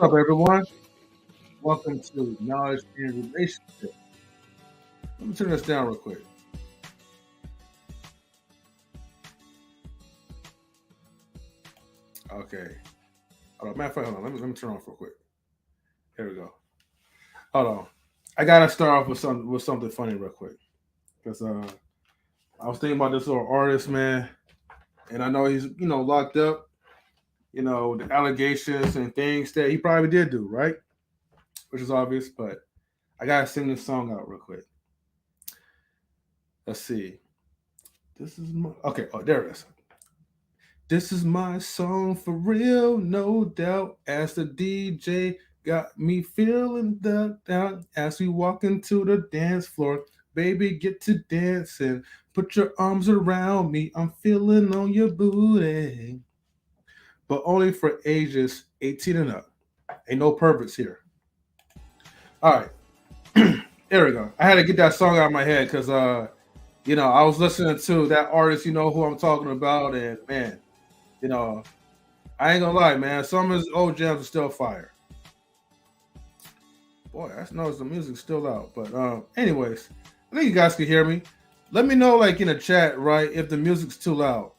What's up, everyone? Welcome to Knowledge and Relationship. Let me turn this down real quick. Okay. Hold on. Matter of fact, hold on. Let me turn off real quick. Here we go. Hold on. I gotta start off with something funny real quick because I was thinking about this little artist, man, and I know he's locked up. The allegations and things that he probably did do, right? Which is obvious, but I gotta sing this song out real quick. Let's see. This is my okay. Oh, there it is. This is my song for real, no doubt. As the DJ got me feeling the down as we walk into the dance floor. Baby, get to dancing. Put your arms around me. I'm feeling on your booty. But only for ages 18 and up. Ain't no perverts here. All right. There we go. I had to get that song out of my head because I was listening to that artist, who I'm talking about, and man, you know, I ain't gonna lie, man. Some of his old jams are still fire. Boy, I know the music's still out. But anyways, I think you guys can hear me. Let me know, like in the chat, right, if the music's too loud.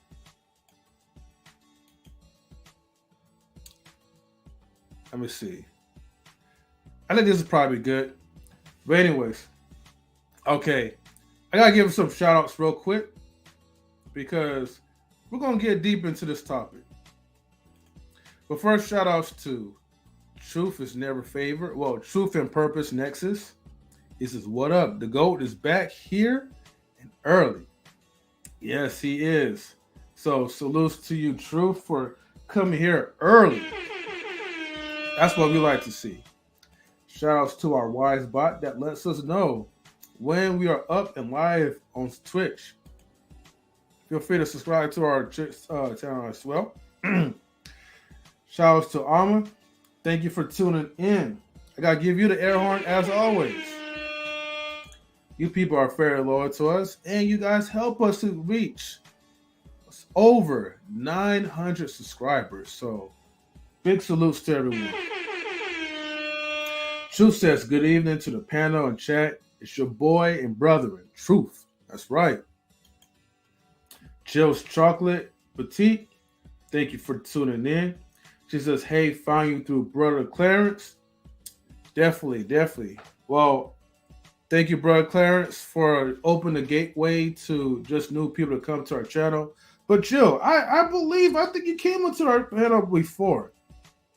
Let me see. I think this is probably good. But anyways, okay. I gotta give some shout outs real quick because we're gonna get deep into this topic. But first, shout outs to Truth is Never Favored. Well, Truth and Purpose Nexus. He says, "What up? The GOAT is back here and early." Yes, he is. So salutes to you, Truth, for coming here early. That's what we like to see. Shout outs to our wise bot that lets us know when we are up and live on Twitch. Feel free to subscribe to our channel as well. Shout outs to Alma. Thank you for tuning in. I gotta give you the air horn as always. You people are very loyal to us, and you guys help us to reach over 900 subscribers. So big salutes to everyone. Truth says, "Good evening to the panel and chat. It's your boy and brethren, Truth." That's right. Jill's Chocolate Petite. Thank you for tuning in. She says, "Hey, find you through Brother Clarence." Definitely. Well, thank you, Brother Clarence, for opening the gateway to just new people to come to our channel. But Jill, I think you came into our panel before.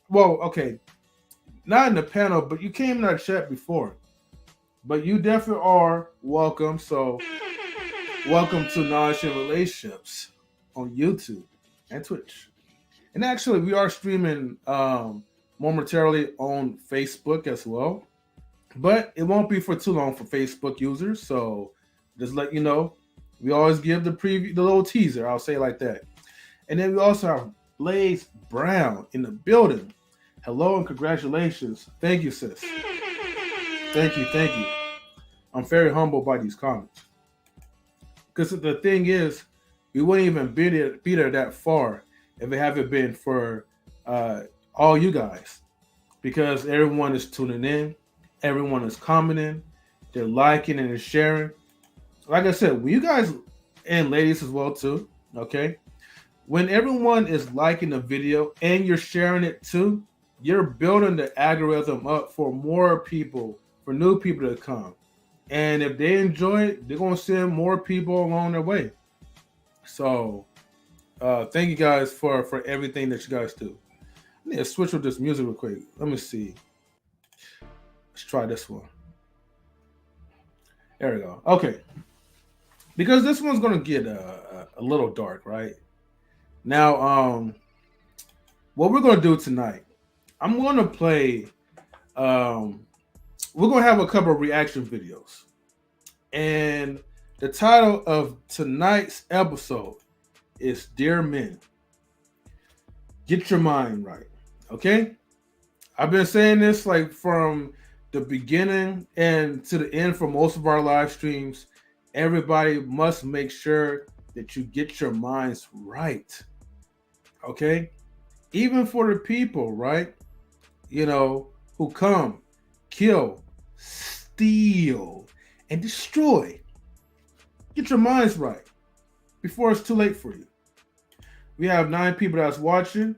Well, okay. Not in the panel, but you came in our chat before. But you definitely are welcome. So welcome to Knowledge and Relationships on YouTube and Twitch. And actually, we are streaming momentarily on Facebook as well. But it won't be for too long for Facebook users. So just let you know, we always give the preview, the little teaser. I'll say it like that. And then we also have Blaze Brown in the building. Hello and congratulations. Thank you, sis. Thank you. I'm very humbled by these comments. Because the thing is, we wouldn't even be there that far if it haven't been for all you guys. Because everyone is tuning in, everyone is commenting, they're liking and they're sharing. Like I said, when you guys, and ladies as well too, okay? When everyone is liking the video and you're sharing it too, you're building the algorithm up for more people, for new people to come. And if they enjoy it, they're going to send more people along their way. So thank you guys for everything that you guys do. I need to switch with this music real quick. Let me see. Let's try this one. There we go. Okay. Because this one's going to get a little dark, right? Now, what we're going to do tonight, I'm going to play, we're going to have a couple of reaction videos. And the title of tonight's episode is Dear Men. Get your mind right, okay? I've been saying this like from the beginning and to the end for most of our live streams. Everybody must make sure that you get your minds right, okay? Even for the people, right? you know, who come, kill, steal, and destroy. Get your minds right before it's too late for you. We have 9 people that's watching.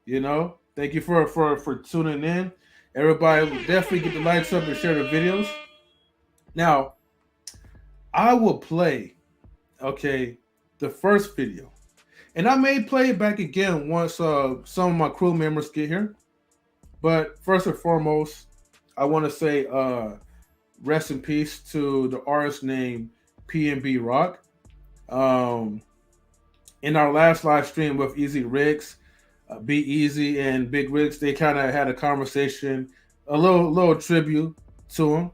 You know, thank you for tuning in. Everybody will definitely get the likes up and share the videos. Now, I will play, okay, the first video. And I may play it back again once some of my crew members get here. But first and foremost, I want to say rest in peace to the artist named PNB Rock. Um, in our last live stream with Easy Riggs, Be Easy and Big Riggs, they kind of had a conversation, a little tribute to him.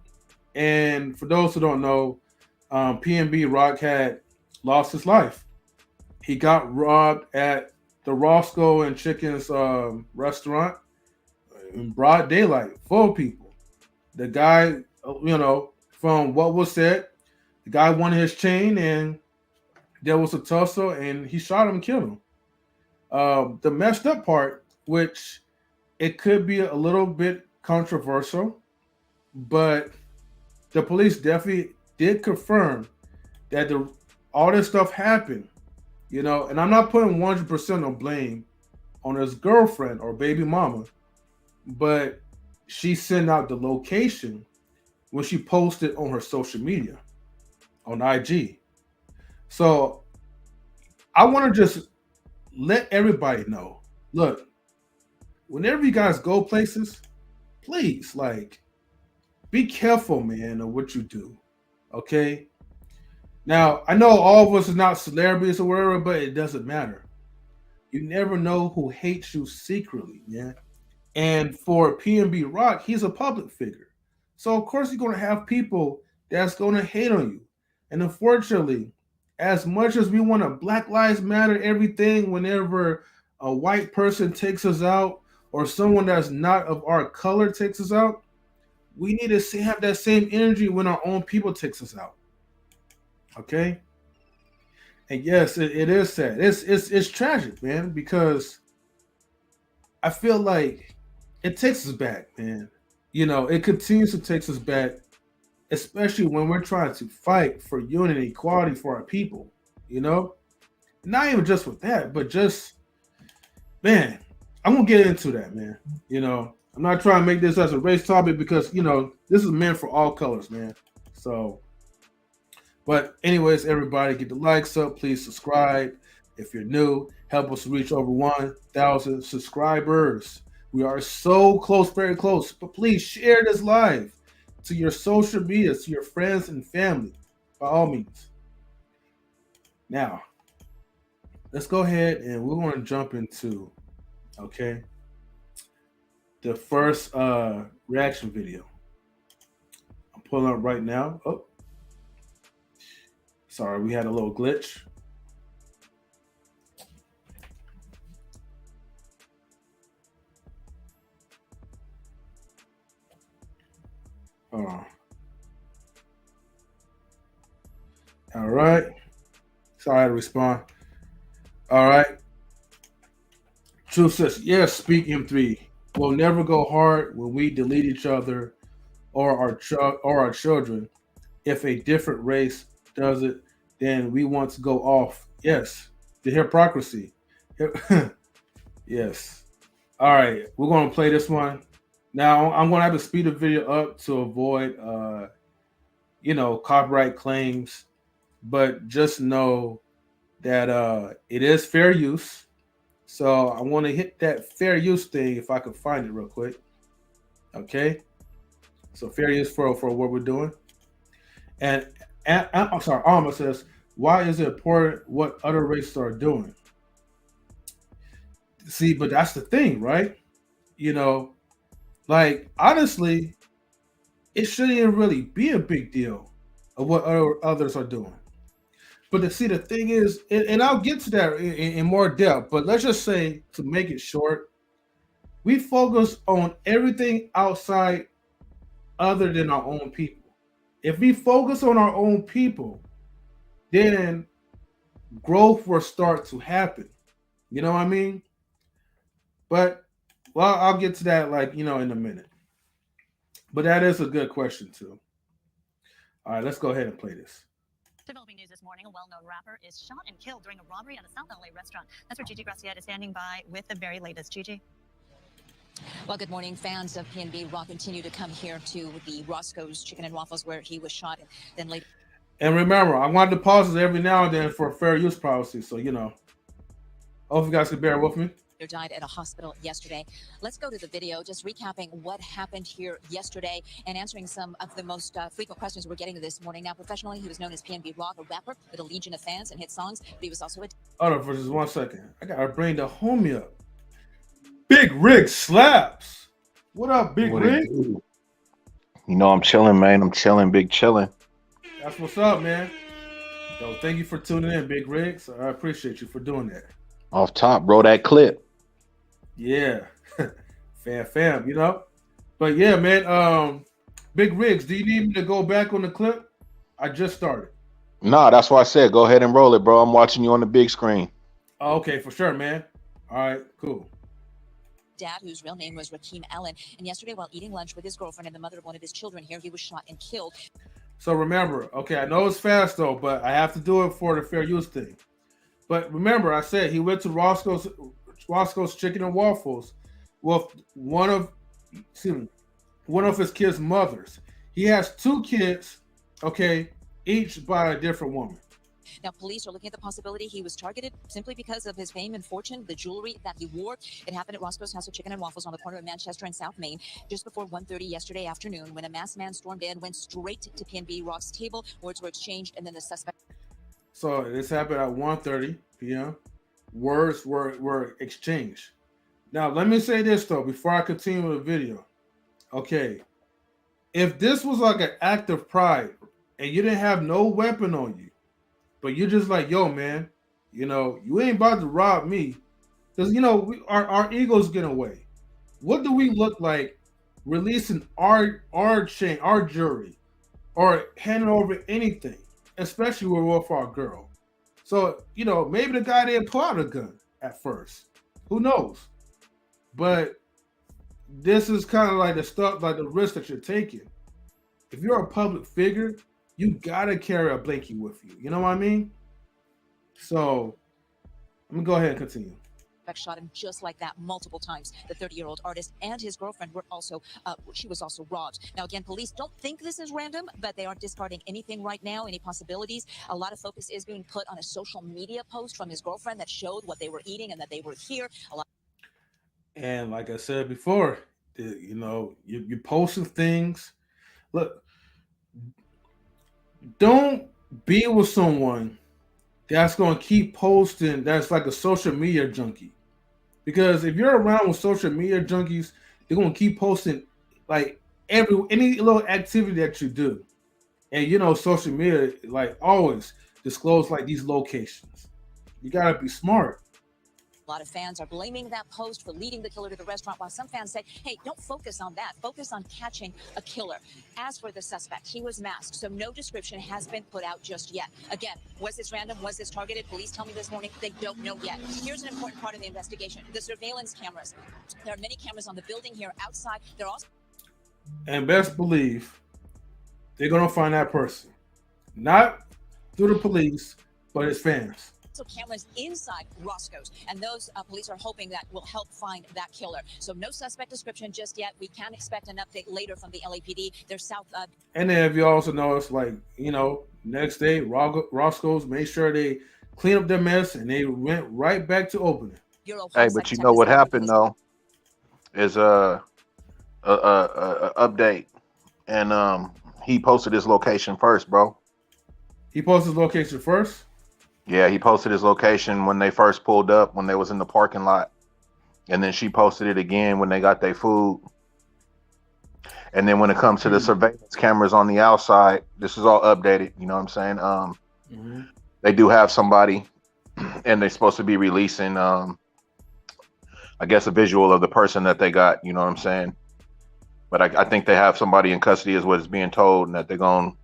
And for those who don't know, PNB Rock had lost his life. He got robbed at the Roscoe and Chickens restaurant in broad daylight, full of people. The guy, from what was said, the guy wanted his chain, and there was a tussle, and he shot him and killed him. The messed up part, which it could be a little bit controversial, but the police definitely did confirm that all this stuff happened, and I'm not putting 100% of blame on his girlfriend or baby mama, but she sent out the location when she posted on her social media on IG. So I want to just let everybody know, look, whenever you guys go places, please, be careful, man, of what you do. Okay. Now, I know all of us are not celebrities or whatever, but it doesn't matter. You never know who hates you secretly, man. And for PNB Rock, he's a public figure. So of course he's gonna have people that's gonna hate on you. And unfortunately, as much as we want to Black Lives Matter everything, whenever a white person takes us out or someone that's not of our color takes us out, we need to have that same energy when our own people takes us out. Okay? And yes, it is sad. It's tragic, man, because I feel like it takes us back, man. It continues to take us back, especially when we're trying to fight for unity and equality for our people. Not even just with that, but just, man, I'm gonna get into that, man. I'm not trying to make this as a race topic because this is meant for all colors, man. So, but anyways, everybody, get the likes up. Please subscribe if you're new. Help us reach over 1,000 subscribers. We are so close, very close. But please share this live to your social media, to your friends and family, by all means. Now, let's go ahead and we're going to jump into, okay, the first reaction video. I'm pulling up right now. Oh, sorry, we had a little glitch. All right. Sorry, I had to respond. All right. Truth says, yes, speak M3. We'll never go hard when we delete each other or our children. If a different race does it, then we want to go off. Yes. The hypocrisy. Yes. All right. We're going to play this one. Now, I'm going to have to speed the video up to avoid, copyright claims. But just know that it is fair use. So I want to hit that fair use thing if I can find it real quick. Okay. So fair use for what we're doing. And I'm sorry, Alma says, why is it important what other races are doing? See, but that's the thing, right? Honestly, it shouldn't even really be a big deal of what others are doing. But to see, the thing is, and I'll get to that in more depth, but let's just say, to make it short, we focus on everything outside other than our own people. If we focus on our own people, then growth will start to happen. You know what I mean? But Well, I'll get to that, like, in a minute. But that is a good question too. All right, let's go ahead and play this. Developing news this morning, a well-known rapper is shot and killed during a robbery at a South LA restaurant. That's where Gigi Graciette is standing by with the very latest. Gigi. Well, good morning. Fans of PNB Rock continue to come here to the Roscoe's Chicken and Waffles where he was shot and then later. And remember, I want to pause it every now and then for fair use policy. So, hope you guys can bear with me. Died at a hospital yesterday. Let's go to the video, just recapping what happened here yesterday and answering some of the most frequent questions we're getting this morning. Now, professionally, he was known as PNB Rock, a rapper with a legion of fans and hit songs, but he was also a... Hold on for just 1 second. I got to bring the homie up. Big Rig Slaps. What up, Big Rig? I'm chilling, man. I'm chilling, big chilling. That's what's up, man. Yo, thank you for tuning in, Big Rig. So I appreciate you for doing that. Off top, bro, that clip. Yeah. fam, But yeah, man, Big Rigs, do you need me to go back on the clip? I just started. Nah, that's why I said go ahead and roll it, bro. I'm watching you on the big screen. Oh, okay, for sure, man. All right, cool. Dad, whose real name was Rakeem Allen, and yesterday while eating lunch with his girlfriend and the mother of one of his children here, he was shot and killed. So remember, okay, I know it's fast though, but I have to do it for the fair use thing. But remember, I said he went to Roscoe's Chicken and Waffles with one of his kids' mothers. He has 2 kids, okay, each by a different woman. Now, police are looking at the possibility he was targeted simply because of his fame and fortune, the jewelry that he wore. It happened at Roscoe's House of Chicken and Waffles on the corner of Manchester and South Main just before 1:30 yesterday afternoon when a masked man stormed in, went straight to PNB Rock's table. Words were exchanged, and then the suspect... So this happened at 1:30 p.m. Words were exchanged. Now, let me say this, though, before I continue with the video. Okay, if this was like an act of pride and you didn't have no weapon on you, but you're just like, yo, man, you ain't about to rob me. Because, our egos get away. What do we look like releasing our chain, our jewelry, or handing over anything, especially when we're with our girl? So, maybe the guy didn't pull out a gun at first. Who knows? But this is kind of like the stuff, like the risk that you're taking. If you're a public figure, you gotta carry a blankie with you. You know what I mean? So, let me go ahead and continue. Shot him just like that multiple times. The 30-year-old artist and his girlfriend were also, she was also robbed. Now, again, police don't think this is random, but they aren't discarding anything right now, any possibilities. A lot of focus is being put on a social media post from his girlfriend that showed what they were eating and that they were here. And like I said before, you're posting things. Look, don't be with someone that's going to keep posting that's like a social media junkie. Because if you're around with social media junkies, they're going to keep posting like any little activity that you do. And social media, like, always disclose like these locations. You got to be smart. A lot of fans are blaming that post for leading the killer to the restaurant, while some fans say, hey, don't focus on that. Focus on catching a killer. As for the suspect, he was masked, so no description has been put out just yet. Again, was this random? Was this targeted? Police tell me this morning they don't know yet. Here's an important part of the investigation, the surveillance cameras. There are many cameras on the building here outside. They're also... And best believe they're going to find that person. Not through the police, but his fans. Also cameras inside Roscoe's, and those police are hoping that will help find that killer. So no suspect description just yet. We can expect an update later from the LAPD. Their South. And then if you also notice, like, next day, Roscoe's made sure they clean up their mess and they went right back to opening. Hey, but you know what happened though is a update, and he posted his location first, bro. He posted his location first. Yeah, he posted his location when they first pulled up, when they was in the parking lot. And then she posted it again when they got their food. And then when it comes to the surveillance cameras on the outside, this is all updated. You know what I'm saying? They do have somebody, and they're supposed to be releasing, I guess, a visual of the person that they got. You know what I'm saying? But I think they have somebody in custody is what is being told, and that they're going to,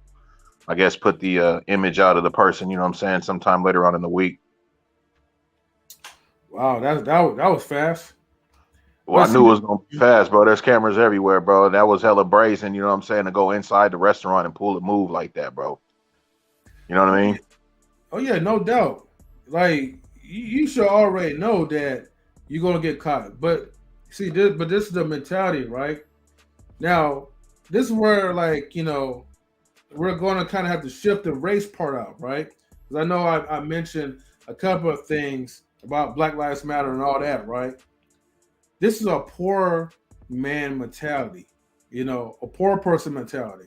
I guess, put the image out of the person, you know what I'm saying, sometime later on in the week. Wow, that was fast. Well, But I see, knew it was gonna be fast, bro. There's cameras everywhere, bro. That was hella brazen, you know what I'm saying, to go inside the restaurant and pull a move like that, bro. You know what I mean? oh yeah, no doubt. Like you should already know that you're gonna get caught. But see, this is the mentality, right? Now, this is where like we're going to kind of have to shift the race part out, right? Because I know I mentioned a couple of things about Black Lives Matter and all that, right? This is a poor man mentality, a poor person mentality.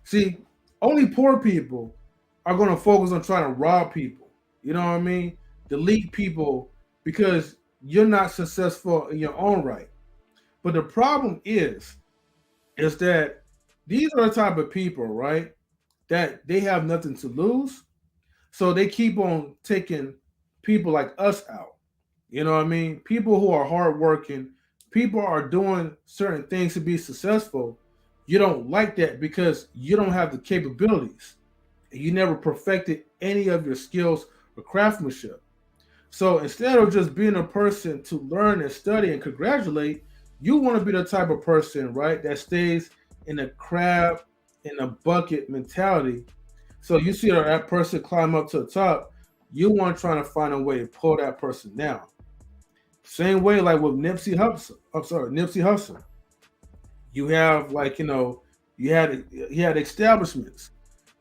See, only poor people are going to focus on trying to rob people. You know what I mean? Delete people because you're not successful in your own right. But the problem is that these are the type of people, right, that they have nothing to lose. So they keep on taking people like us out. You know what I mean? People who are hardworking, people are doing certain things to be successful. You don't like that because you don't have the capabilities. You never perfected any of your skills or craftsmanship. So instead of just being a person to learn and study and congratulate, you want to be the type of person, right, that stays in a crab in a bucket mentality. So you see that person climb up to the top, you want to try to find a way to pull that person down. Same way, like with Nipsey Hussle. I'm sorry, Nipsey Hussle. You have like he had establishments.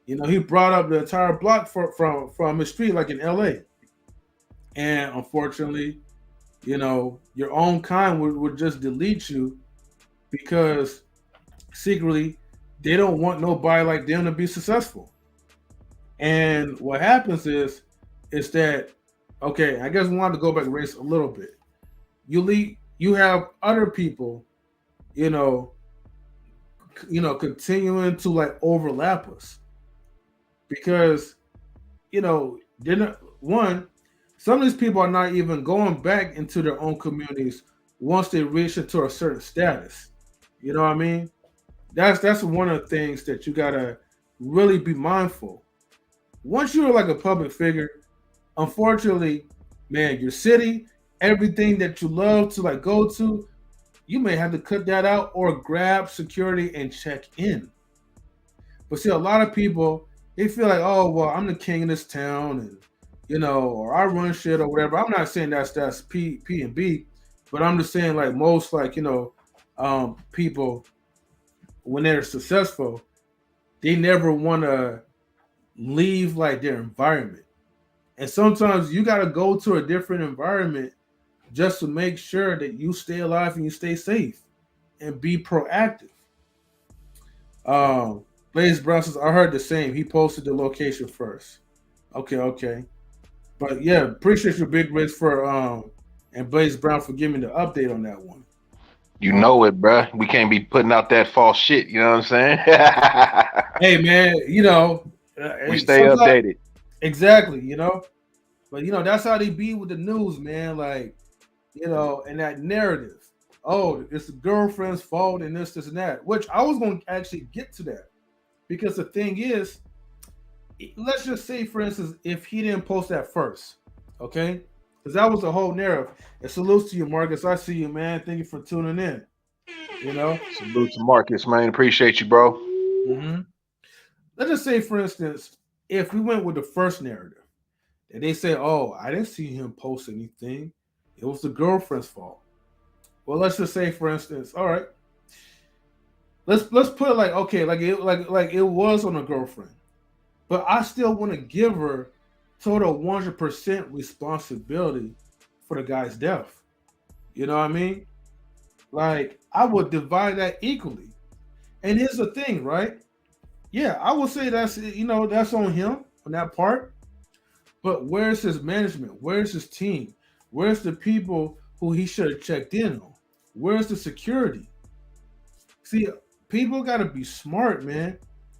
He brought up the entire block from his street, like in L.A. And unfortunately, your own kind would just delete you because secretly they don't want nobody like them to be successful. And what happens is that okay, I guess we want to go back to race a little bit. You have other people, you know, continuing to like overlap us because they're not one. Some of these people are not even going back into their own communities once they reach into a certain status. You know what I mean? That's one of the things that you gotta really be mindful. Once you're like a public figure, unfortunately, man, your city, everything that you love to like go to, you may have to cut that out or grab security and check in. But see, a lot of people they feel like, oh well, I'm the king of this town, and or I run shit or whatever. I'm not saying that's P and B, but I'm just saying like most like people when they're successful, they never want to leave like their environment. And sometimes you got to go to a different environment just to make sure that you stay alive and you stay safe and be proactive. Blaze Brown says, I heard the same. He posted the location first. Okay. But yeah, appreciate your big risk for and Blaze Brown for giving me the update on that one. You know it, bruh. We can't be putting out that false shit. You know what I'm saying? Hey man, we stay updated. Exactly, but that's how they be with the news, man. Like, and that narrative. Oh, it's the girlfriend's fault and this, and that. Which I was going to actually get to that because the thing is, let's just say, for instance, if he didn't post that first, okay, because that was the whole narrative. And salutes to you, Marcus. I see you, man. Thank you for tuning in. Salute to Marcus, man. Appreciate you, bro. Mm-hmm. Let's just say, for instance, if we went with the first narrative, and they say, "Oh, I didn't see him post anything. It was the girlfriend's fault." Well, let's just say, for instance, all right, let's put it like okay, like it was on a girlfriend, but I still want to give her total 100% responsibility for the guy's death. You know what I mean? Like I would divide that equally. And here's the thing, right? Yeah, I would say that's on him on that part. But where's his management? Where's his team? Where's the people who he should have checked in on? Where's the security? See, people got to be smart, man.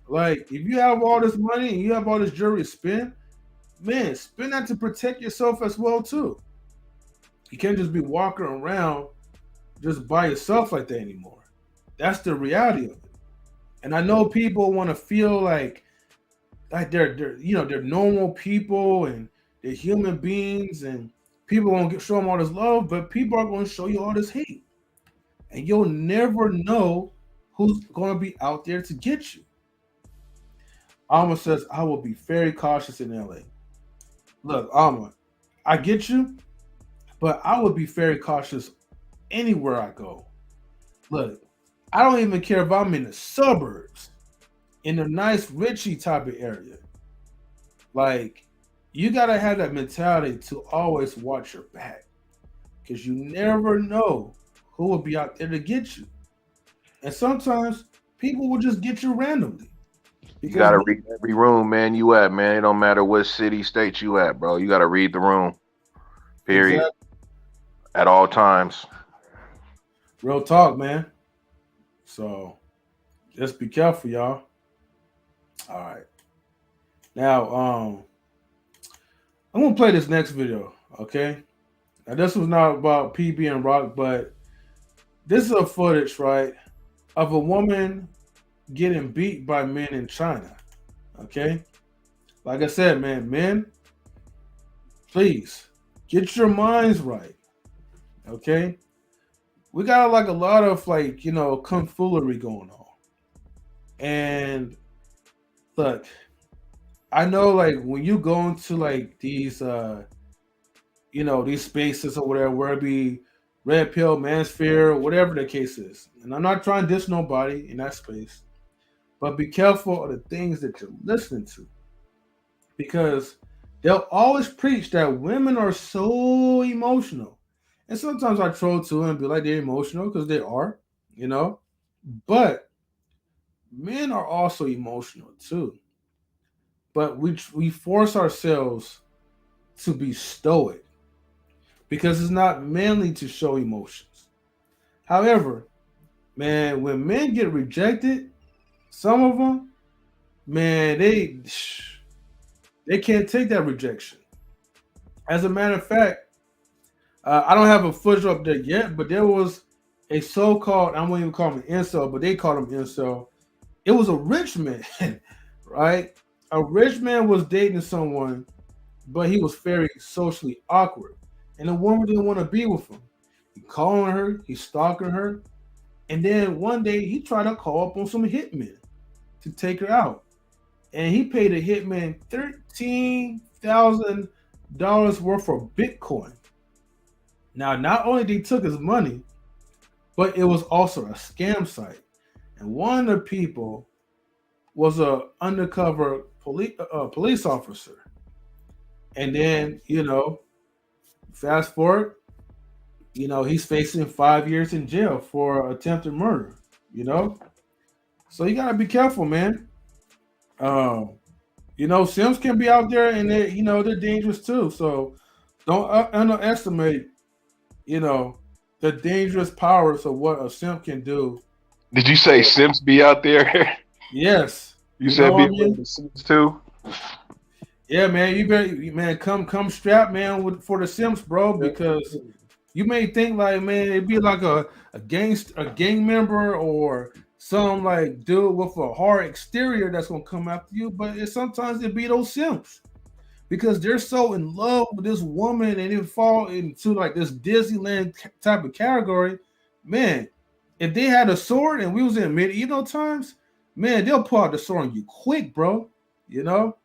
Like, if you have all this money and you have all this jewelry to spend, man, spend that to protect yourself as well, too. You can't just be walking around just by yourself like that anymore. That's the reality of it. And I know people want to feel like they're they're normal people and they're human beings and people won't show them all this love, but people are going to show you all this hate. and you'll never know who's going to be out there to get you. Alma says, I will be very cautious in LA. Look, Alma, I get you, but I would be very cautious anywhere I go. Look, I don't even care if I'm in the suburbs, in a nice, richy type of area. Like, you got to have that mentality to always watch your back because you never know who will be out there to get you. And sometimes people will just get you randomly You because gotta read every room, man. You at, man. It don't matter what city, state you at, bro. You gotta read the room. Period. exactly, At all times. real talk, man. So just be careful, y'all. All right. Now, I'm gonna play this next video, okay? Now this was not about PB and Rock, but this is a footage, right, of a woman getting beat by men in China. Okay? Like I said, man, men, please get your minds right. Okay? We got like a lot of like, kung foolery going on. And look, I know like when you go into like these these spaces or whatever, where it be red pill, manosphere, whatever the case is. And I'm not trying to diss nobody in that space, but be careful of the things that you're listening to. Because they'll always preach that women are so emotional. And sometimes I troll too and be like they're emotional because they are, you know. But men are also emotional too. But we force ourselves to be stoic because it's not manly to show emotions. However, man, when men get rejected, some of them, man, they can't take that rejection. As a matter of fact, I don't have a footage up there yet, but there was a so-called, I won't even call him an incel, but they called him incel. It was a rich man, right? A rich man was dating someone, but he was very socially awkward. And the woman didn't want to be with him. He calling her, he stalking her. And then one day he tried to call up on some hitmen to take her out. And he paid a hitman $13,000 worth of Bitcoin. Now, not only they took his money, but it was also a scam site. And one of the people was a undercover police officer. And then, fast forward, he's facing 5 years in jail for attempted murder, you know? So you gotta be careful, man. Sims can be out there and they're dangerous too. So don't underestimate, you know, the dangerous powers of what a simp can do. Did you say Sims be out there? Yes. You You know said what be I aware mean? of the Sims too? Yeah, man. You better, man, come strapped, man, for the Sims, bro, because you may think like, man, it'd be like a gang member or some like dude with a hard exterior that's gonna come after you, but sometimes it be those Sims because they're so in love with this woman and they fall into like this Disneyland type of category. Man, if they had a sword and we was in medieval times, man, they'll pull out the sword on you quick, bro. You know,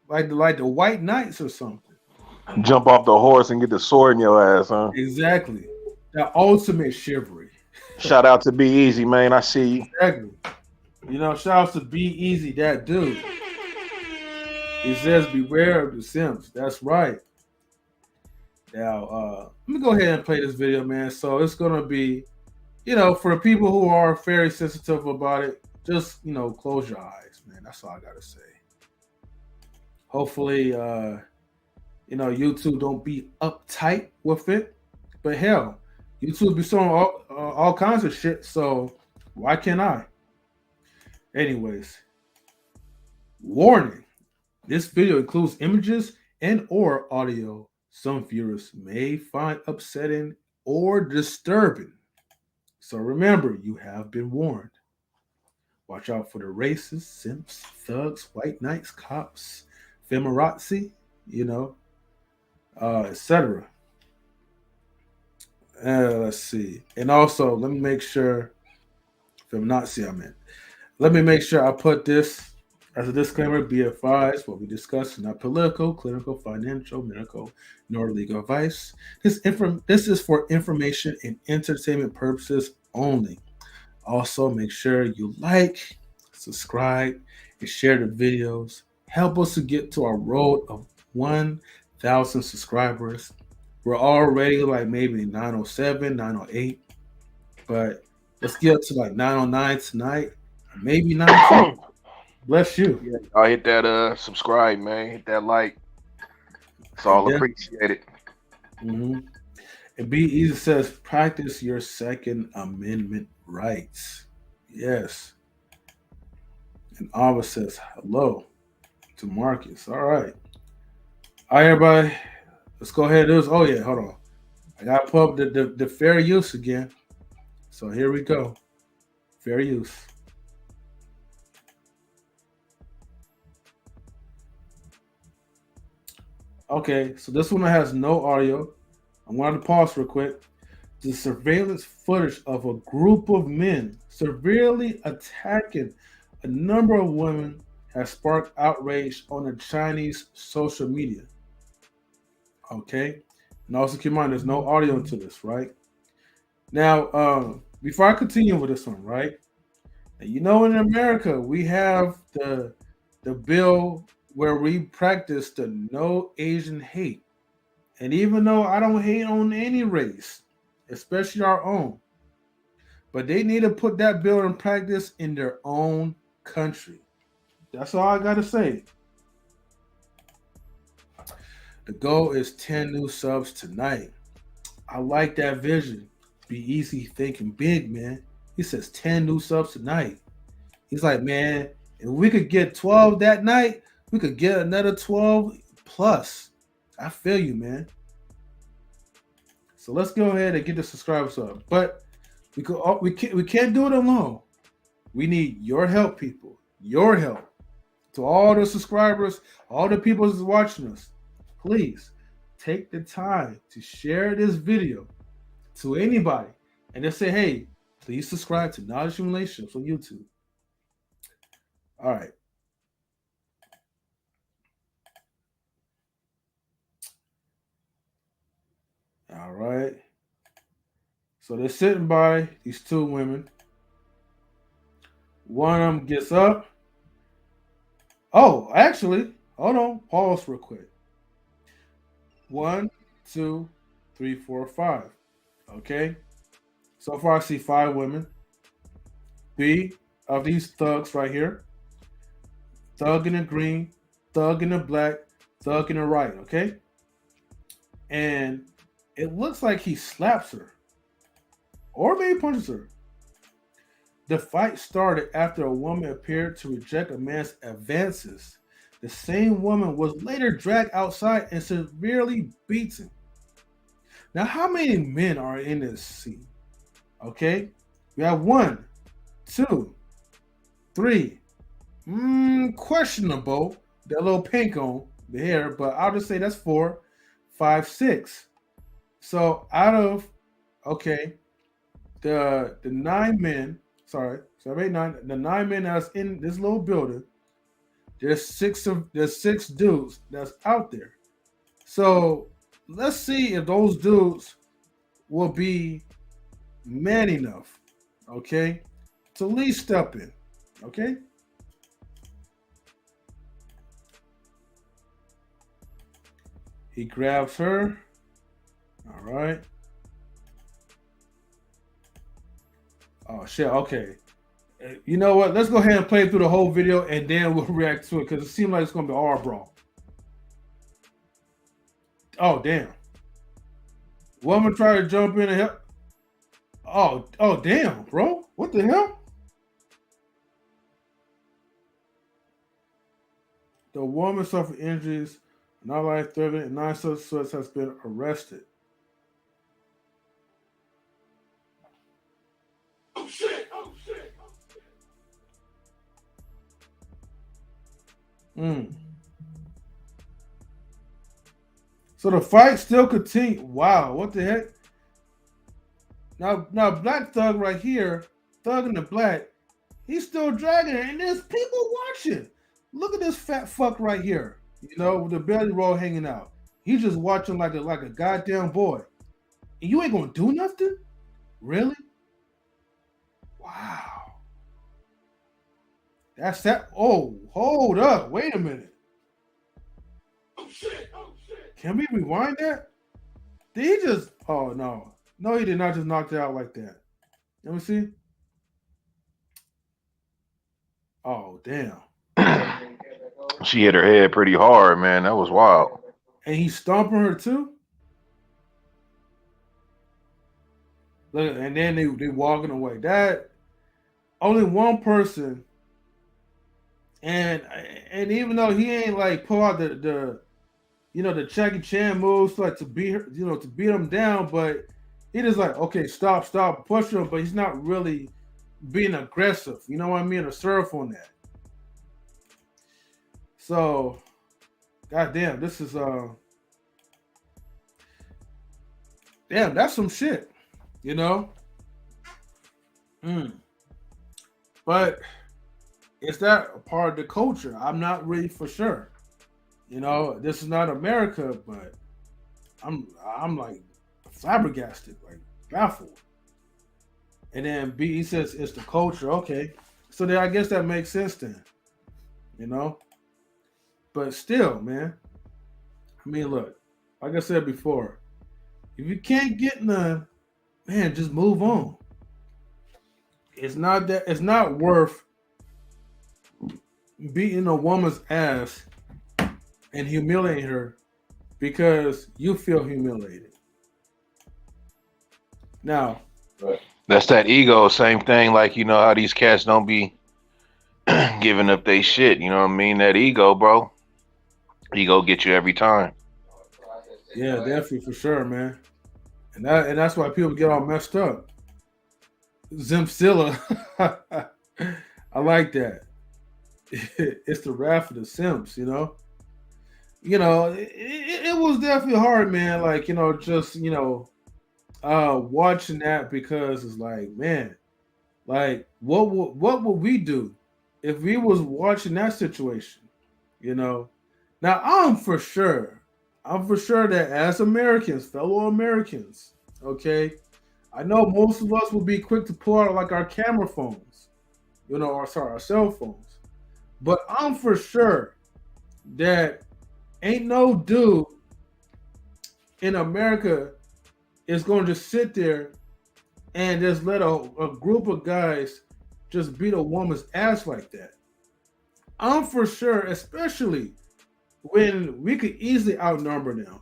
like the White Knights or something. Jump off the horse and get the sword in your ass, huh? Exactly. The ultimate chivalry. Shout out to Be Easy, man. I see you. Exactly. Shout out to Be Easy, that dude. He says, beware of the Sims. That's right. Now, let me go ahead and play this video, man. So it's going to be, for people who are very sensitive about it, just, close your eyes, man. That's all I got to say. Hopefully, YouTube don't be uptight with it. But hell, YouTube be showing all kinds of shit. So why can't I? Anyways, warning. This video includes images and or audio some viewers may find upsetting or disturbing. So remember, you have been warned. Watch out for the racists, simps, thugs, white knights, cops, feminazi, etc. Let's see. And also, let me make sure. If I'm not see, I meant. Let me make sure I put this as a disclaimer. Be advised: what we discuss is not political, clinical, financial, medical, nor legal advice. This is for information and entertainment purposes only. Also, make sure you like, subscribe, and share the videos. Help us to get to our road of 1,000 subscribers. We're already like maybe 907, 908, but let's get up to like 909 tonight, maybe 910. Bless you. Yeah, I hit that subscribe, man. Hit that like. It's all Yeah. appreciated. hmm And Be Easy says, practice your Second Amendment rights. Yes. And Alva says, hello to Marcus. All right. All right, everybody. Let's go ahead and do this. Oh, yeah. Hold on. I got to pull up the fair use again. So here we go. Fair use. Okay. So this one has no audio. I'm going to pause real quick. The surveillance footage of a group of men severely attacking a number of women has sparked outrage on the Chinese social media. Okay. And also keep in mind there's no audio to this, right? Now, before I continue with this one, right? You know, in America, we have the bill where we practice the no Asian hate. And even though I don't hate on any race, especially our own, but they need to put that bill in practice in their own country. That's all I got to say. The goal is 10 new subs tonight. I like that vision. Be easy thinking big, man. He says 10 new subs tonight. He's like, man, if we could get 12 that night, we could get another 12 plus. I feel you, man. So let's go ahead and get the subscribers up. But we can't do it alone. We need your help, people. Your help. To all the subscribers, all the people who's watching us, please take the time to share this video to anybody and just say, hey, please subscribe to Knowledge and Relationships on YouTube. All right. All right. So they're sitting by these two women. One of them gets up. Oh, actually, hold on. Pause real quick. 1, 2, 3, 4, 5. Okay. So far, I see 5 women. B of these thugs right here. Thug in the green, thug in the black, thug in the right. Okay. And it looks like he slaps her or maybe punches her. The fight started after a woman appeared to reject a man's advances. The same woman was later dragged outside and severely beaten. Now, how many men are in this scene? Okay, we have 1, 2, 3. Questionable. That little pink on the hair, but I'll just say that's 4, 5, 6. So out of the 9 men. Sorry, 7, 8, 9. The 9 men that's in this little building. There's 6 dudes that's out there. So let's see if those dudes will be man enough, okay, to at least step in, okay. He grabs her. All right. Oh shit. Okay. You know what? Let's go ahead and play through the whole video and then we'll react to it because it seems like it's gonna be all brawl. Oh damn. Woman tried to jump in and help. Oh damn, bro. What the hell? The woman suffered injuries, not life-threatening, and 9 suspects has been arrested. Oh shit! Oh shit! So the fight still continued. Wow, what the heck? Now Black Thug right here, Thug in the Black, he's still dragging her, and there's people watching. Look at this fat fuck right here, with the belly roll hanging out. He's just watching like a goddamn boy. And you ain't gonna do nothing? Really? Wow. That's that. Oh, hold up. Wait a minute. Oh shit. Can we rewind that? Did he just oh no. No, he did not just knock it out like that. Let me see. Oh damn. She hit her head pretty hard, man. That was wild. And he's stomping her too? Look, and then they walking away. That only one person, and even though he ain't like pull out the Jackie Chan moves like to beat her, to beat him down, but he just like, okay, stop, push him, but he's not really being aggressive. You know what I mean? Or surf on that. So, goddamn, this is damn, that's some shit. But is that a part of the culture? I'm not really for sure. This is not America, but I'm like flabbergasted, like baffled. And then B, he says it's the culture. Okay, so then I guess that makes sense then. But still, man. I mean, look, like I said before, if you can't get none, man, just move on. It's not worth beating a woman's ass and humiliating her because you feel humiliated. Now, that's that ego. Same thing, like how these cats don't be giving up they shit. You know what I mean? That ego, bro. Ego get you every time. Yeah, definitely for sure, man. And that's why people get all messed up. Zimzilla. I like that. It's the wrath of the Simps, it was definitely hard, man. Like, just watching that because it's like, man, like what would we do if we was watching that situation? Now I'm for sure that as Americans, fellow Americans, okay, I know most of us will be quick to pull out like our camera phones, our cell phones. But I'm for sure that ain't no dude in America is going to just sit there and just let a group of guys just beat a woman's ass like that. I'm for sure, especially when we could easily outnumber them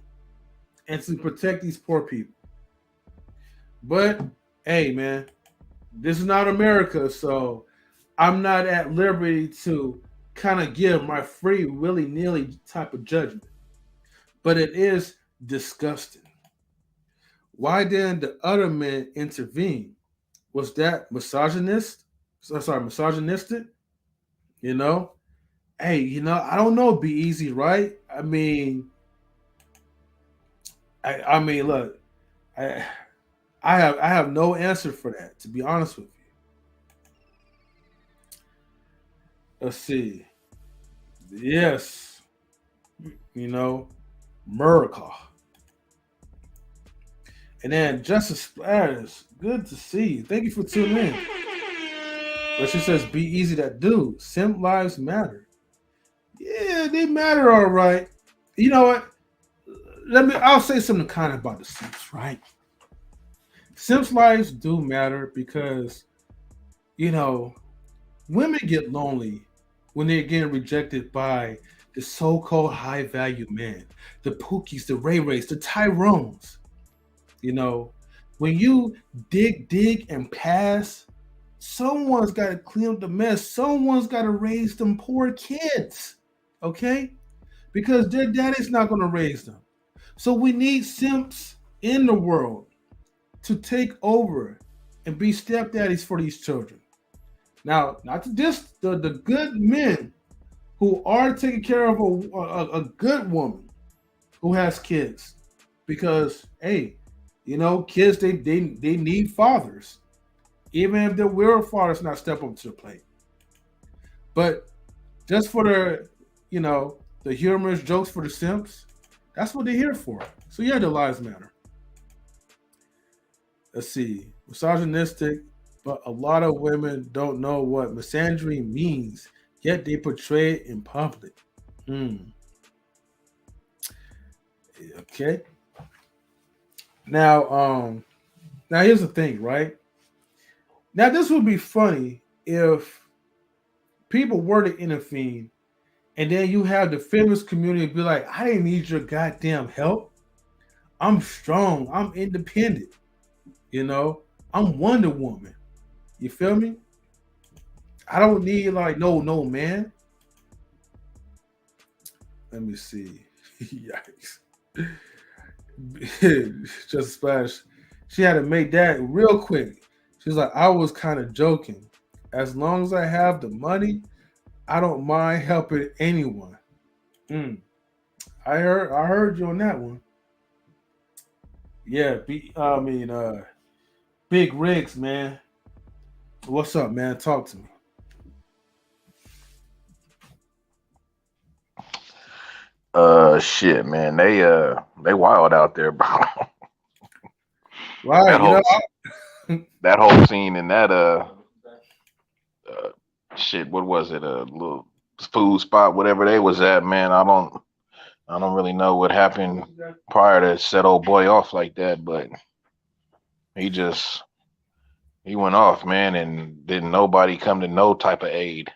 and to protect these poor people. But hey, man, this is not America, so I'm not at liberty to kind of give my free willy-nilly type of judgment. But it is disgusting. Why didn't the other men intervene? Was that misogynistic? Hey, I don't know. Be easy, right? I mean, look, I have no answer for that, to be honest with you. Let's see. Yes, America. And then Justice Splatters, good to see you. Thank you for tuning in. But she says, be easy that dude. Simp lives matter. Yeah, they matter, all right. You know what? I'll say something kind of about the simps, right? Simps lives do matter because, women get lonely when they're getting rejected by the so-called high-value men, the Pookies, the Ray Rays, the Tyrones. When you dig and pass, someone's got to clean up the mess. Someone's got to raise them poor kids, okay? Because their daddy's not going to raise them. So we need simps in the world to take over and be stepdaddies for these children. Now, not to diss the good men who are taking care of a good woman who has kids. Because, hey, Kids they need fathers, even if the real fathers not step up to the plate. But just for the humorous jokes for the simps, that's what they're here for. So yeah, the lives matter. Let's see, misogynistic, but a lot of women don't know what misandry means, yet they portray it in public. Hmm. Okay. Now, now here's the thing, right? Now this would be funny if people were to intervene, and then you have the feminist community be like, "I didn't need your goddamn help. I'm strong. I'm independent. You know, I'm Wonder Woman. You feel me? I don't need like no man." Let me see. Yikes. Just splash. She had to make that real quick. She's like, I was kind of joking. As long as I have the money, I don't mind helping anyone. Mm. I heard you on that one. Yeah, Big Rigs, man. What's up, man? Talk to me. Shit, man. They wild out there, bro. Right, That whole that whole scene in that uh shit, what was it? A little food spot, whatever they was at, man. I don't really know what happened prior to set old boy off like that, but he just he went off, man, and didn't nobody come to no type of aid.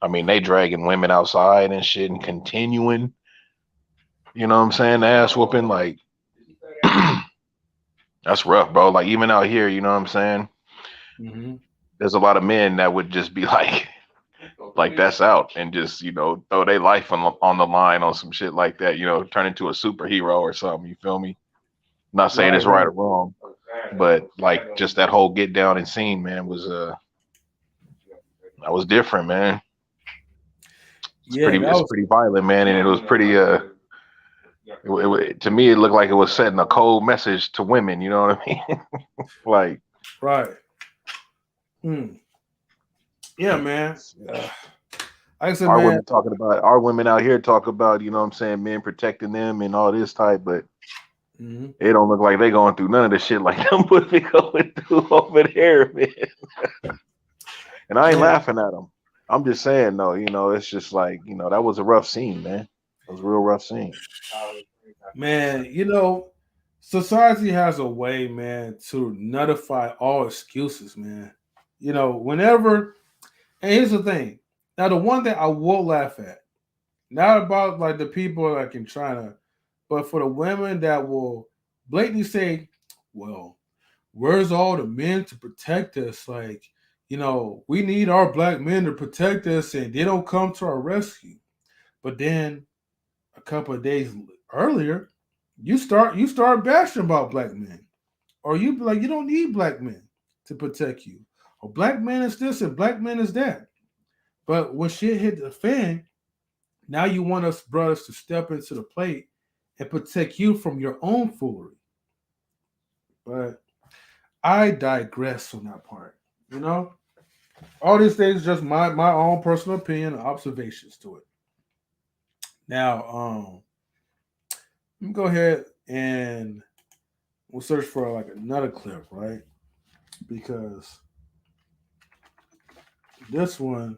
I mean, they dragging women outside and shit and continuing, you know what I'm saying, ass whooping like that's rough, bro. Like even out here, you know what I'm saying? hmm There's a lot of men that would just be like that's out and just, throw their life on the line on some shit like that, turn into a superhero or something, you feel me? Not saying Right, it's right right. or wrong, but like just that whole get down and scene, man, was that was different, man. Yeah, that It's was pretty violent, man, and it was pretty to me it looked like it was setting a cold message to women, you know what I mean? Like right. Hmm. Yeah, man. Like I said, our man. women talking about our women out here talk about, you know what I'm saying, men protecting them and all this type, but Mhm. it don't look like they going through none of the shit like them would be going through over there, man. And I ain't Man, laughing at them. I'm just saying though, it's just like, that was a rough scene, man. It was a real rough scene. man, society has a way, man, to nullify all excuses, man. Whenever, and here's the thing. Now, the one that I will laugh at, not about like the people like in China, but for the women that will blatantly say, well, where's all the men to protect us? Like, we need our black men to protect us, and they don't come to our rescue. But then a couple of days earlier, you start bashing about black men, or you be like you don't need black men to protect you, or black man is this and black man is that. But when shit hit the fan, now you want us brothers to step into the plate and protect you from your own foolery. But I digress on that part. You know, all these things just my own personal opinion and observations to it. Now, let me go ahead and we'll search for like another clip, right? Because this one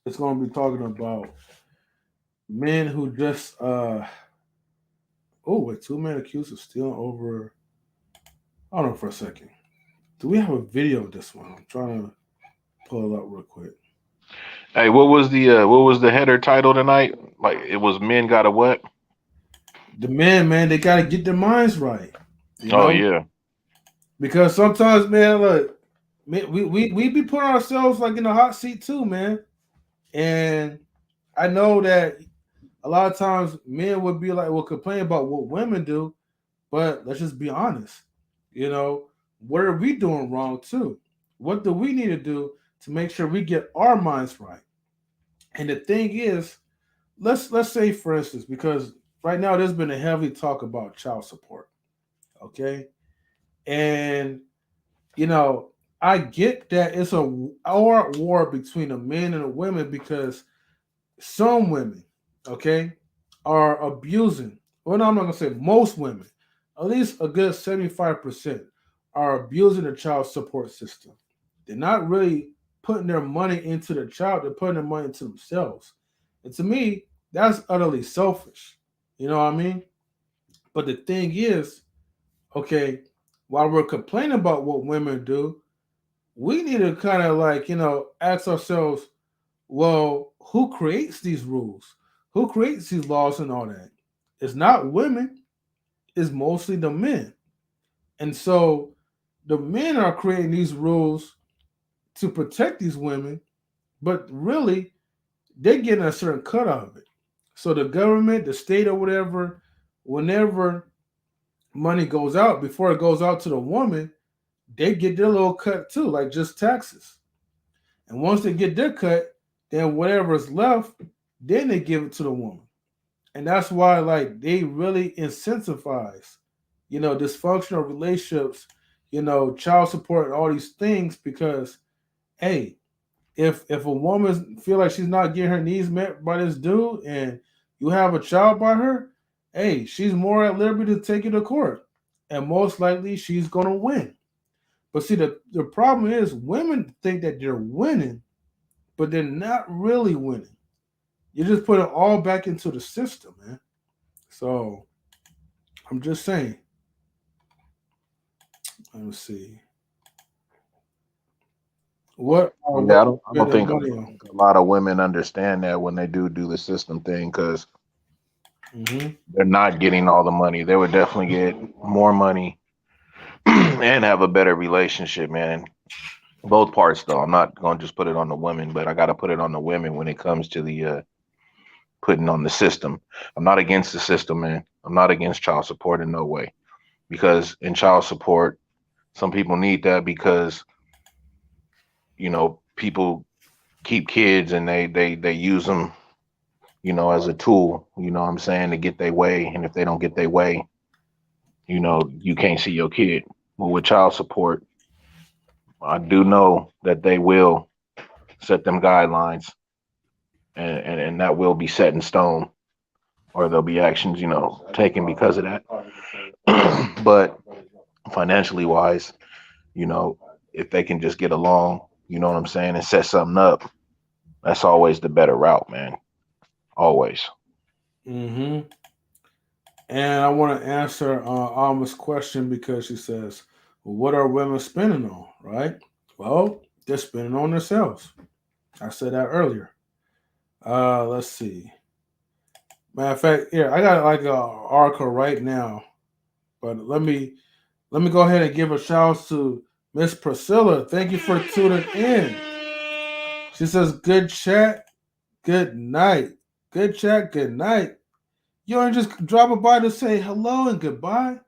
is going to be talking about men who just oh wait, two men accused of stealing over. Hold on for a second. Do we have a video of this one? I'm trying to pull it up real quick. Hey, what was the header title tonight? Like it was men got a what? The men, man, they got to get their minds right. You Oh know, yeah. because sometimes, man, look, man, we be putting ourselves like in a hot seat too, man. And I know that a lot of times men would be like, will complain about what women do, but let's just be honest. You know, what are we doing wrong too? What do we need to do to make sure we get our minds right? And the thing is, let's say for instance, because right now there's been a heavy talk about child support. Okay, and you know, I get that it's a war between the men and the women because some women, okay, are abusing. Well, no, I'm not gonna say most women. At least a good 75% are abusing the child support system. They're not really putting their money into the child, they're putting their money into themselves. And to me, that's utterly selfish. You know what I mean? But the thing is, okay, while we're complaining about what women do, we need to kind of like, ask ourselves, well, who creates these rules? Who creates these laws and all that? It's not women, it's mostly the men. And so the men are creating these rules to protect these women, but really they're getting a certain cut out of it. So the government, the state or whatever, whenever money goes out, before it goes out to the woman, they get their little cut too, like just taxes. And once they get their cut, then whatever is left, then they give it to the woman. And that's why like they really incentivize, dysfunctional relationships, child support and all these things because hey, if a woman feel like she's not getting her needs met by this dude and you have a child by her, hey, she's more at liberty to take it to court. And most likely she's gonna win. But see the problem is women think that they're winning, but they're not really winning. You just put it all back into the system, man. So I'm just saying. Let me see. Yeah, What I don't spending think money on? a lot of women understand that when they do the system thing because Hmm. they're not getting all the money. They would definitely get more money and have a better relationship, man. Both parts, though. I'm not going to just put it on the women, but I got to put it on the women when it comes to the putting on the system. I'm not against the system, man. I'm not against child support in no way because in child support, some people need that because people keep kids and they use them as a tool, what I'm saying, to get their way. And if they don't get their way, you can't see your kid. But with child support, I do know that they will set them guidelines and that will be set in stone or there'll be actions, taken because of that. But financially wise, you know, if they can just get along, you know what I'm saying, and set something up, that's always the better route, man. Always. Hmm. And I want to answer Alma's question because she says, well, what are women spending on, right? Well, they're spending on themselves. I said that earlier. Let's see. Matter of fact, here, I got like a article right now, but let me go ahead and give a shout out to Miss Priscilla. Thank you for tuning in. She says, good chat, good night. Good chat, good night. You ain't just drop by to say hello and goodbye.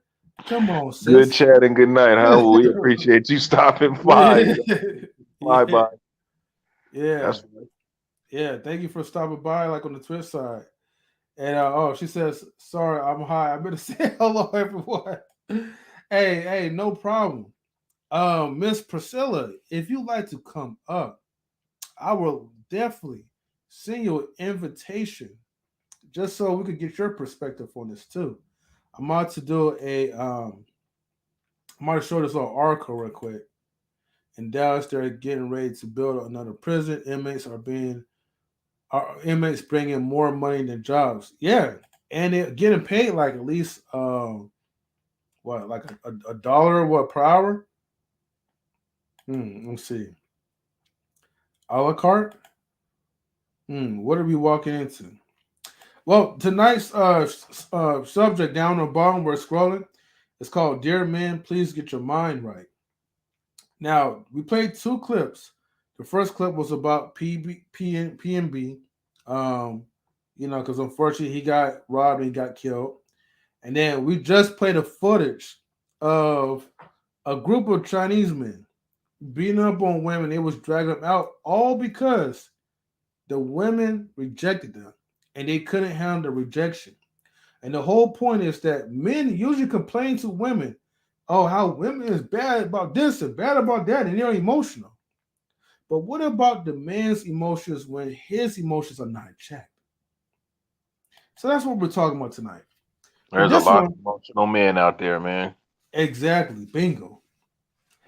Come on, Good sis. chat and good night, huh? Well, we appreciate you stopping by. Yeah, Fly yeah, by. yeah, That's yeah. Thank you for stopping by, like on the Twitch side. And oh, she says, "Sorry, I'm high. I better say hello, everyone." Hey, no problem. Miss Priscilla, if you'd like to come up, I will definitely send you an invitation just so we could get your perspective on this too. I'm about to do I'm about to show this little article real quick. In Dallas, they're getting ready to build another prison. Inmates bringing more money than jobs. Yeah, and they're getting paid like at least what like a dollar what per hour. Let's see, a la carte. What are we walking into? Well, tonight's subject down the bottom we're scrolling. It's called "Dear Men, Please Get Your Mind Right." Now we played two clips. The first clip was about PNB, um, because unfortunately he got robbed and he got killed. And then we just played a footage of a group of Chinese men beating up on women. They was dragging them out all because the women rejected them and they couldn't handle the rejection. And the whole point is that men usually complain to women, oh, how women is bad about this and bad about that, and they're emotional. But what about the man's emotions when his emotions are not checked? So that's what we're talking about tonight. But There's a this lot of one, emotional men out there, man. exactly, bingo.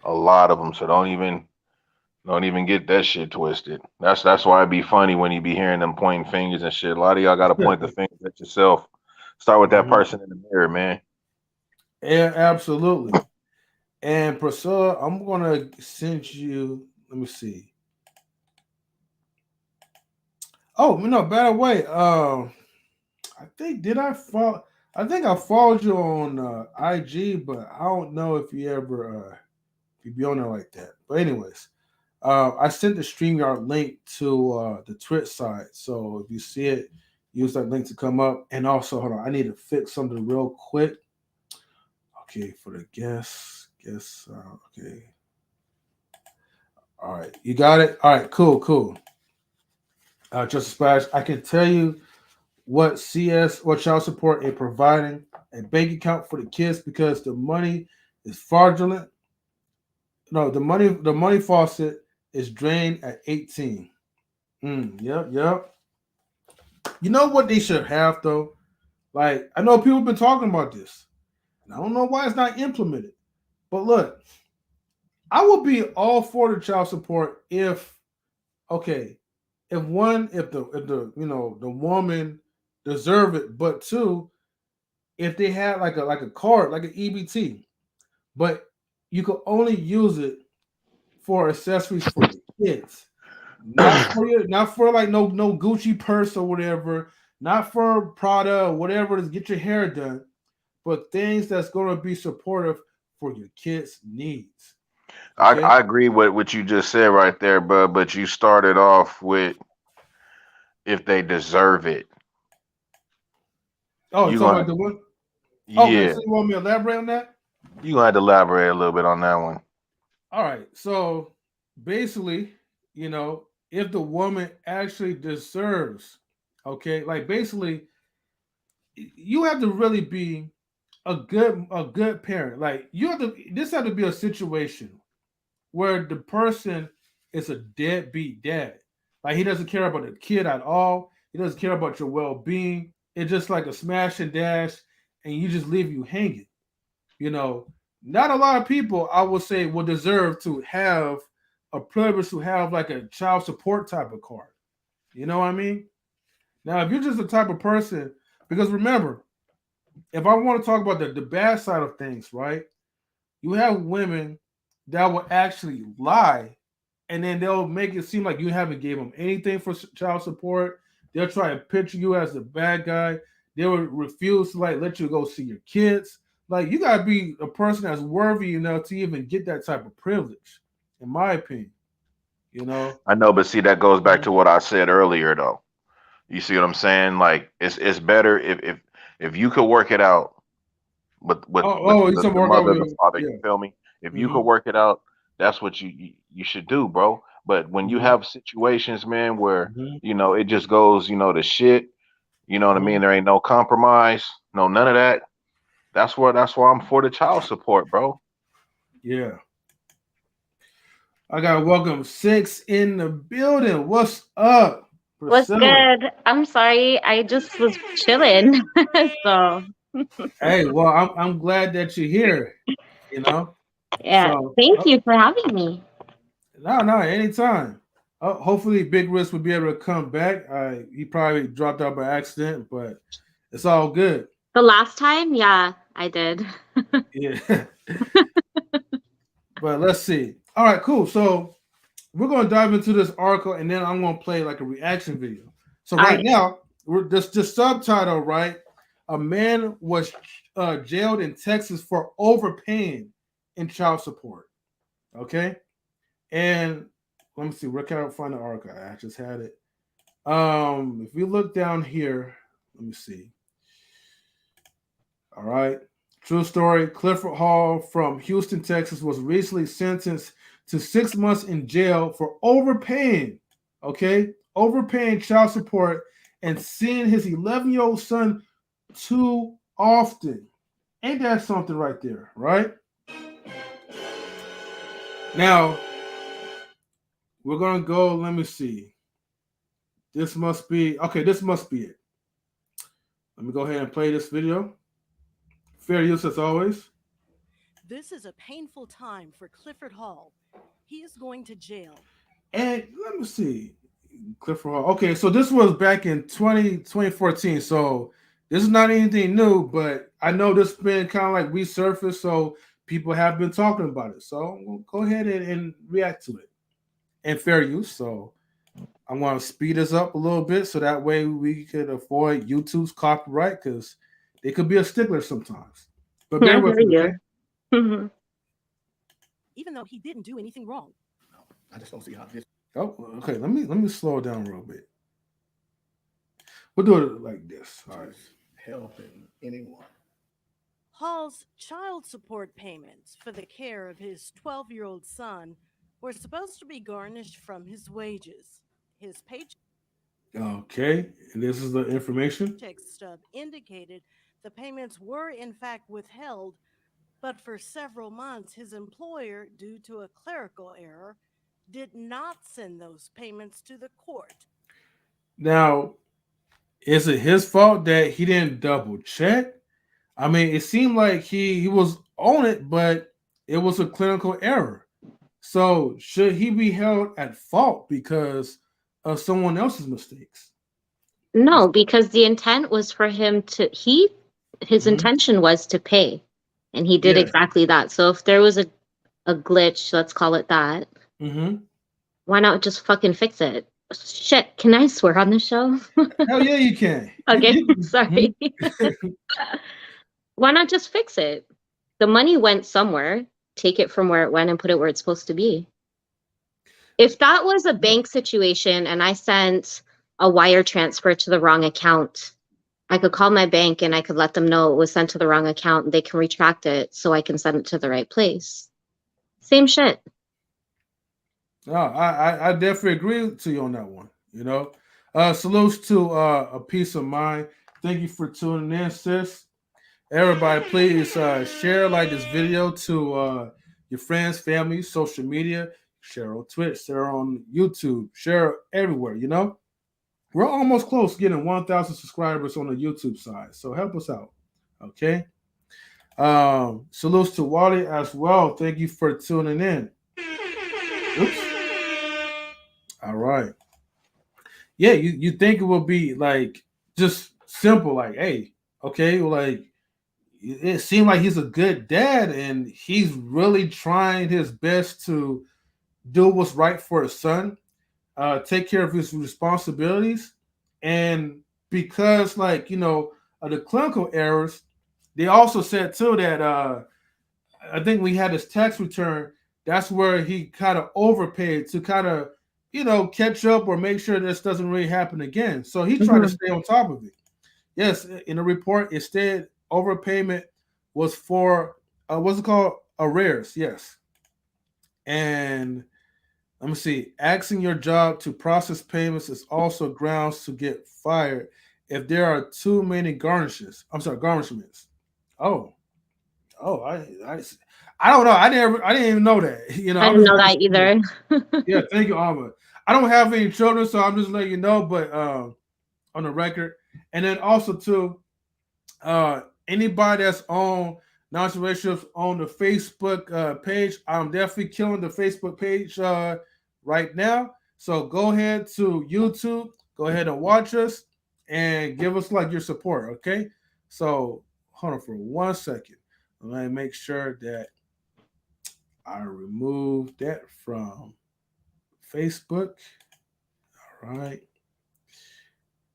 A lot of them. So don't even get that shit twisted. That's why it'd be funny when you be hearing them pointing fingers and shit. A lot of y'all gotta point the fingers at yourself. Start with that Mhm. person in the mirror, man. Yeah, absolutely. And Priscilla, I'm gonna send you. Let me see. Oh no, by the way, I think did I follow? I think I followed you on IG, but I don't know if you ever if you be on there like that. But anyways, I sent the StreamYard link to the Twitch side, so if you see it, use that link to come up. And also, hold on, I need to fix something real quick. Okay, for the guests, okay, all right, you got it. All right, cool, cool. Just a splash. I can tell you what child support is providing a bank account for the kids because the money is fraudulent. No, the money faucet is drained at 18. Yep, yep. You know what they should have though? Like I know people have been talking about this, and I don't know why it's not implemented. But look, I would be all for the child support if okay, if the the woman deserve it, but two, if they had like a card, like an EBT, but you could only use it for accessories for your kids, not for like no Gucci purse or whatever, not for Prada or whatever to get your hair done, but things that's going to be supportive for your kids' needs. Okay. I agree with what you just said right there, but you started off with if they deserve it. Oh, you You talking gonna about the one? Okay, yeah, so you want me to elaborate on that? you gonna have to elaborate a little bit on that one. All right. So basically, if the woman actually deserves, okay, like basically, you have to really be a good parent. Like you have to. This have to be a situation where the person is a deadbeat dad. Like he doesn't care about the kid at all. He doesn't care about your well being. It's just like a smash and dash, and you just leave you hanging. You know, not a lot of people I would say would deserve to have a privilege to have like a child support type of card. You know what I mean? Now, if you're just the type of person, because remember, if I want to talk about the bad side of things, right? You have women that will actually lie and then they'll make it seem like you haven't gave them anything for child support. They'll try to picture you as the bad guy. They will refuse to like let you go see your kids. Like you gotta be a person that's worthy enough to even get that type of privilege, in my opinion. You know. I know, but see that goes back Mhm. to what I said earlier though. You see what I'm saying? Like it's better if you could work it out with Oh, you talking the work out mother, the with father. You yeah. feel me? If you could Mm-hmm. work it out, that's what you should do, bro. But when you Mm-hmm. have situations, man, where Mm-hmm. it just goes, to shit. You know what I Mm-hmm. mean? There ain't no compromise, no none of that. That's why I'm for the child support, bro. Yeah. I got welcome six in the building. What's up, What's Priscilla? good? I'm sorry, I just was chilling. So, Hey, well, I'm glad that you're here. You know, yeah, so thank you for having me. no, anytime. Hopefully, Big Risk will be able to come back. He probably dropped out by accident, but it's all good. The last time, yeah, I did. Yeah, but let's see. All right, cool. So we're gonna dive into this article, and then I'm gonna play like a reaction video. So All right right. now, the subtitle, right? A man was jailed in Texas for overpaying in child support. Okay, and let me see. Where can I find the article? I just had it. If we look down here, let me see. All right. True story. Clifford Hall from Houston, Texas was recently sentenced to 6 months in jail for overpaying, okay? Overpaying child support and seeing his 11-year-old son too often. Ain't that something right there, right? Now, we're going to go, let me see. This must be, okay, this must be it. Let me go ahead and play this video. Fair use as always. This is a painful time for Clifford Hall. He is going to jail. And let me see. Clifford Hall. Okay, so this was back in 2014. So this is not anything new, but I know this has been kind of like resurfaced. So people have been talking about it. So we'll go ahead and react to it. And fair use. So I want to speed this up a little bit so that way we could avoid YouTube's copyright because they could be a stickler sometimes. But I bear with hear me, okay? you. Even though he didn't do anything wrong. I just don't see how this Oh, okay. Let me slow it down real bit. We'll do it like this. All right. is helping anyone. Hall's child support payments for the care of his 12-year-old son were supposed to be garnished from his wages. His Okay. And this is the information. paycheck stub indicated the payments were in fact withheld, but for several months his employer, due to a clerical error, did not send those payments to the court. Now, is it his fault that he didn't double check? I mean, it seemed like he was on it, but it was a clinical error. So should he be held at fault because of someone else's mistakes? No, because the intent was for him to his Mm-hmm. intention was to pay. And he did Yes. exactly that. So if there was a glitch, let's call it that, Mm-hmm. why not just fucking fix it? Shit, can I swear on the show? Hell yeah, you can. Okay, Mhm. sorry. Why not just fix it? The money went somewhere. Take it from where it went and put it where it's supposed to be. If that was a bank situation and I sent a wire transfer to the wrong account, I could call my bank and I could let them know it was sent to the wrong account and they can retract it so I can send it to the right place. Same shit. No, I definitely agree to you on that one. Salutes to a peace of mind. Thank you for tuning in, sis. Everybody, please share like this video to your friends, family, social media. Share on Twitch, share on YouTube, share everywhere. We're almost close to getting 1,000 subscribers on the YouTube side, so help us out. Okay. Salutes to Wally as well. Thank you for tuning in. Oops. All right. Yeah, you think it will be like just simple, like, hey, okay, well, like it seemed like he's a good dad and he's really trying his best to do what's right for his son, take care of his responsibilities, and because of the clinical errors, they also said too that I think we had his tax return. That's where he kind of overpaid to kind of catch up or make sure this doesn't really happen again. So he tried to Mhm. stay on top of it. Yes, in the report, instead overpayment was for what's it called, arrears. Yes, and let me see. Asking your job to process payments is also grounds to get fired if there are too many garnishes. I'm sorry, garnishments. Oh, oh, I don't know. I didn't even know that. I I'm didn't just know learning that something new. either. Yeah, thank you, Alma. I don't have any children, so I'm just letting you know. But on the record, and then also too, anybody that's on non-relationships on the Facebook page, I'm definitely killing the Facebook page right now. So go ahead to YouTube, go ahead and watch us and give us like your support, okay? So hold on for 1 second. Let me make sure that I remove that from Facebook. All right.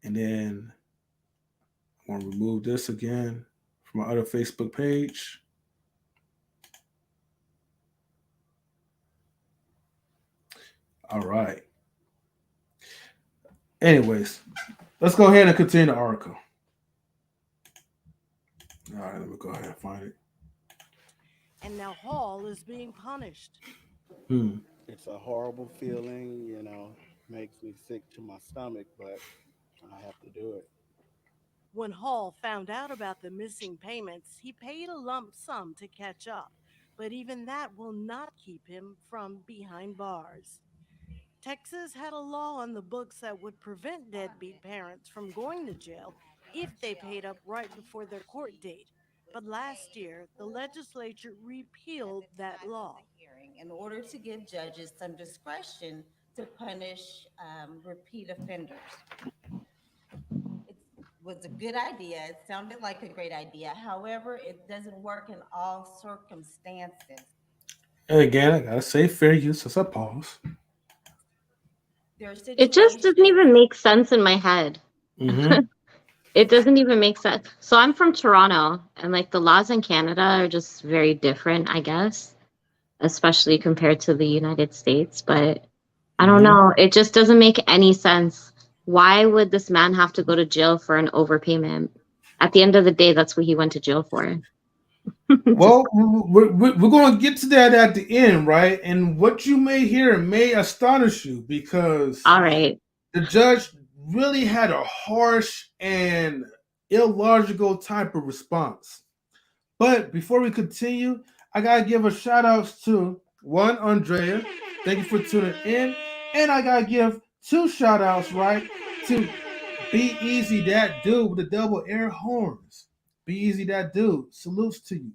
And then I'm gonna remove this again from my other Facebook page. All right. Anyways, let's go ahead and continue the article. All right, let me go ahead and find it. And now Hall is being punished. Hmm. It's a horrible feeling, makes me sick to my stomach, but I have to do it. When Hall found out about the missing payments, he paid a lump sum to catch up, but even that will not keep him from behind bars. Texas had a law on the books that would prevent deadbeat parents from going to jail if they paid up right before their court date. But last year, the legislature repealed that law. In order to give judges some discretion to punish repeat offenders. It was a good idea. It sounded like a great idea. However, it doesn't work in all circumstances. And again, I gotta say fair use as a pause. There are It just doesn't situations. even make sense in my head. Mm-hmm. It doesn't even make sense. So I'm from Toronto, and like the laws in Canada are just very different, I guess, especially compared to the United States. But I don't Mm-hmm. know. It just doesn't make any sense. Why would this man have to go to jail for an overpayment? At the end of the day, that's what he went to jail for. Just Well, we're going to get to that at the end, right? And what you may hear may astonish you because all right. the judge really had a harsh and illogical type of response. But before we continue, I gotta give a shout outs to one Andrea. Thank you for tuning in. And I gotta give two shout outs, right? To Be Easy, that dude with the double air horns. Be Easy, that dude. Salutes to you.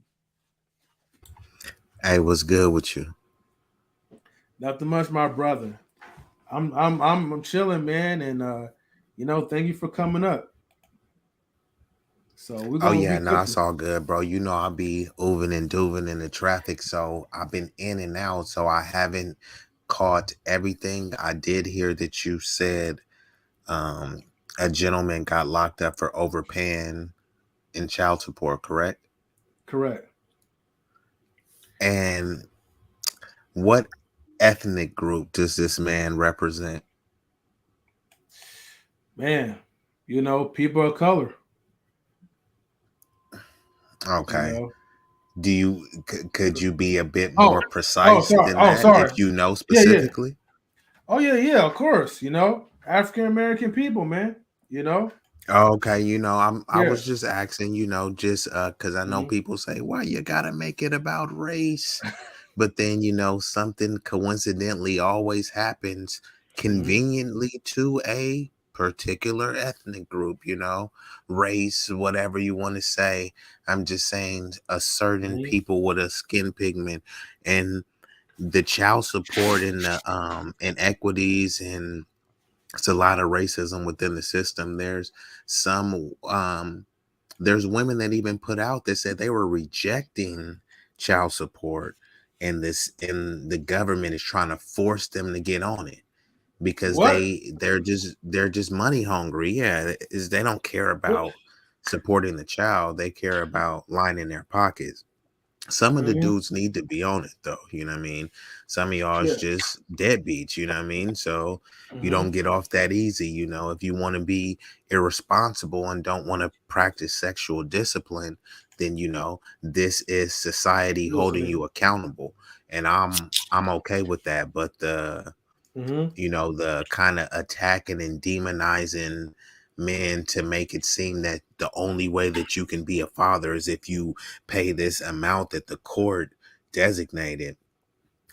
Hey, what's good with you? Nothing much, my brother. I'm chilling, man, and thank you for coming up. So we're Oh gonna yeah, be no, quick. it's all good, bro. You know I be oving and doving in the traffic, so I've been in and out, so I haven't caught everything. I did hear that you said um a gentleman got locked up for overpaying in child support, correct? Correct. And what ethnic group does this man represent? Man, people of color, you Okay. know. Could you be a bit Oh, more oh, precise sorry. than Oh, that sorry. if you know Yeah, yeah. specifically? Oh, yeah, yeah. Of course. African American people, man. You know. Okay, I Yeah. was just asking, just because I know Mhm. people say, well, you gotta make it about race, but then something coincidentally always happens Mhm. conveniently to a particular ethnic group, race, whatever you want to say. I'm just saying a certain Mhm. people with a skin pigment and the child support and the inequities and it's a lot of racism within the system. Some there's women that even put out that said they were rejecting child support and the government is trying to force them to get on it because What? they're just money hungry. Yeah, is they don't care What? about supporting the child. They care about lining their pockets. Some of the Mhm. dudes need to be on it though, you know what I mean? Some of y'all is Yeah. just deadbeats, you know what I mean? So you Mhm. don't get off that easy, if you want to be irresponsible and don't want to practice sexual discipline, then this is society holding Listening. you accountable. And I'm okay with that. But Mhm. the kind of attacking and demonizing men to make it seem that the only way that you can be a father is if you pay this amount that the court designated.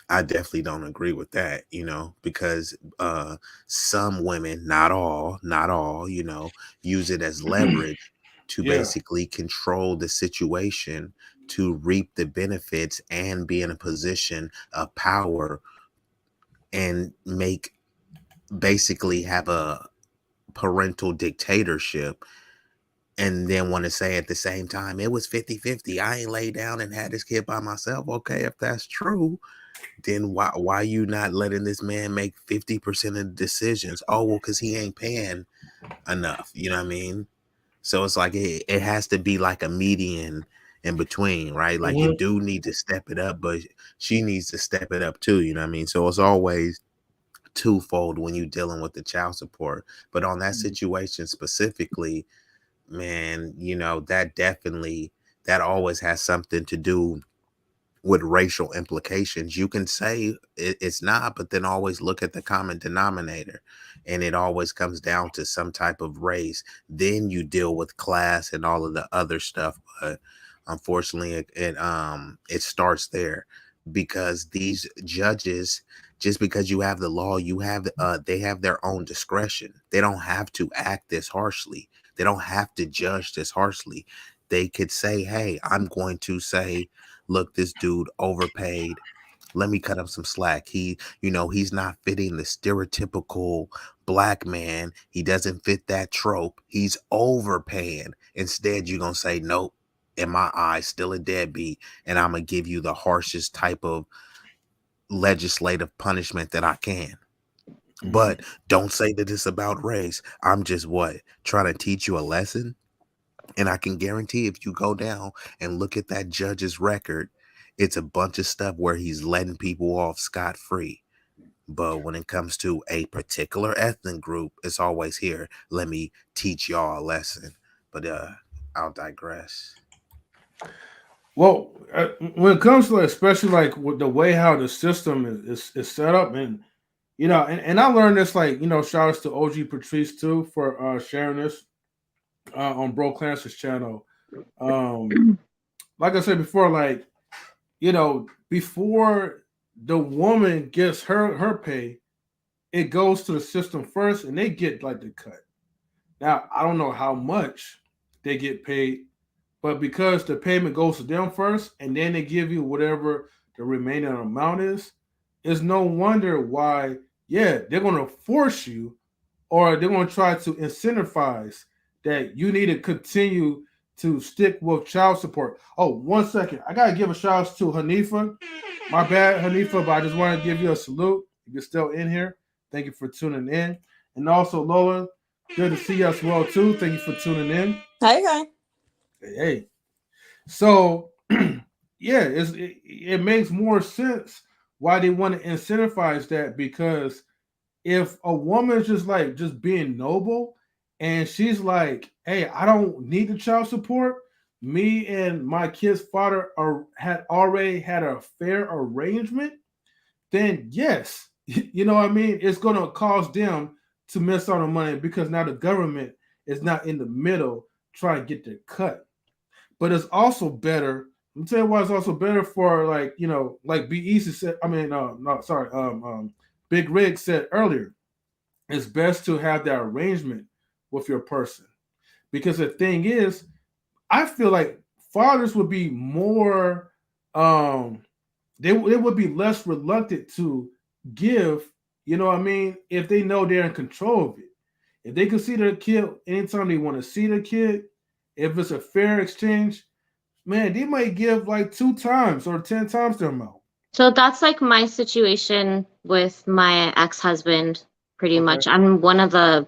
I definitely don't agree with that, because some women, not all, use it as leverage to Yeah. basically control the situation, to reap the benefits and be in a position of power and make basically have a parental dictatorship and then want to say at the same time it was 50-50. I ain't laid down and had this kid by myself. Okay, if that's true, then why you not letting this man make 50% of the decisions? Oh, well, because he ain't paying enough. You know what I mean? So it's like it has to be like a median in between, right? Like you Mhm. do need to step it up, but she needs to step it up too. You know what I mean? So it's always twofold when you're dealing with the child support. But on that situation specifically, man, that definitely that always has something to do with racial implications. You can say it's not, but then always look at the common denominator, and it always comes down to some type of race. Then you deal with class and all of the other stuff, but unfortunately, it starts there, because these judges, just because you have the law, you have they have their own discretion. They don't have to act this harshly. They don't have to judge this harshly. They could say, hey, I'm going to say, look, this dude overpaid. Let me cut him some slack. He's not fitting the stereotypical black man. He doesn't fit that trope. He's overpaying. Instead, you're going to say, nope, in my eyes, still a deadbeat. And I'm going to give you the harshest type of legislative punishment that I can. But don't say that it's about race. I'm just trying to teach you a lesson. And I can guarantee if you go down and look at that judge's record, it's a bunch of stuff where he's letting people off scot-free. But when it comes to a particular ethnic group, it's always here. Let me teach y'all a lesson. But I'll digress. Well, when it comes to especially like with the way how the system is set up, and and I learned this, like, shout outs to OG Patrice too for sharing this on Bro Clarence's channel. Like I said before, like, before the woman gets her pay, it goes to the system first, and they get like the cut. Now, I don't know how much they get paid, but because the payment goes to them first, and then they give you whatever the remaining amount is, it's no wonder why, they're going to force you, or they're going to try to incentivize that you need to continue to stick with child support. Oh, 1 second. I got to give a shout out to Hanifa. My bad, Hanifa, but I just want to give you a salute. If you're still in here, thank you for tuning in. And also, Lola, good to see you as well, too. Thank you for tuning in. Hey. Hey. So, it makes more sense why they want to incentivize that, because if a woman is just being noble, and she's like, hey, I don't need the child support. Me and my kid's father had already had a fair arrangement. Then yes, what I mean? It's going to cause them to miss out on money, because now the government is not in the middle trying to get their cut. But it's also better. Let me tell you why it's also better for, like B Easy said. I mean, no, sorry. Big Rig said earlier, it's best to have that arrangement with your person, because the thing is, I feel like fathers would be more, they would be less reluctant to give, what I mean, if they know they're in control of it. If they can see their kid anytime they want to see their kid, if it's a fair exchange, man, they might give like 2 times or 10 times the amount. So that's like my situation with my ex-husband, pretty much. I'm one of the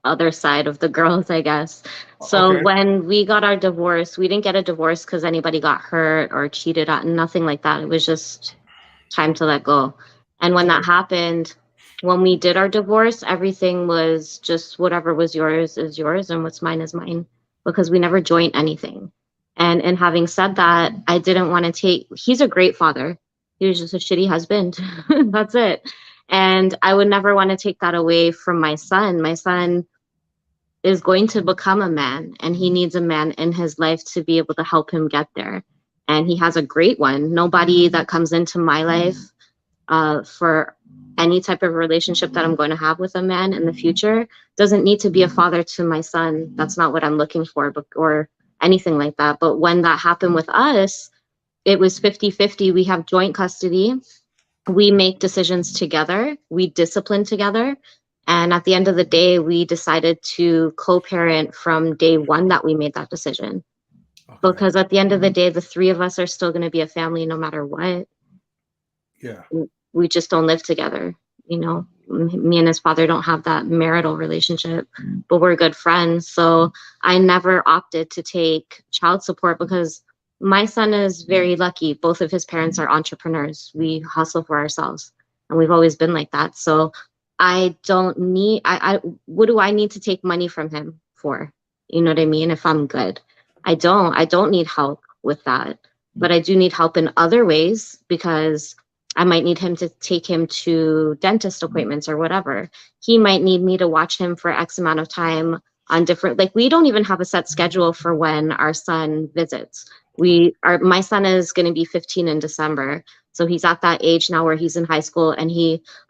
other side of the girls, I guess. So when we got our divorce, we didn't get a divorce because anybody got hurt or cheated on, nothing like that. It was just time to let go. And when that happened, when we did our divorce, everything was just whatever was yours is yours and what's mine is mine, because we never joined anything. And having said that, I didn't want to he's a great father. He was just a shitty husband. That's it. And I would never want to take that away from my son. My son is going to become a man, and he needs a man in his life to be able to help him get there. And he has a great one. Nobody that comes into my life for any type of relationship that I'm going to have with a man in the future doesn't need to be a father to my son. That's not what I'm looking for, or anything like that. But when that happened with us, it was 50-50. We have joint custody. We make decisions together. We discipline together. And at the end of the day, we decided to co-parent from day one that we made that decision. Because at the end of the day, the 3 of us are still going to be a family no matter what. Yeah. We just don't live together. Me and his father don't have that marital relationship, but we're good friends. So I never opted to take child support, because my son is very lucky. Both of his parents are entrepreneurs. We hustle for ourselves, and we've always been like that. So I don't need, what do I need to take money from him for? You know what I mean? If I'm good, I don't need help with that. but I do need help in other ways because I might need him to take him to dentist appointments or whatever. He might need me to watch him for X amount of time on different, like we don't even have a set schedule for when our son visits. My son is going to be 15 in December. So he's at that age now where he's in high school, and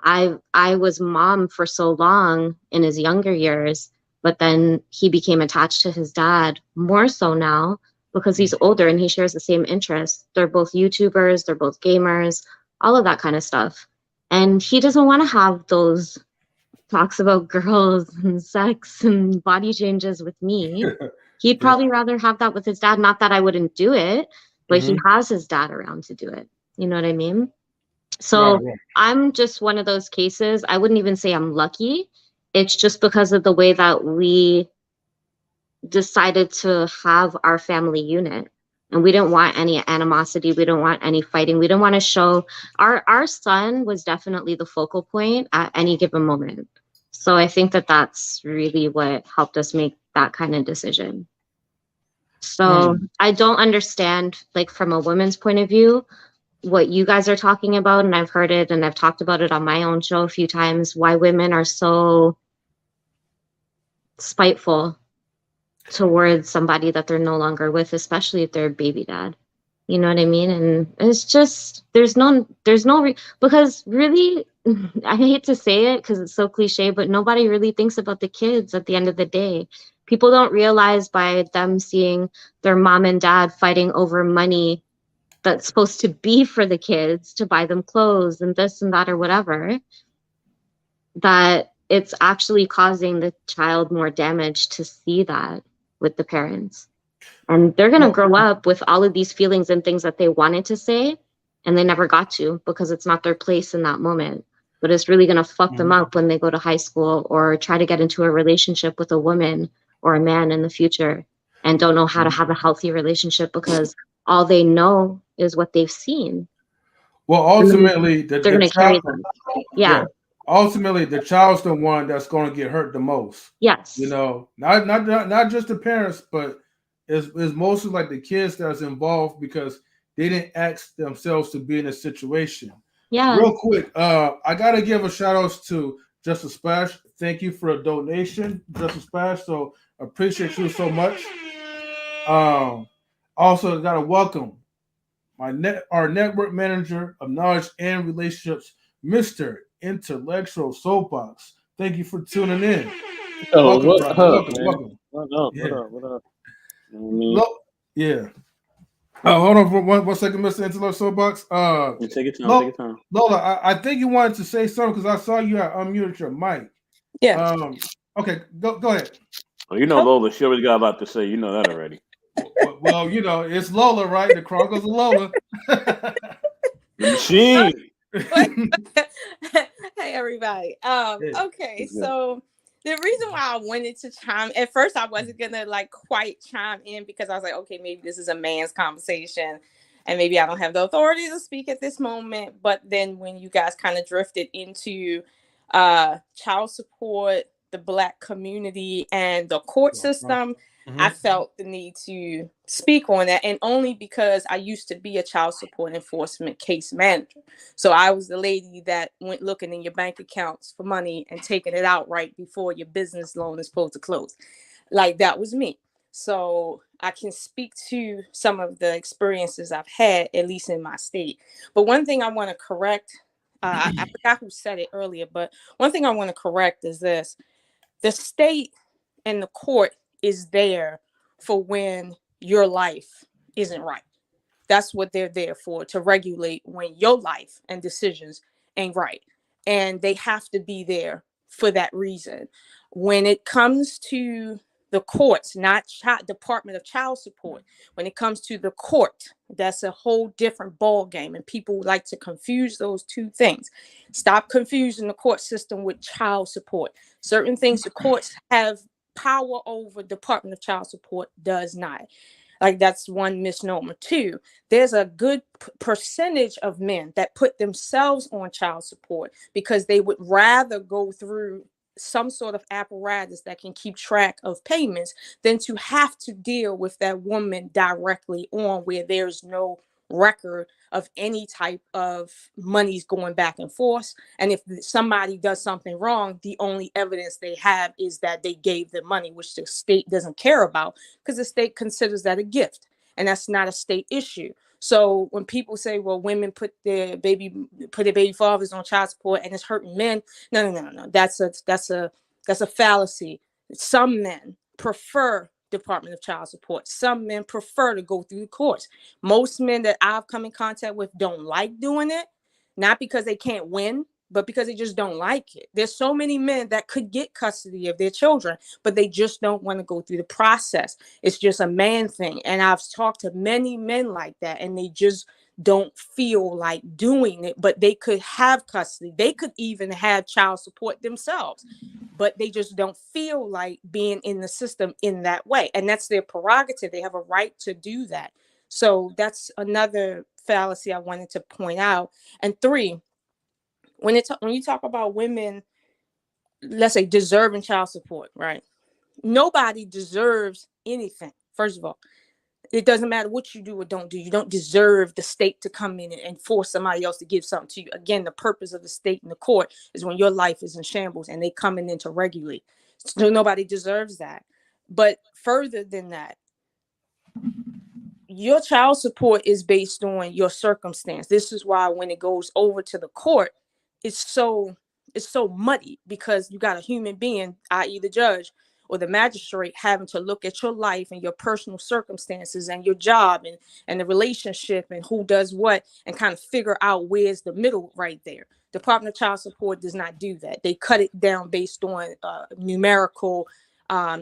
I was mom for so long in his younger years, but then he became attached to his dad more so now because he's older and he shares the same interests. They're both YouTubers, they're both gamers, all of that kind of stuff. And he doesn't want to have those talks about girls and sex and body changes with me. He'd probably rather have that with his dad. Not that I wouldn't do it, but he has his dad around to do it. You know what I mean? So Right. I'm just one of those cases. I wouldn't even say I'm lucky. It's just because of the way that we decided to have our family unit. And we didn't want any animosity. We don't want any fighting. We don't want to show our son was definitely the focal point at any given moment. So I think that that's really what helped us make that kind of decision. So I don't understand, like from a woman's point of view, what you guys are talking about. And I've heard it and I've talked about it on my own show a few times, why women are so spiteful towards somebody that they're no longer with, especially if they're a baby dad. You know what I mean? And it's just because really, I hate to say it because it's so cliche, but nobody really thinks about the kids at the end of the day. People don't realize by them seeing their mom and dad fighting over money that's supposed to be for the kids to buy them clothes and this and that or whatever, that it's actually causing the child more damage to see that with the parents. And they're going to grow up with all of these feelings and things that they wanted to say, and they never got to because it's not their place in that moment. But it's really going to fuck them up when they go to high school or try to get into a relationship with a woman or a man in the future and don't know how to have a healthy relationship because all they know is what they've seen. Well, ultimately, they're going to carry them. Yeah. Ultimately, the child's the one that's going to get hurt the most. Yes. You know, not just the parents, but it's mostly like the kids that's involved because they didn't ask themselves to be in a situation. Yeah. Real quick, I gotta give a shout out to Justice Splash. Thank you for a donation, Justice Splash. So appreciate you so much. Also gotta welcome our network manager of knowledge and relationships, Mr. Intellectual Soapbox. Thank you for tuning in. Oh, Welcome, what brother. up, Welcome, man? welcome. What up? Yeah. What up? You know what I mean? Yeah. Hold on for one second, Mr. Intellectual Soapbox. Take your time. Take your time. Lola, I think you wanted to say something because I saw you had unmuted your mic. Yeah. Okay, go ahead. Oh, you know, Lola, she already got a lot to say. You know that already. Well, you know, it's Lola, right? The Chronicles of Lola. The machine. Hey, everybody. Okay, so the reason why I wanted to chime at first, I wasn't gonna like quite chime in because I was like, okay, maybe this is a man's conversation and maybe I don't have the authority to speak at this moment. But then when you guys kind of drifted into child support, the Black community, and the court system, I felt the need to speak on that, and only because I used to be a child support enforcement case manager. So I was the lady that went looking in your bank accounts for money and taking it out right before your business loan is supposed to close. Like that was me. So I can speak to some of the experiences I've had, at least in my state. But one thing I want to correct, I forgot who said it earlier, but one thing I want to correct is this. The state and the court is there for when your life isn't right. That's what they're there for, to regulate when your life and decisions ain't right. And they have to be there for that reason. When it comes to the courts, not Department of Child Support, when it comes to the court, that's a whole different ball game. And people like to confuse those two things. Stop confusing the court system with child support. Certain things the courts have power over, Department of Child Support does not. Like that's one misnomer. Two, there's a good percentage of men that put themselves on child support because they would rather go through some sort of apparatus that can keep track of payments than to have to deal with that woman directly on where there's no record of any type of monies going back and forth. And if somebody does something wrong, the only evidence they have is that they gave the money, which the state doesn't care about because the state considers that a gift, and that's not a state issue. So when people say, well, women put their baby fathers on child support and it's hurting men, no. That's a fallacy. Some men prefer Department of Child Support. Some men prefer to go through the courts. Most men that I've come in contact with don't like doing it, not because they can't win, but because they just don't like it. There's so many men that could get custody of their children, but they just don't want to go through the process. It's just a man thing. And I've talked to many men like that, and they just don't feel like doing it, but they could have custody. They could even have child support themselves, but they just don't feel like being in the system in that way. And that's their prerogative. They have a right to do that. So that's another fallacy I wanted to point out. And three, when you talk about women, let's say deserving child support, right? Nobody deserves anything. First of all, it doesn't matter what you do or don't do. You don't deserve the state to come in and force somebody else to give something to you. Again, the purpose of the state and the court is when your life is in shambles and they coming in to regulate. So nobody deserves that. But further than that, your child support is based on your circumstance. This is why when it goes over to the court, it's so muddy, because you got a human being, i.e. the judge or the magistrate, having to look at your life and your personal circumstances and your job and the relationship and who does what, and kind of figure out where's the middle right there. Department of Child Support does not do that. They cut it down based on numerical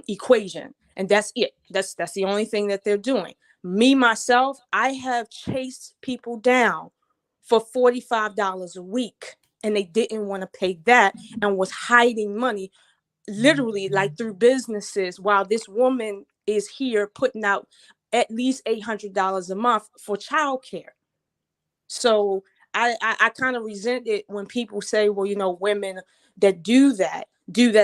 equation, and that's it. That's the only thing that they're doing. Me, myself, I have chased people down for $45 a week, and they didn't want to pay that and was hiding money, literally like through businesses, while this woman is here putting out at least $800 a month for childcare. So I kind of resent it when people say, well, women that do that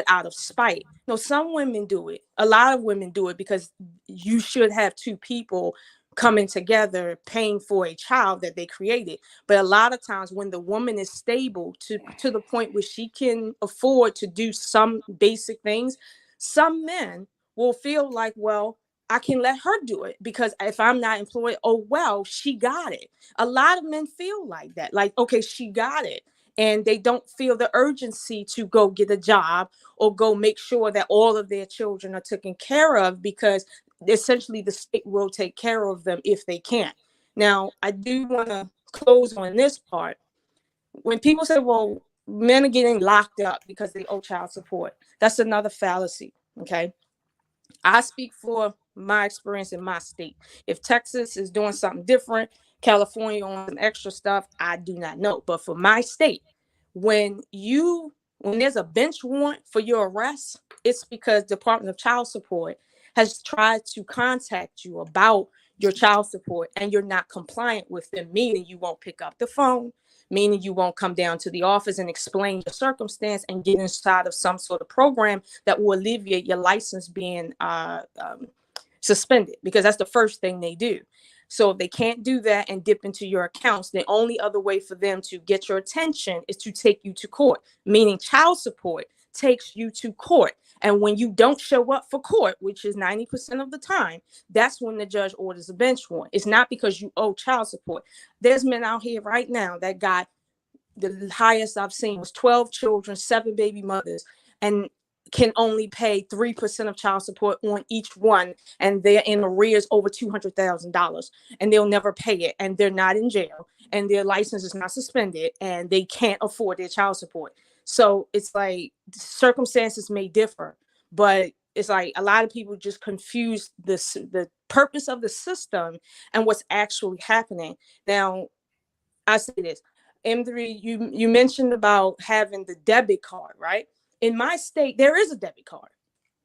out of spite. No, some women do it. A lot of women do it because you should have two people coming together paying for a child that they created. But a lot of times when the woman is stable to the point where she can afford to do some basic things, some men will feel like, well, I can let her do it because if I'm not employed, oh, well, she got it. A lot of men feel like that, like, okay, she got it. And they don't feel the urgency to go get a job or go make sure that all of their children are taken care of, because essentially the state will take care of them if they can. Now, I do want to close on this part. When people say, well, men are getting locked up because they owe child support, that's another fallacy, okay? I speak for my experience in my state. If Texas is doing something different, California on some extra stuff, I do not know. But for my state, when there's a bench warrant for your arrest, it's because Department of Child Support has tried to contact you about your child support and you're not compliant with them, meaning you won't pick up the phone, meaning you won't come down to the office and explain your circumstance and get inside of some sort of program that will alleviate your license being suspended, because that's the first thing they do. So if they can't do that and dip into your accounts, the only other way for them to get your attention is to take you to court, meaning child support takes you to court. And when you don't show up for court, which is 90% of the time, that's when the judge orders a bench warrant. It's not because you owe child support. There's men out here right now that got, the highest I've seen was 12 children, 7 baby mothers, and can only pay 3% of child support on each one. And they're in arrears over $200,000 and they'll never pay it. And they're not in jail and their license is not suspended and they can't afford their child support. So it's like circumstances may differ, but it's like a lot of people just confuse the purpose of the system and what's actually happening. Now, I say this, M3, you mentioned about having the debit card, right? In my state, there is a debit card.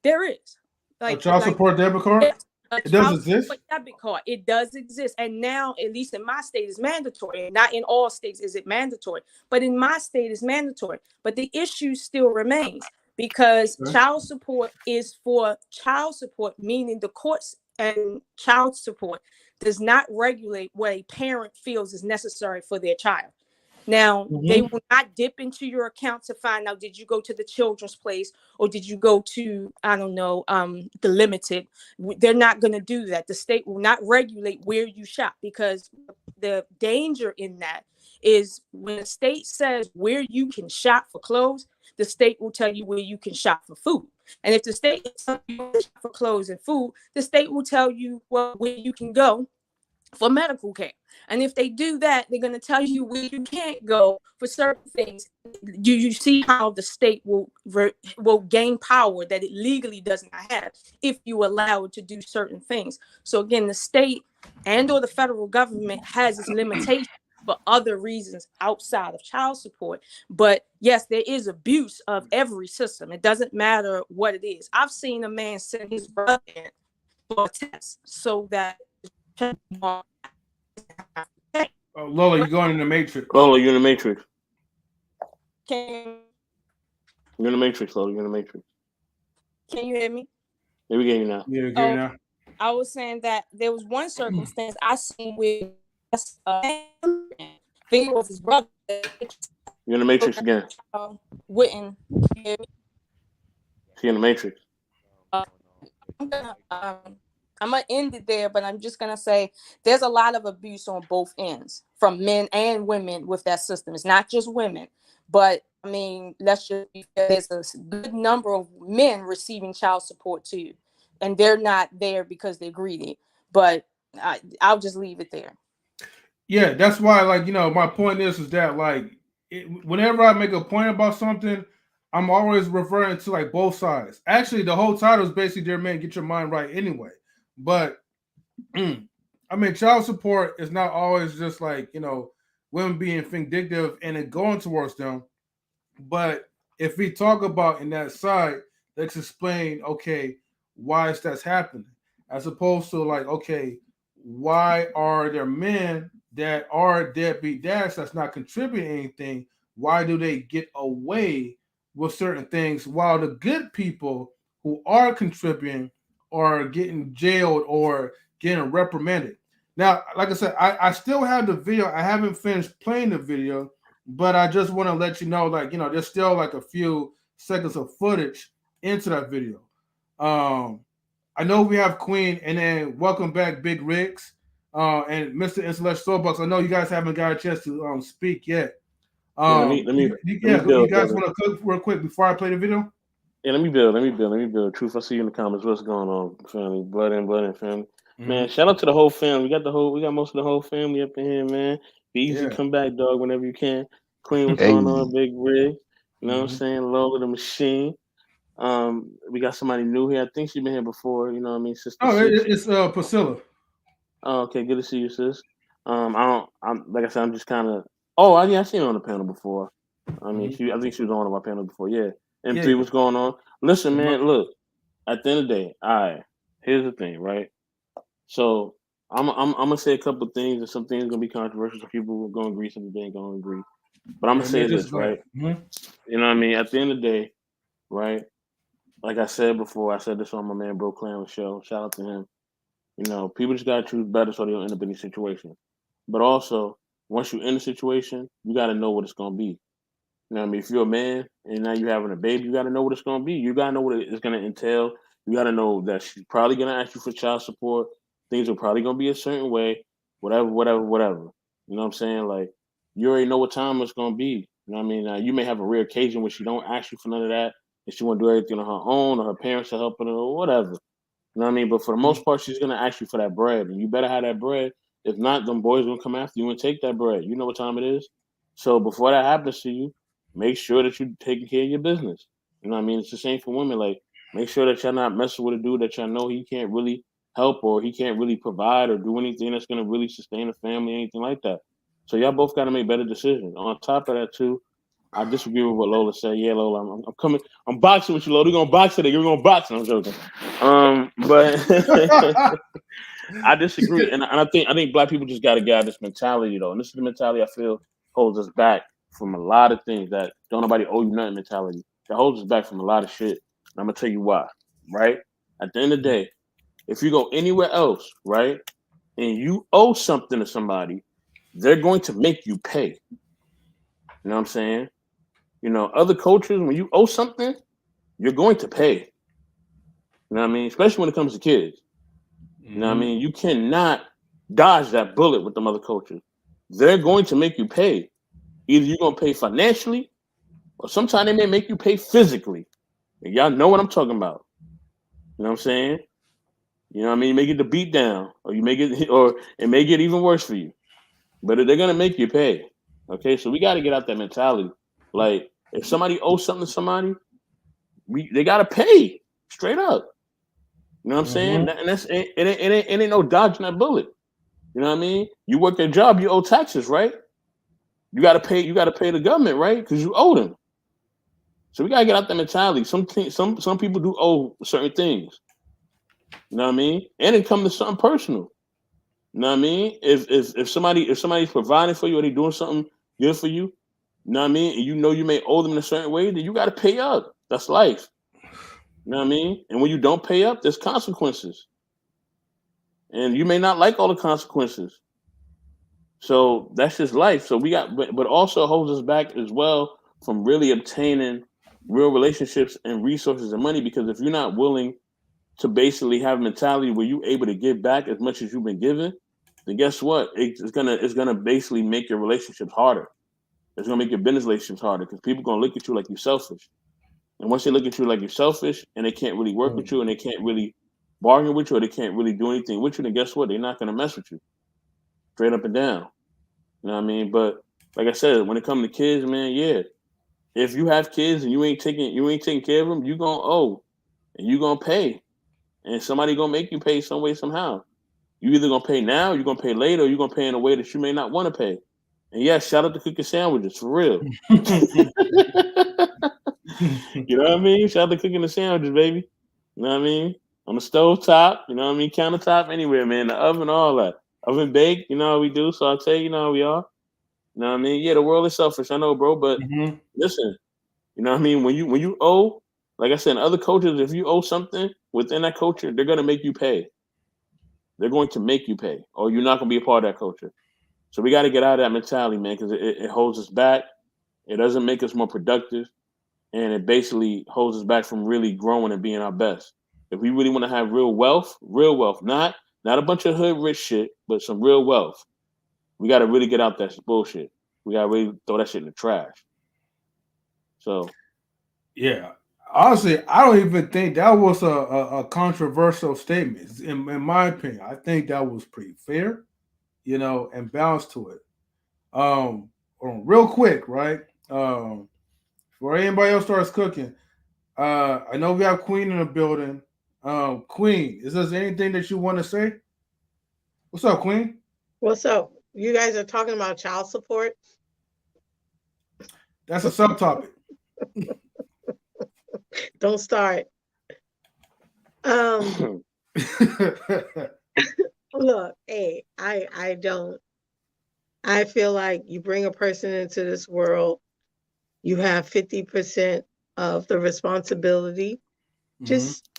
There is. A child support debit card? Yes, It does exist? Debit card. It does exist. And now, at least in my state, it's mandatory. Not in all states is it mandatory. But in my state, it's mandatory. But the issue still remains because child support is for child support, meaning the courts and child support does not regulate what a parent feels is necessary for their child. Now, they will not dip into your account to find out, did you go to the children's place or did you go to, I don't know, the limited. They're not going to do that. The state will not regulate where you shop, because the danger in that is when the state says where you can shop for clothes, the state will tell you where you can shop for food. And if the state tells you where to shop for clothes and food, the state will tell you, well, where you can go for medical care. And if they do that, they're going to tell you where you can't go for certain things. Do you see how the state will gain power that it legally does not have if you allow it to do certain things? So again, the state and or the federal government has its limitations for other reasons outside of child support. But yes, there is abuse of every system. It doesn't matter what it is. I've seen a man send his brother in for a test so that Lola, you're going in the matrix. Lola, you're in the matrix. Can You're in the matrix, Lola. You're in the matrix. you hear me? Yeah, we get you now. Yeah, get you now. I was saying that there was one circumstance I seen where I think it was his brother. You're in the matrix again. Wouldn't. She in the matrix. I'm gonna end it there, but I'm just gonna say there's a lot of abuse on both ends from men and women with that system. It's not just women, but I mean, let's just be fair, there's a good number of men receiving child support too, and they're not there because they're greedy. But I'll just leave it there. Yeah, that's why, like, my point is that, like, whenever I make a point about something, I'm always referring to, like, both sides. Actually, the whole title is basically, dear man, get your mind right anyway. But, I mean, child support is not always just, like, women being vindictive and it going towards them. But if we talk about in that side, let's explain, okay, why is that happening? As opposed to, like, okay, why are there men that are deadbeat dads that's not contributing anything? Why do they get away with certain things while the good people who are contributing are getting jailed or getting reprimanded? Now, like I said, I still have the video. I haven't finished playing the video, but I just want to let you know, like, there's still like a few seconds of footage into that video. I know we have Queen, and then welcome back, Big Riggs, and Mr. Intellectual Starbucks. I know you guys haven't got a chance to speak yet. Let me build, you guys brother. want to cook real quick before I play the video? Yeah, let me build. Truth, I see you in the comments. What's going on, family? Blood and family. Man, shout out to the whole family. We got most of the whole family up in here, man. Be easy, come back, dog, whenever you can. Queen, what's going on, Big Rig? You know what I'm saying? Lola the Machine. We got somebody new here. I think she's been here before. You know what I mean, Sister. Oh, it's Priscilla. Oh, okay, good to see you, sis. I'm like I said, I'm just kind of. Oh, I seen her on the panel before. I mean, I think she was on one of my panels before. Yeah. M3, what's going on? Listen, man, look. At the end of the day, all right. Here's the thing, right? So I'm gonna say a couple of things, and some things are gonna be controversial. Some people are gonna agree, some people ain't gonna agree. But I'm gonna say this, right? You know what I mean? At the end of the day, right? Like I said before, I said this on my man Bro Clan show. Shout out to him. People just gotta choose better so they don't end up in these situations. But also, once you're in a situation, you gotta know what it's gonna be. You know what I mean? If you're a man and now you're having a baby, you got to know what it's going to be. You got to know what it's going to entail. You got to know that she's probably going to ask you for child support. Things are probably going to be a certain way, whatever. You know what I'm saying? Like, you already know what time it's going to be. You know what I mean? You may have a rare occasion where she don't ask you for none of that, and she want to do everything on her own, or her parents are helping her, or whatever. You know what I mean? But for the most part, she's going to ask you for that bread, and you better have that bread. If not, them boys going to come after you and take that bread. You know what time it is? So before that happens to you, make sure that you're taking care of your business. You know what I mean? It's the same for women. Like, make sure that y'all not messing with a dude that y'all know he can't really help or he can't really provide or do anything that's going to really sustain a family, anything like that. So y'all both got to make better decisions. On top of that, too, I disagree with what Lola said. Yeah, Lola, I'm coming. I'm boxing with you, Lola. We're going to box today. You're going to box. I'm joking. But I disagree. And I think black people just got to get out of this mentality, though. And this is the mentality I feel holds us back from a lot of things, that don't nobody owe you nothing mentality. That holds us back from a lot of shit. And I'm gonna tell you why. Right? At the end of the day, If you go anywhere else, right, and you owe something to somebody, they're going to make you pay. You know what I'm saying? You know, other cultures, when you owe something, you're going to pay. You know what I mean? Especially when it comes to kids. You know what I mean? You cannot dodge that bullet with the other cultures. They're going to make you pay. Either you're going to pay financially, or sometimes they may make you pay physically. And y'all know what I'm talking about. You know what I'm saying? You know what I mean? You may get the beat down, or you may get, or it may get even worse for you. But they're gonna make you pay. Okay, so we got to get out that mentality. Like, if somebody owes something to somebody, they gotta pay straight up. You know what I'm saying? And that's it ain't no dodging that bullet. You know what I mean? You work your job, you owe taxes, right? You gotta pay. You gotta pay the government, right? Because you owe them. So we gotta get out that mentality. Some people do owe certain things. You know what I mean? And it comes to something personal. You know what I mean? If somebody's providing for you or they doing something good for you, you know what I mean? And you know you may owe them in a certain way, then you got to pay up. That's life. You know what I mean? And when you don't pay up, there's consequences. And you may not like all the consequences. So that's just life. So we got, but also holds us back as well from really obtaining real relationships and resources and money. Because if you're not willing to basically have a mentality where you're able to give back as much as you've been given, then guess what? It's gonna basically make your relationships harder. It's gonna make your business relationships harder because people are gonna look at you like you're selfish. And once they look at you like you're selfish and they can't really work with you and they can't really bargain with you or they can't really do anything with you, then guess what? They're not gonna mess with you. Straight up and down. You know what I mean? But like I said, when it comes to kids, man, yeah. If you have kids and you ain't taking care of them, you gonna owe and you gonna pay. And somebody gonna make you pay some way, somehow. You either gonna pay now, you're gonna pay later, or you're gonna pay in a way that you may not want to pay. And yeah, shout out to cooking sandwiches for real. You know what I mean? Shout out to cooking the sandwiches, baby. You know what I mean? On the stove top, you know what I mean? Countertop, anywhere, man. The oven, all that. Oven bake, you know how we do. So I'll tell you, you know how we are. You know what I mean? Yeah, the world is selfish, I know, bro. But listen, you know what I mean? When you owe, like I said, in other cultures, if you owe something within that culture, they're gonna make you pay. They're going to make you pay, or you're not gonna be a part of that culture. So we got to get out of that mentality, man, because it holds us back. It doesn't make us more productive, and it basically holds us back from really growing and being our best. If we really want to have real wealth, not a bunch of hood rich shit, but some real wealth, we got to really get out that bullshit. We got to really throw that shit in the trash. So, yeah, honestly, I don't even think that was a controversial statement. In my opinion, I think that was pretty fair, you know, and balanced to it. Real quick, right? Before anybody else starts cooking, I know we have Queen in the building. Queen, is there anything that you want to say? What's up, Queen? What's up? You guys are talking about child support? That's a subtopic. Don't start. Look, hey, I don't. I feel like you bring a person into this world, you have 50% of the responsibility. Just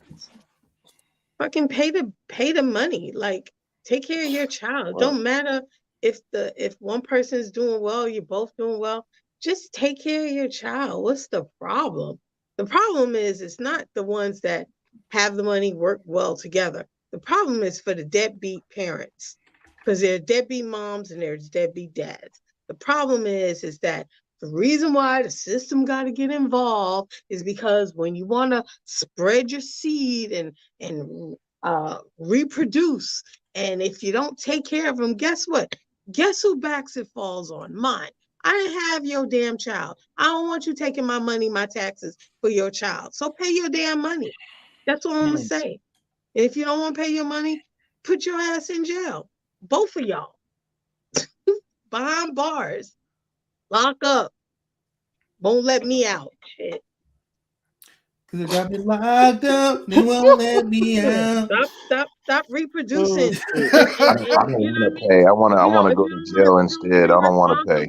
fucking pay the money. Like, take care of your child. Don't matter if one person's doing well, you're both doing well. Just take care of your child. What's the problem? The problem is it's not the ones that have the money work well together. The problem is for the deadbeat parents, because there are deadbeat moms and there's deadbeat dads. The problem is that the reason why the system got to get involved is because when you want to spread your seed and reproduce, and if you don't take care of them, guess what? Guess who backs it falls on? Mine. I didn't have your damn child. I don't want you taking my money, my taxes for your child. So pay your damn money. That's what I'm going to say. And if you don't want to pay your money, put your ass in jail. Both of y'all. Behind bars. Lock up. Won't let me out. Shit. Cause I got me locked up. They won't let me out. Stop reproducing. I don't want to pay. I want to go to jail instead. I don't want to pay.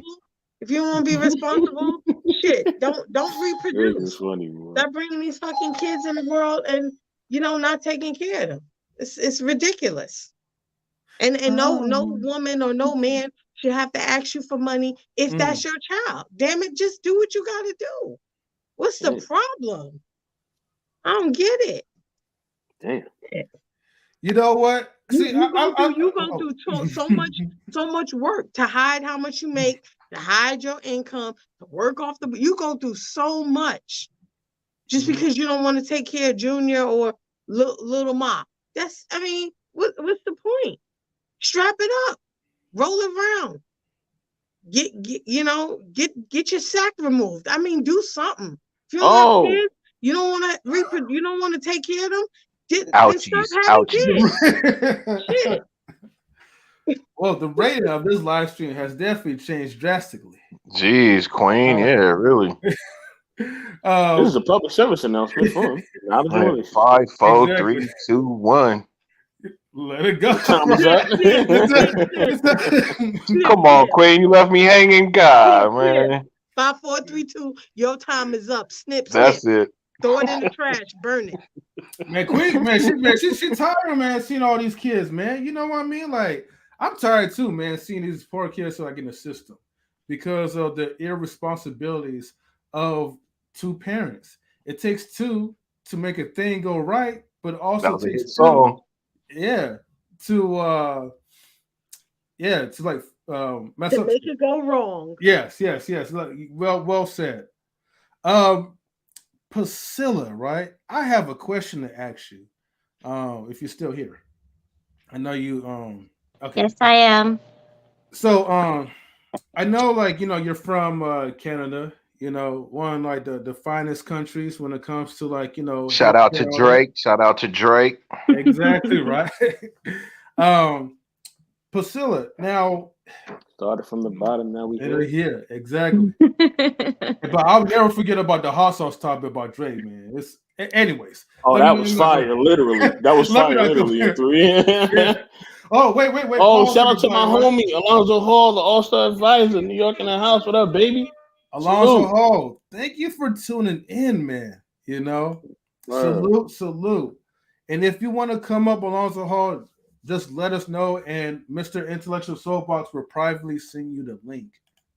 If you want to be responsible, shit, don't reproduce. Funny, stop bringing these fucking kids in the world and not taking care of them. It's ridiculous. And no woman or no man should have to ask you for money if that's your child. Damn it, just do what you gotta do. What's the problem? I don't get it. Damn. You know what? You go through so much work to hide how much you make, to hide your income, to work off the. You go through so much just because you don't want to take care of Junior or little Ma. That's, I mean, what's the point? Strap it up, roll it around, get your sack removed. I mean, do something. If you don't have kids, you don't want to take care of them. Then stop having kids. Shit. Well, the rating of this live stream has definitely changed drastically. Jeez, Queen, yeah, really. This is a public service announcement for him. Not a voice. 5, 4, 3, 2, 1. Let it go. Time is up. Come on, Queen, you left me hanging. God, man. 5, 4, 3, 2. Your time is up. Snip. That's it. Throw it in the trash. Burn it. Man, Queen, she tired, man, seeing all these kids, man. You know what I mean? Like, I'm tired too, man, seeing these poor kids like in the system because of the irresponsibilities of two parents. It takes two to make a thing go right, but also takes two. Yeah, to like mess to up, make it go wrong. Yes. Well said. Priscilla, right? I have a question to ask you. If you're still here, I know you. Okay. Yes, I am. So, I know, like, you're from Canada. One like the finest countries when it comes to, like, Shout out to Drake. Shout out to Drake. Exactly right. Priscilla, now started from the bottom. Now we here. Exactly. But I'll never forget about the hot sauce topic about Drake, man. It's anyways. Oh, that was fire! Literally, that was fire. Literally, Oh, wait. Oh, shout out to my homie Alonzo Hall, the All-Star advisor, New York in the house. What up, baby? Alonzo Hall, thank you for tuning in, man. Salute. And if you want to come up, Alonzo Hall, just let us know. And Mr. Intellectual Soapbox will privately send you the link.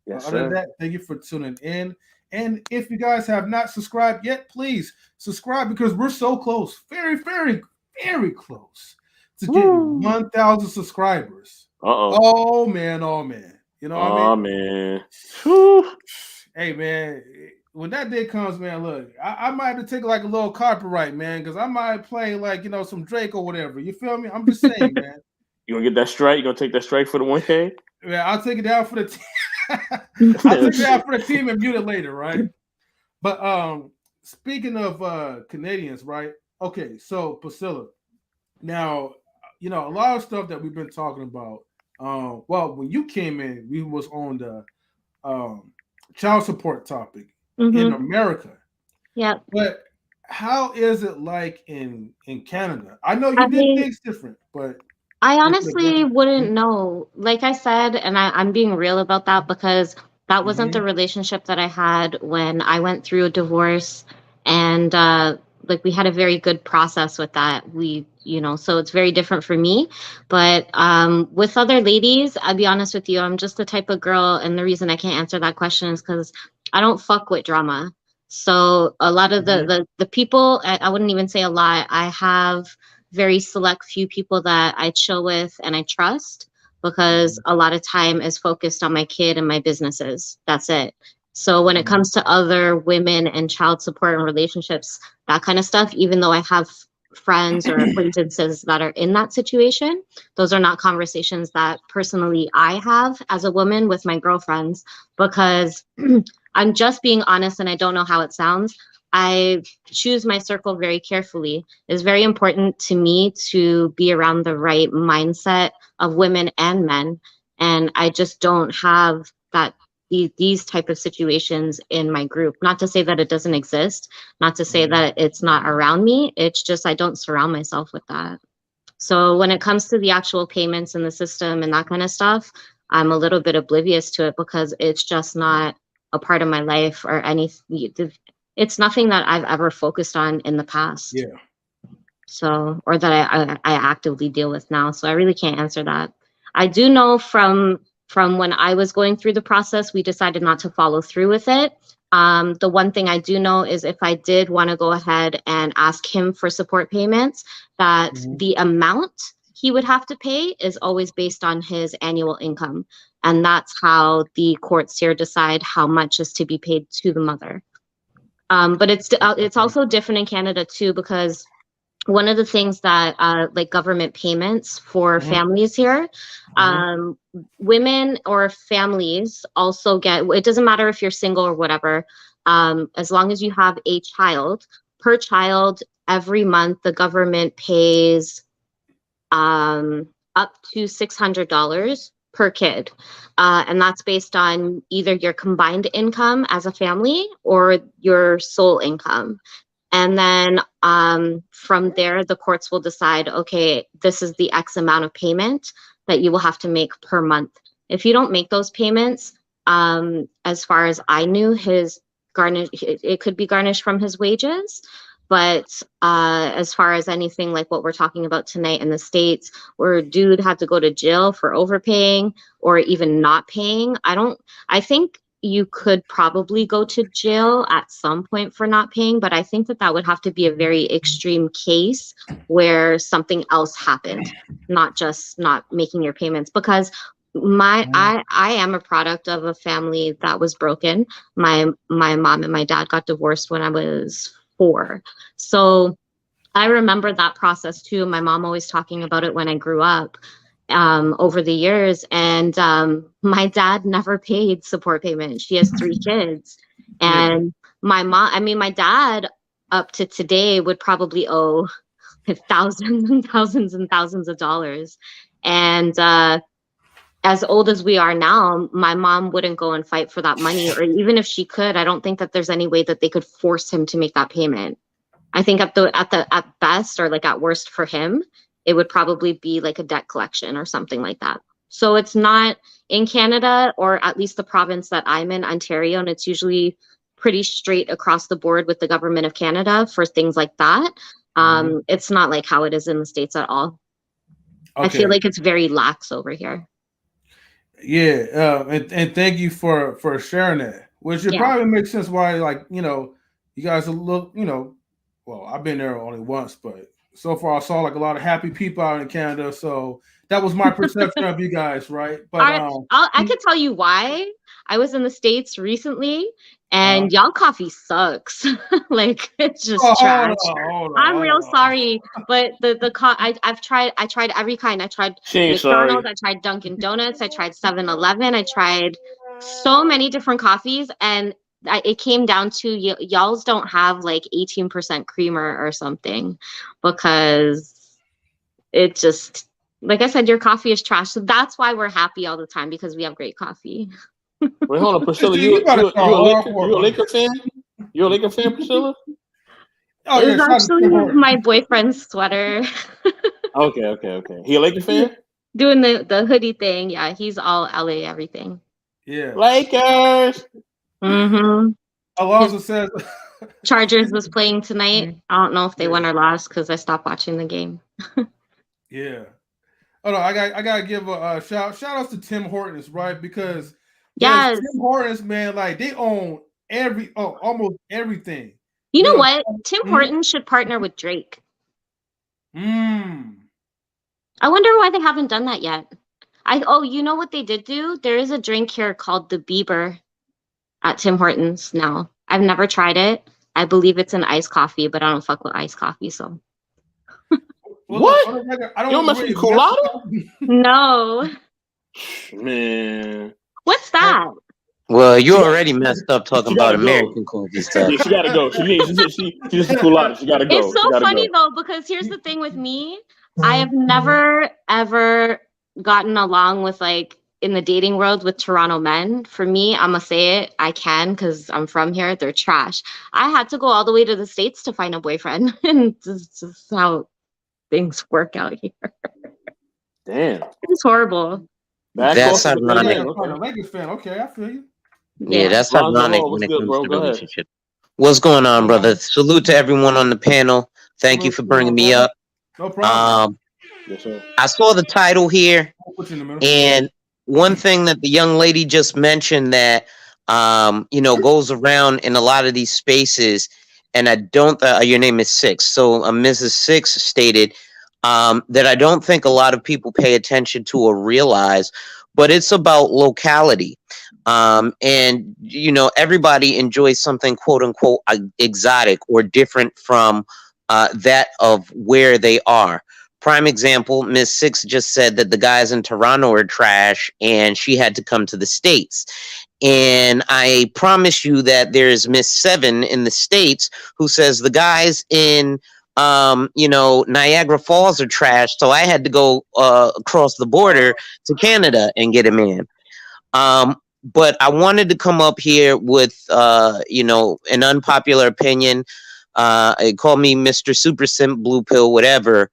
Yes, other than that, thank you for tuning in. And if you guys have not subscribed yet, please subscribe because we're so close, very, very, very close to getting 1,000 subscribers. Oh man. You know what I mean? Man. Hey man, when that day comes, man, look, I might have to take like a little copyright, man, because I might play like some Drake or whatever. You feel me? I'm just saying, man. You gonna get that strike? You gonna take that strike for the 1K? Yeah, I'll take it down for the team. I'll take it down for the team and mute it later, right? But speaking of Canadians, right? Okay, so Priscilla, now a lot of stuff that we've been talking about. Well, when you came in, we was on the child support topic in America. Yeah. But how is it like in Canada? I know you did things different, but I honestly wouldn't know. Like I said, and I'm being real about that because that wasn't the relationship that I had when I went through a divorce. And like we had a very good process with that. So it's very different for me. But with other ladies, I'll be honest with you, I'm just the type of girl. And the reason I can't answer that question is because I don't fuck with drama. So a lot of the people, I wouldn't even say a lot. I have very select few people that I chill with and I trust because a lot of time is focused on my kid and my businesses. That's it. So when it comes to other women and child support and relationships, that kind of stuff, even though I have friends or acquaintances that are in that situation, those are not conversations that personally I have as a woman with my girlfriends because I'm just being honest and I don't know how it sounds. I choose my circle very carefully. It's very important to me to be around the right mindset of women and men. And I just don't have these type of situations in my group. Not to say that it doesn't exist, not to say that it's not around me. It's just I don't surround myself with that. So when it comes to the actual payments in the system and that kind of stuff, I'm a little bit oblivious to it because it's just not a part of my life or anything. It's nothing that I've ever focused on in the past. Yeah. So, or that I actively deal with now. So I really can't answer that. I do know from when I was going through the process, we decided not to follow through with it. The one thing I do know is if I did want to go ahead and ask him for support payments, that the amount he would have to pay is always based on his annual income. And that's how the courts here decide how much is to be paid to the mother. But it's also different in Canada too, because one of the things that like government payments for families here, women or families also get, it doesn't matter if you're single or whatever, as long as you have a child, per child every month the government pays up to $600 per kid, and that's based on either your combined income as a family or your sole income. And then from there, the courts will decide, okay, this is the X amount of payment that you will have to make per month. If you don't make those payments, as far as I knew, it could be garnished from his wages. But as far as anything like what we're talking about tonight in the States, where a dude had to go to jail for overpaying or even not paying, I think you could probably go to jail at some point for not paying, but I think that would have to be a very extreme case where something else happened, not just not making your payments. Because I am a product of a family that was broken. My mom and my dad got divorced when I was 4. So I remember that process too. My mom always talking about it when I grew up over the years. And my dad never paid support payment. She has 3 kids. And my dad up to today would probably owe thousands and thousands and thousands of dollars. And as old as we are now, my mom wouldn't go and fight for that money. Or even if she could, I don't think that there's any way that they could force him to make that payment. I think at best or like at worst for him, it would probably be like a debt collection or something like that. So it's not in Canada, or at least the province that I'm in, Ontario, and it's usually pretty straight across the board with the government of Canada for things like that. It's not like how it is in the States at all. Okay. I feel like it's very lax over here. Yeah, and thank you for sharing that. Which it probably makes sense why, like, you guys look, well, I've been there only once, but so far I saw like a lot of happy people out in Canada. So that was my perception of you guys, right? But I could tell you why. I was in the States recently, and y'all coffee sucks. Like it's just trash. I'm real sorry, but I tried every kind. I tried McDonald's, I tried Dunkin' Donuts, I tried 7-Eleven, I tried so many different coffees, and it came down to y'all's don't have like 18% creamer or something, because it just, like I said, your coffee is trash. So that's why we're happy all the time, because we have great coffee. Wait, hold on, Priscilla. You a Laker fan? You a Laker fan, Priscilla? Oh, it's actually my boyfriend's sweater. Okay. He a Laker fan? Doing the hoodie thing. Yeah, he's all LA everything. Yeah. Lakers. Alonzo says Chargers was playing tonight. I don't know if they won or lost because I stopped watching the game. Yeah. Oh no, I gotta give a shout outs to Tim Hortons, right? Because Tim Hortons, man, like they own almost everything. You know what? Tim Hortons should partner with Drake. I wonder why they haven't done that yet. You know what they did do? There is a drink here called the Bieber at Tim Hortons now. I've never tried it. I believe it's an iced coffee, but I don't fuck with iced coffee, so. What? You don't mess with colada? No. Man. What's that? Well, you already messed up talking about American coffee stuff. Yeah, she gotta go. She needs colada. She gotta go. It's so funny though, because here's the thing with me. I have never ever gotten along with, like, in the dating world with Toronto men. For me, I'm gonna say it. I can, because I'm from here. They're trash. I had to go all the way to the States to find a boyfriend, and this is how things work out here. Damn. It's horrible. That's ironic. Okay, I feel you. Yeah, that's ironic when it comes to relationship. What's going on, brother? Salute to everyone on the panel. Thank you for bringing me up. No problem. Yes, sir. I saw the title here, I'll put you in the middle. and one thing that the young lady just mentioned that goes around in a lot of these spaces, and I don't. Your name is Six, so Mrs. Six stated that I don't think a lot of people pay attention to or realize, but it's about locality. And everybody enjoys something quote unquote exotic or different from that of where they are. Prime example, Miss Six just said that the guys in Toronto are trash and she had to come to the States. And I promise you that there's Miss Seven in the States who says the guys in Niagara Falls are trash, so I had to go across the border to Canada and get him in. But I wanted to come up here with an unpopular opinion. Call me Mr. Super Simp, Blue Pill, whatever.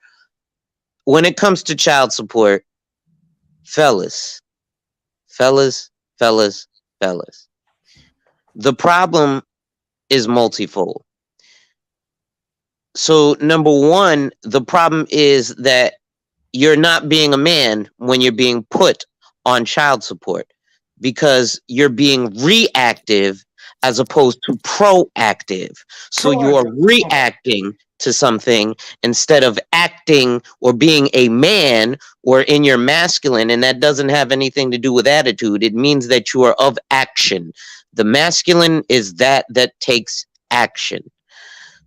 When it comes to child support, fellas, fellas, fellas, fellas, the problem is multifold. So, number one, the problem is that you're not being a man when you're being put on child support because you're being reactive as opposed to proactive. So you are reacting to something instead of acting or being a man or in your masculine. And that doesn't have anything to do with attitude. It means that you are of action. The masculine is that takes action.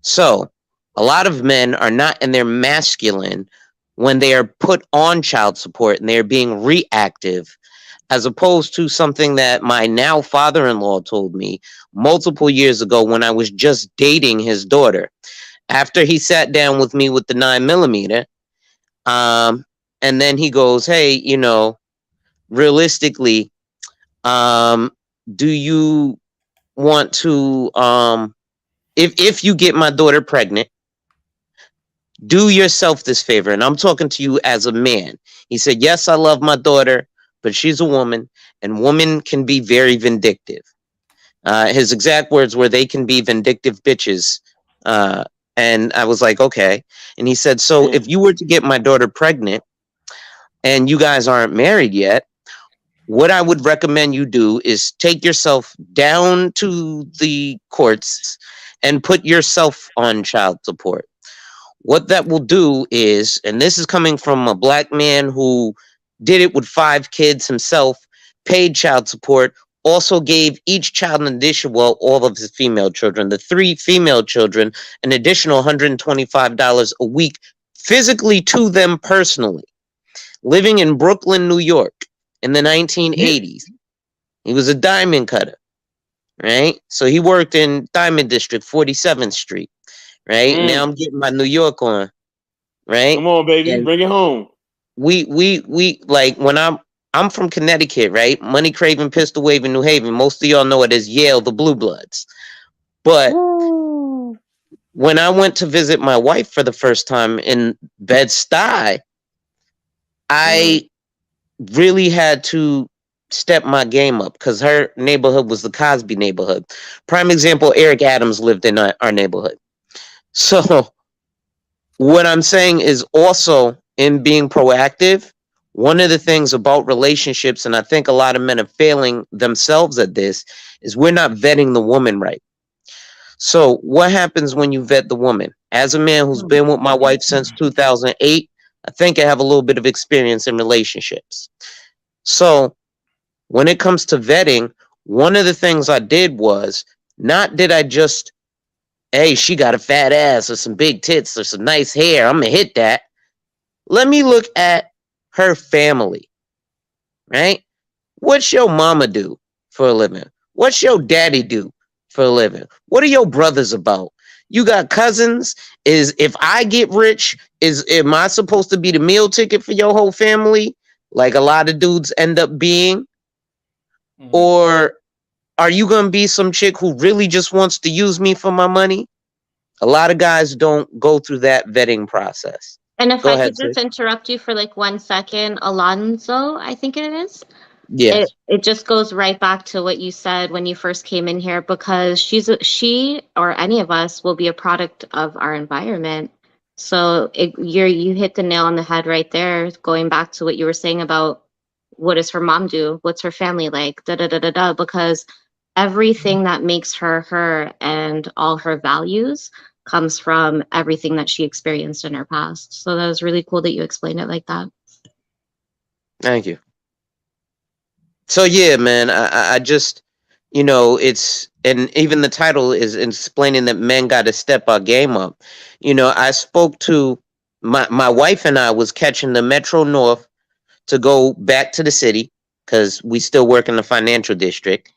So a lot of men are not in their masculine when they are put on child support and they're being reactive, as opposed to something that my now father-in-law told me multiple years ago when I was just dating his daughter. After he sat down with me with the 9mm, and then he goes, hey, realistically, do you want to, if you get my daughter pregnant, do yourself this favor, and I'm talking to you as a man. He said, yes, I love my daughter, but she's a woman, and women can be very vindictive. His exact words were, they can be vindictive bitches. And I was like, okay. And he said, so if you were to get my daughter pregnant and you guys aren't married yet, what I would recommend you do is take yourself down to the courts and put yourself on child support. What that will do is, and this is coming from a black man who did it with 5 kids himself, paid child support, also gave each child an addition, well, all of his female children, the 3 female children, an additional $125 a week physically to them personally. Living in Brooklyn, New York in the 1980s. He was a diamond cutter, right? So he worked in Diamond District, 47th Street. Right now, I'm getting my New York on. Right, come on, baby, and bring it home. We like when I'm from Connecticut, right? Money craving, pistol waving, New Haven. Most of y'all know it as Yale, the Blue Bloods. But when I went to visit my wife for the first time in Bed-Stuy, I really had to step my game up because her neighborhood was the Cosby neighborhood. Prime example, Eric Adams lived in our neighborhood. So what I'm saying is also in being proactive, one of the things about relationships, and I think a lot of men are failing themselves at this, is we're not vetting the woman right. So what happens when you vet the woman? As a man who's been with my wife since 2008, I think I have a little bit of experience in relationships. So when it comes to vetting, one of the things I did was, not did I just, hey, she got a fat ass or some big tits or some nice hair, I'm gonna hit that. Let me look at her family, right? What's your mama do for a living? What's your daddy do for a living? What are your brothers about? You got cousins? Is if I get rich, am I supposed to be the meal ticket for your whole family? Like a lot of dudes end up being? Or are you gonna be some chick who really just wants to use me for my money? A lot of guys don't go through that vetting process. And if Go I ahead, could just sis. interrupt you for like 1 second, Alonzo, I think it is. Yes. It just goes right back to what you said when you first came in here, because she or any of us will be a product of our environment. So you hit the nail on the head right there, going back to what you were saying about what does her mom do? What's her family like? Da da da da da. Because everything that makes her her and all her values comes from everything that she experienced in her past. So that was really cool that you explained it like that. Thank you. So yeah, man, I just, it's, and even the title is explaining that men got to step our game up. I spoke to my wife and I was catching the Metro North to go back to the city because we still work in the financial district.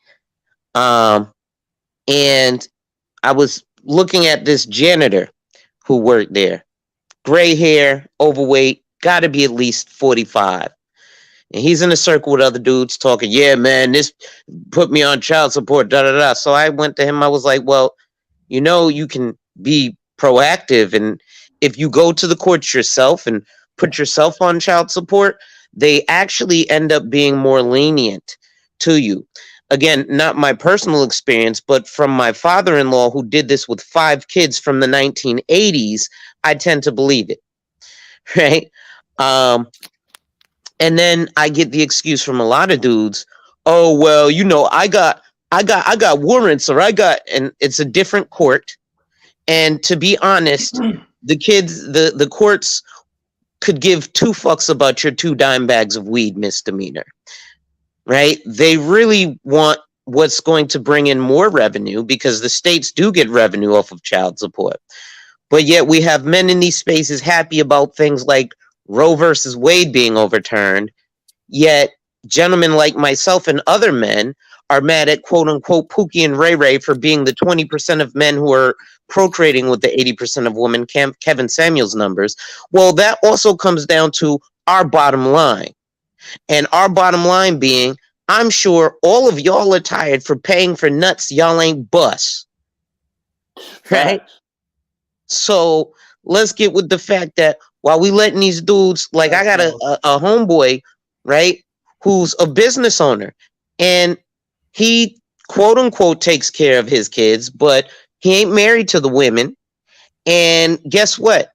And I was looking at this janitor who worked there, gray hair, overweight, got to be at least 45. And he's in a circle with other dudes talking, yeah, man, this put me on child support, da da da. So I went to him. I was like, well, you can be proactive. And if you go to the courts yourself and put yourself on child support, they actually end up being more lenient to you. Again, not my personal experience, but from my father-in-law who did this with 5 kids from the 1980s, I tend to believe it. Right? And then I get the excuse from a lot of dudes, oh well, I got warrants, or and it's a different court. And to be honest, the courts could give 2 fucks about your 2 dime bags of weed misdemeanor. Right? They really want what's going to bring in more revenue, because the states do get revenue off of child support. But yet we have men in these spaces happy about things like Roe versus Wade being overturned. Yet gentlemen like myself and other men are mad at quote unquote Pookie and Ray Ray for being the 20% of men who are procreating with the 80% of women, Kevin Samuels numbers. Well, that also comes down to our bottom line. And our bottom line being, I'm sure all of y'all are tired for paying for nuts y'all ain't bust. Right? So let's get with the fact that while we letting these dudes, like I got a homeboy, right, who's a business owner, and he quote unquote takes care of his kids, but he ain't married to the women. And guess what?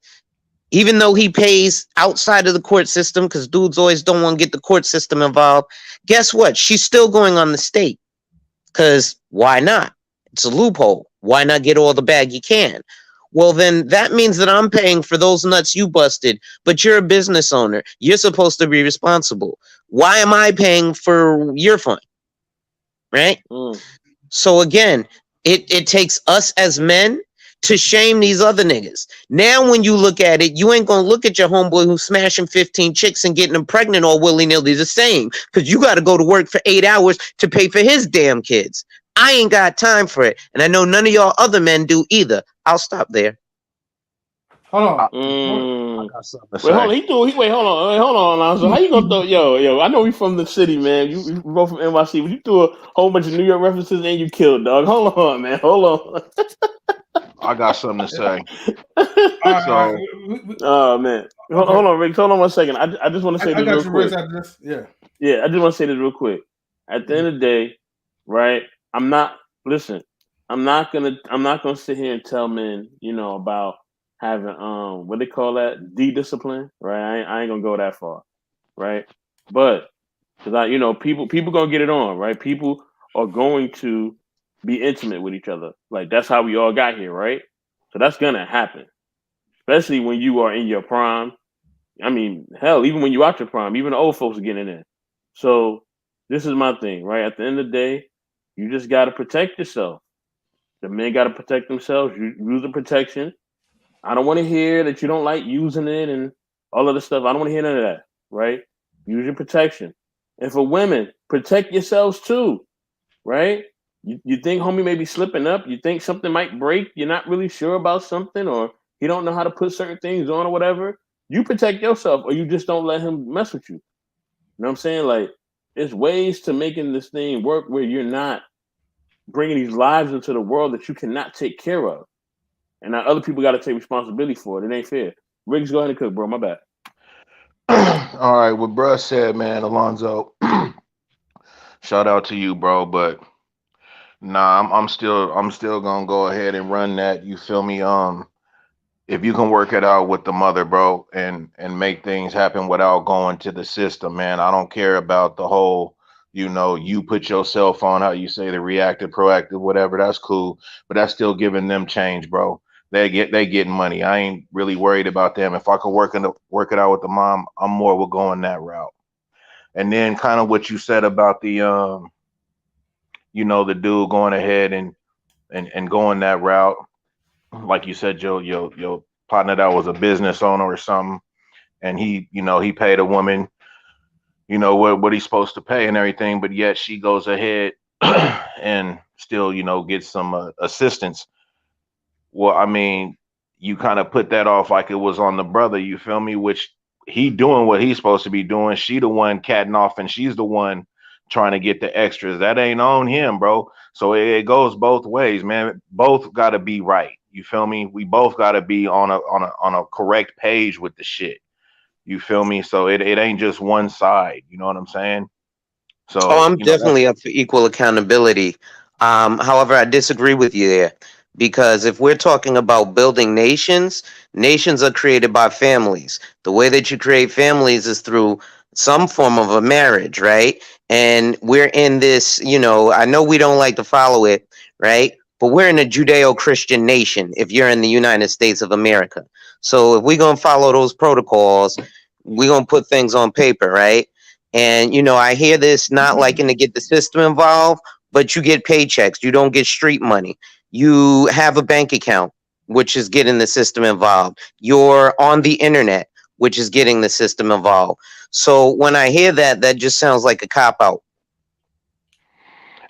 Even though he pays outside of the court system, because dudes always don't want to get the court system involved, guess what? She's still going on the state. Because why not? It's a loophole. Why not get all the bag you can? Well, then that means that I'm paying for those nuts you busted, but you're a business owner. You're supposed to be responsible. Why am I paying for your fund? Right? So again, it takes us as men to shame these other niggas. Now, when you look at it, you ain't gonna look at your homeboy who's smashing 15 chicks and getting them pregnant all willy-nilly the same, because you got to go to work for 8 hours to pay for his damn kids. I ain't got time for it, and I know none of y'all other men do either. I'll stop there. Hold on. I got something to say. Wait, hold on, Alonzo. How you gonna throw yo? I know we from the city, man. You both from NYC, but you threw a whole bunch of New York references and you killed, dog. Hold on, man. Hold on. I got something to say. Oh man, hold on, Rick. Hold on 1 second. I just want to say this real quick. Yeah, I just want to say this real quick. At the end of the day, right? I'm not gonna sit here and tell men, about having what they call that, discipline, right? I ain't gonna go that far, right? But because people gonna get it on, right? People are going to be intimate with each other. Like that's how we all got here, right? So that's gonna happen, especially when you are in your prime. I mean, hell, even when you out your prime, even the old folks are getting in. So this is my thing, right? At the end of the day, you just got to protect yourself. The men got to protect themselves. You use the protection. I don't want to hear that you don't like using it and all of the stuff. I don't want to hear none of that, right? Use your protection. And for women, protect yourselves too, right? You think homie may be slipping up. You think something might break. You're not really sure about something, or he don't know how to put certain things on or whatever. You protect yourself, or you just don't let him mess with you. You know what I'm saying? Like, there's ways to making this thing work where you're not bringing these lives into the world that you cannot take care of. And now other people got to take responsibility for it. It ain't fair. Riggs, go ahead and cook, bro. My bad. All right, what bruh said, man, Alonzo. Shout out to you, bro. But nah, I'm still gonna go ahead and run that. You feel me? if you can work it out with the mother, bro, and make things happen without going to the system, man. I don't care about the whole, you put yourself on, how you say, the reactive, proactive, whatever. That's cool, but that's still giving them change, bro. They getting money. I ain't really worried about them. If I could work it out with the mom, I'm more will going that route. And then kind of what you said about the the dude going ahead and going that route, like you said, your partner that was a business owner or something, and he paid a woman, what he's supposed to pay and everything, but yet she goes ahead and still, gets some assistance. Well, I mean, you kind of put that off like it was on the brother, you feel me? Which he doing what he's supposed to be doing. She the one catting off, and she's the one trying to get the extras. That ain't on him, bro. So it goes both ways, man. Both got to be right. You feel me? We both got to be on a correct page with the shit. You feel me? So it ain't just one side. You know what I'm saying? Oh, So I'm definitely up for equal accountability. However, I disagree with you there because if we're talking about building nations, nations are created by families. The way that you create families is through some form of a marriage, right? And we're in this, I know we don't like to follow it, right? But we're in a Judeo Christian nation if you're in the United States of America. So if we're going to follow those protocols, we're going to put things on paper, right? And I hear this not liking to get the system involved, but you get paychecks. You don't get street money. You have a bank account, which is getting the system involved. You're on the internet, which is getting the system involved. So when I hear that, that just sounds like a cop out.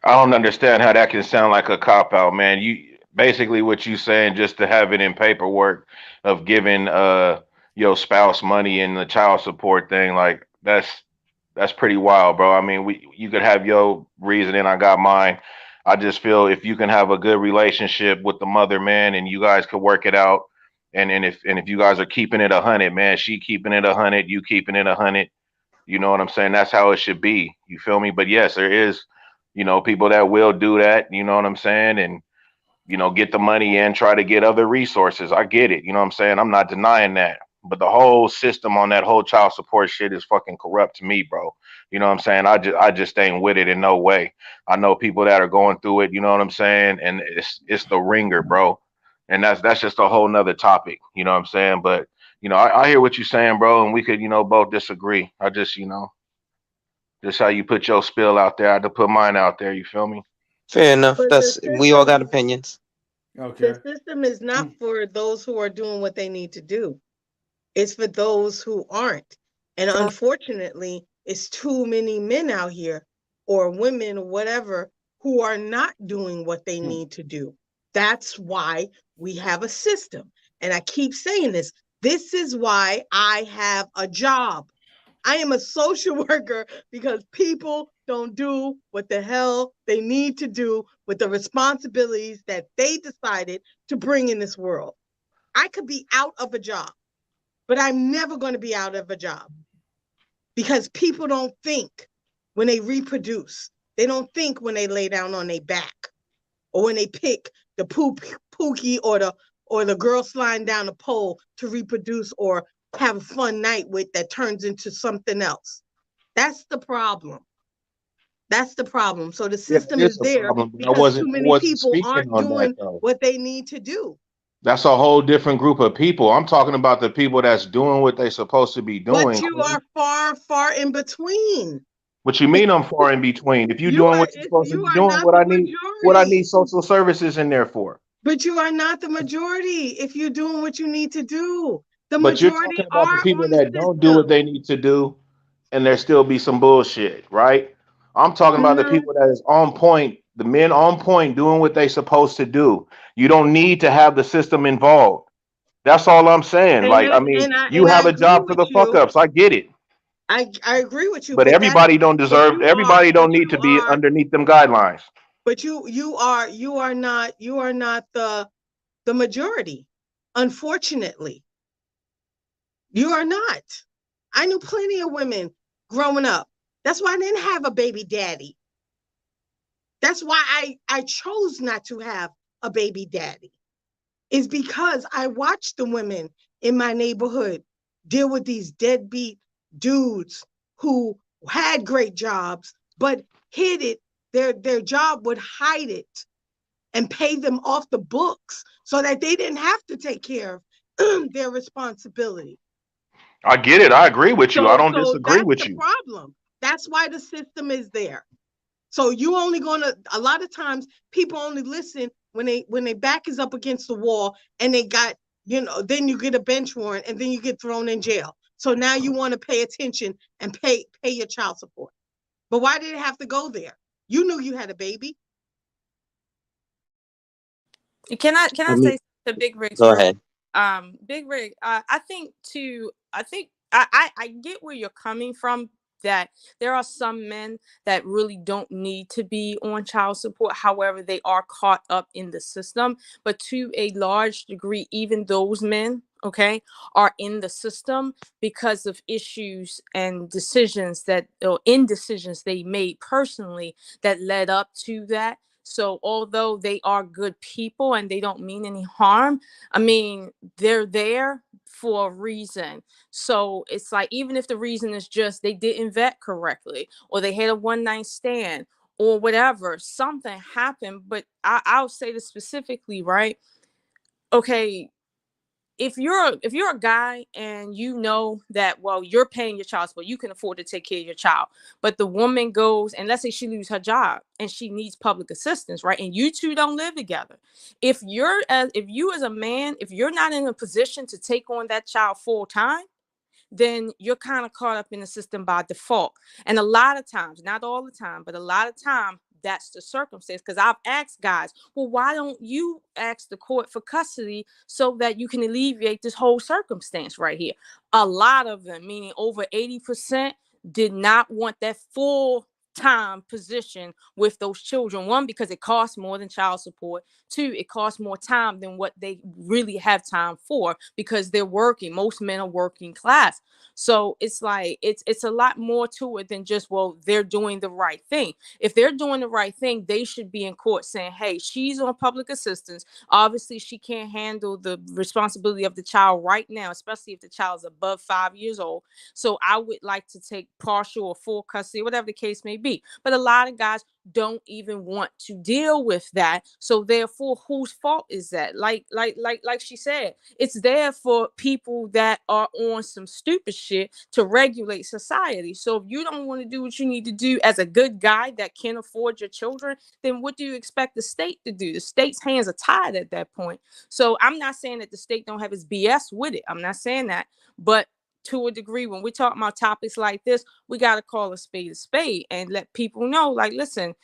I don't understand how that can sound like a cop out, man. You basically what you saying just to have it in paperwork of giving your spouse money and the child support thing, like that's pretty wild, bro. I mean, you could have your reasoning, I got mine. I just feel if you can have a good relationship with the mother, man, and you guys could work it out, and if you guys are keeping it 100, man, she keeping it 100, you keeping it 100. You know what I'm saying? That's how it should be. You feel me? But yes, there is, people that will do that. You know what I'm saying? And get the money and try to get other resources. I get it. You know what I'm saying? I'm not denying that. But the whole system on that whole child support shit is fucking corrupt to me, bro. You know what I'm saying? I just ain't with it in no way. I know people that are going through it, you know what I'm saying? And it's the ringer, bro. And that's just a whole nother topic, you know what I'm saying? But I hear what you're saying, bro, and we could, both disagree. I just, just how you put your spill out there, I had to put mine out there, you feel me? Fair enough. But the We all system, got opinions. Okay. the system is not for those who are doing what they need to do. It's for those who aren't. And unfortunately, it's too many men out here or women or whatever who are not doing what they need to do. That's why we have a system. And I keep saying this. This is why I have a job. I am a social worker because people don't do what the hell they need to do with the responsibilities that they decided to bring in this world. I could be out of a job, but I'm never going to be out of a job because people don't think when they reproduce. They don't think when they lay down on their back or when they pick the pookie or the girl sliding down the pole to reproduce or have a fun night with that turns into something else. That's the problem. That's the problem. So the Yeah, system it is is a there problem, but I because wasn't too I many wasn't people speaking aren't on that doing though. what they need to do. That's a whole different group of people. I'm talking about the people that's doing what they're supposed to be But doing, you Queen. are far, far in between. What you mean I'm far in between? If you're doing what you're supposed to You be are doing, not the what I need majority. social services in there for? But you are not the majority if you're doing what you need to do. The But you're majority talking about the are people on the that don't do what system. they need to do, and there still be some bullshit, right? I'm talking about the No. people that is on point, the men on point doing what they supposed to do. You don't need to have the system involved. That's all I'm saying. And Like, I I mean, and I you and I have a agree job for with the fuck you. ups. I get it. I agree with you, But but that's everybody don't but deserve, you are everybody don't need to be underneath them guidelines. but you are not the majority. Unfortunately, you are not. I knew plenty of women growing up. That's why I didn't have a baby daddy. That's why I chose not to have a baby daddy. is because I watched the women in my neighborhood deal with these deadbeat dudes who had great jobs, but hid it. Their job would hide it and pay them off the books so that they didn't have to take care of their responsibility. I get it. I agree with you. I don't So disagree that's with the you. problem. That's why the system is there. So you only gonna, a lot of times people only listen when they back is up against the wall and they got, then you get a bench warrant and then you get thrown in jail. So now you want to pay attention and pay your child support. But why did it have to go there? You knew you had a baby. Can I I mean, say the Big Rigs go real ahead. Big Rig, I get where you're coming from, that there are some men that really don't need to be on child support. However, they are caught up in the system. But to a large degree, even those men, okay, are in the system because of issues and decisions or indecisions they made personally that led up to that. So although they are good people and they don't mean any harm, I mean, they're there for a reason. So it's like, even if the reason is just they didn't vet correctly or they had a one night stand or whatever, something happened. But I'll say this specifically, right? Okay, if you're a guy and you know that, well, you're paying your child support, you can afford to take care of your child, but the woman goes and let's say she loses her job and she needs public assistance, right? And you two don't live together. If you as a man, if you're not in a position to take on that child full time, then you're kind of caught up in the system by default. And a lot of times, not all the time, but a lot of time, that's the circumstance. Because I've asked guys, well, why don't you ask the court for custody so that you can alleviate this whole circumstance right here? A lot of them, meaning over 80%, did not want that full time position with those children. One, because it costs more than child support. Two, it costs more time than what they really have time for because they're working. Most men are working class. So it's like it's a lot more to it than just, well, they're doing the right thing. If they're doing the right thing, they should be in court saying, hey, she's on public assistance. Obviously, she can't handle the responsibility of the child right now, especially if the child is above 5 years old. So I would like to take partial or full custody, whatever the case may be. But a lot of guys don't even want to deal with that. So therefore, whose fault is that? Like she said, it's there for people that are on some stupid shit to regulate society. So if you don't want to do what you need to do as a good guy that can afford your children, then what do you expect the state to do? The state's hands are tied at that point. So I'm not saying that the state don't have its BS with it. I'm not saying that. But to a degree, when we talk about topics like this, we got to call a spade and let people know, like, listen,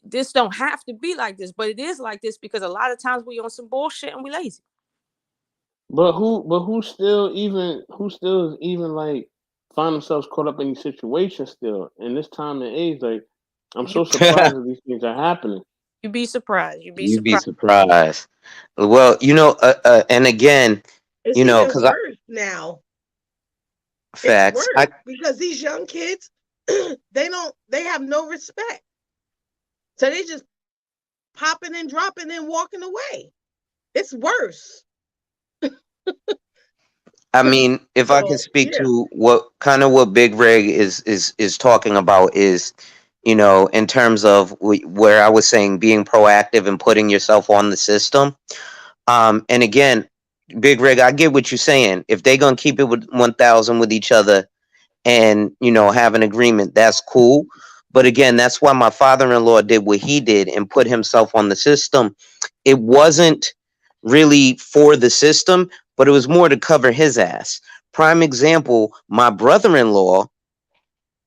this don't have to be like this, but it is like this because a lot of times we on some bullshit and we lazy. But who still is even like find themselves caught up in these situations still in this time and age? Like, I'm so surprised that these things are happening. You'd be surprised. You'd be You'd be surprised. surprised. Well, and again, It's even because worse now. It's facts. worse because these young kids, they have no respect. So they just popping and dropping and walking away. It's worse. I mean, if I can speak to what Big Rig is talking about is, in terms of where I was saying being proactive and putting yourself on the system. And again, Big Rig, I get what you're saying. If they're gonna keep it with 1,000 with each other and have an agreement, that's cool. But again, that's why my father-in-law did what he did and put himself on the system. It wasn't really for the system, but it was more to cover his ass. Prime example, my brother-in-law,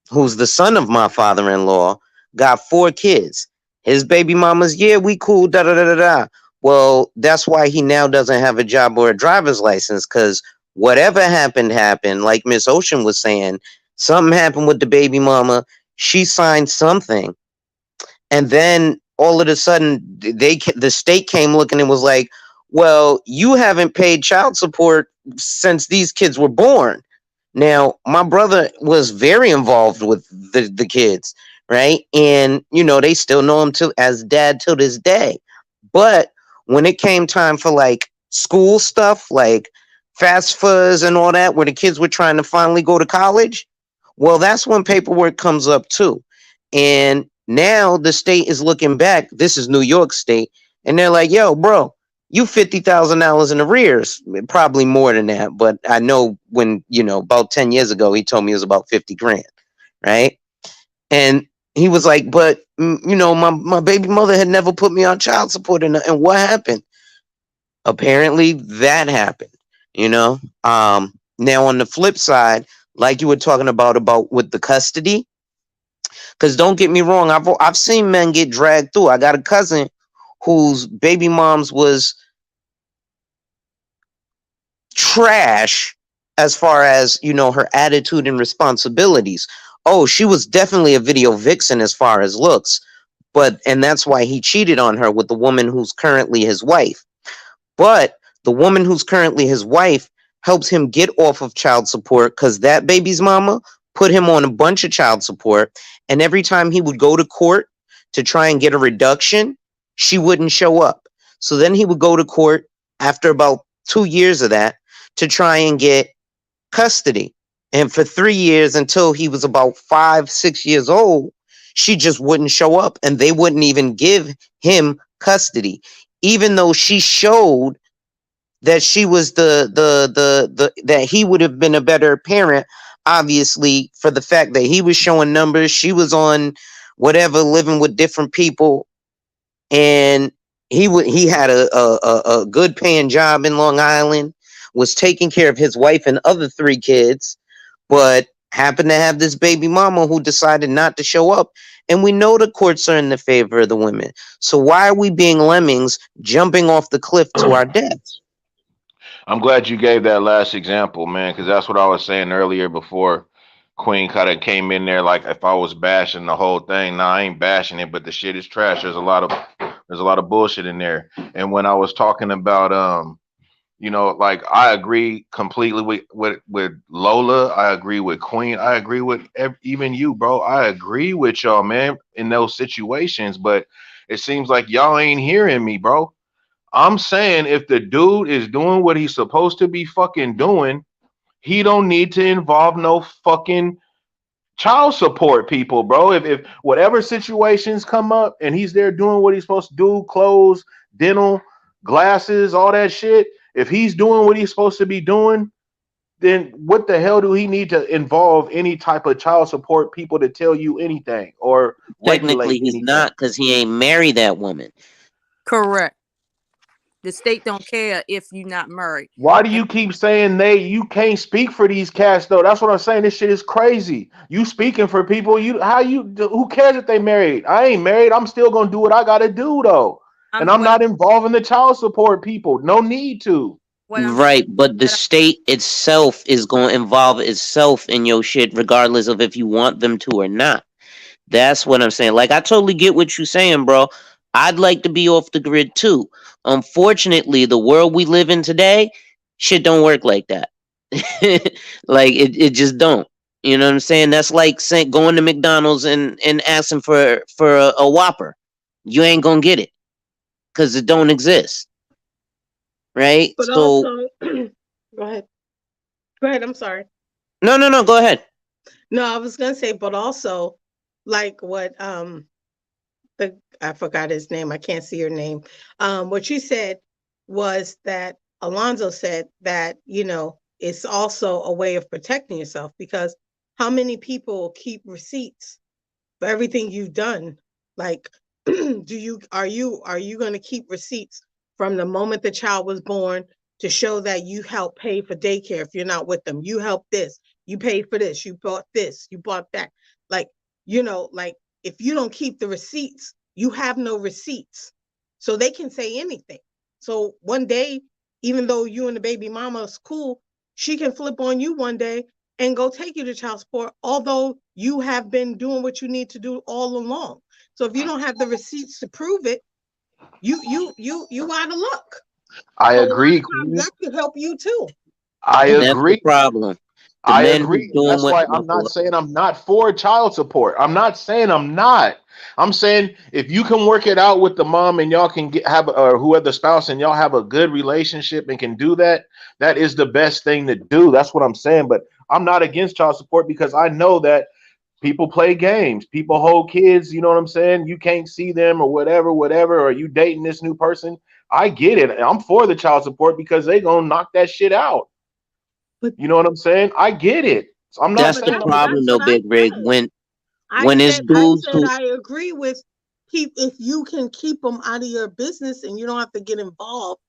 who's the son of my father-in-law, got 4 kids. His baby mama's, yeah, we cool, da da da da da. Well, that's why he now doesn't have a job or a driver's license, because whatever happened. Like Miss Ocean was saying, something happened with the baby mama. She signed something, and then all of a sudden, the state came looking and was like, well, you haven't paid child support since these kids were born. Now, my brother was very involved with the kids, right? And, they still know him as dad till this day. But when it came time for like school stuff like fast fuzz and all that, where the kids were trying to finally go to college. Well, that's when paperwork comes up too. And now the state is looking back. This is New York State. And they're like, yo, bro, you $50,000 in arrears. Probably more than that. But I know when, about 10 years ago, he told me it was about 50 grand. Right. And he was like, but, my baby mother had never put me on child support. And what happened? Apparently that happened, Now on the flip side, like you were talking about with the custody, because don't get me wrong, I've seen men get dragged through. I got a cousin whose baby mom's was trash as far as, her attitude and responsibilities. Oh, she was definitely a video vixen as far as looks, and that's why he cheated on her with the woman who's currently his wife. But the woman who's currently his wife helps him get off of child support because that baby's mama put him on a bunch of child support. And every time he would go to court to try and get a reduction, she wouldn't show up. So then he would go to court after about 2 years of that to try and get custody. And for 3 years, until he was about 5, 6 years old, she just wouldn't show up and they wouldn't even give him custody, even though she showed that she was that he would have been a better parent, obviously, for the fact that he was showing numbers, she was on whatever, living with different people, and he had a good paying job in Long Island, was taking care of his wife and other 3 kids, but happened to have this baby mama who decided not to show up. And we know the courts are in the favor of the women. So why are we being lemmings jumping off the cliff to our deaths? I'm glad you gave that last example, man, because that's what I was saying earlier before Queen kind of came in there. Like if I was bashing the whole thing, nah, I ain't bashing it, but the shit is trash. There's a lot of bullshit in there. And when I was talking about like I agree completely with Lola. I agree with Queen. I agree with even you, bro. I agree with y'all, man, in those situations. But it seems like y'all ain't hearing me, bro. I'm saying if the dude is doing what he's supposed to be fucking doing, he don't need to involve no fucking child support people, bro. If whatever situations come up and he's there doing what he's supposed to do, clothes, dental, glasses, all that shit, if he's doing what he's supposed to be doing, then what the hell do he need to involve any type of child support people to tell you anything or Technically, regulate he's anything? not, because he ain't married that woman. Correct. The state don't care if you're not married. Why do you keep saying you can't speak for these cats though? That's what I'm saying. This shit is crazy. You speaking for people, who cares if they married? I ain't married. I'm still gonna do what I gotta do though. And I'm not involving the child support people. No need to. Right, but the state itself is going to involve itself in your shit regardless of if you want them to or not. That's what I'm saying. Like, I totally get what you're saying, bro. I'd like to be off the grid too. Unfortunately, the world we live in today, shit don't work like that. Like, it just don't. You know what I'm saying? That's like going to McDonald's and asking for a Whopper. You ain't gonna get it because it don't exist. Right? But So also, go ahead. Go ahead. I'm sorry. No, go ahead. No, I was gonna say, but also, like what I forgot his name. I can't see your name. What you said was that Alonzo said that, it's also a way of protecting yourself, because how many people keep receipts for everything you've done? Like, are you going to keep receipts from the moment the child was born to show that you helped pay for daycare if you're not with them? You helped this, you paid for this, you bought this, you bought that. Like, like if you don't keep the receipts, you have no receipts. So they can say anything. So one day, even though you and the baby mama is cool, she can flip on you one day and go take you to child support, although you have been doing what you need to do all along. So if you don't have the receipts to prove it, you out of luck. I so agree. That could help you too. I agree. That's the problem. I agree. That's why I'm not saying I'm not for child support. I'm not saying I'm not. I'm saying if you can work it out with the mom and y'all can have or whoever the spouse and y'all have a good relationship and can do that, that is the best thing to do. That's what I'm saying. But I'm not against child support because I know that people play games, people hold kids, you know what I'm saying? You can't see them or whatever, or you dating this new person. I get it. I'm for the child support because they gonna knock that shit out. But you know what I'm saying? I get it. So I'm yeah, not That's but the saying that's I'm problem that's though, what I Big Rig. said. When it's I dudes said who I agree with keep if you can keep them out of your business and you don't have to get involved.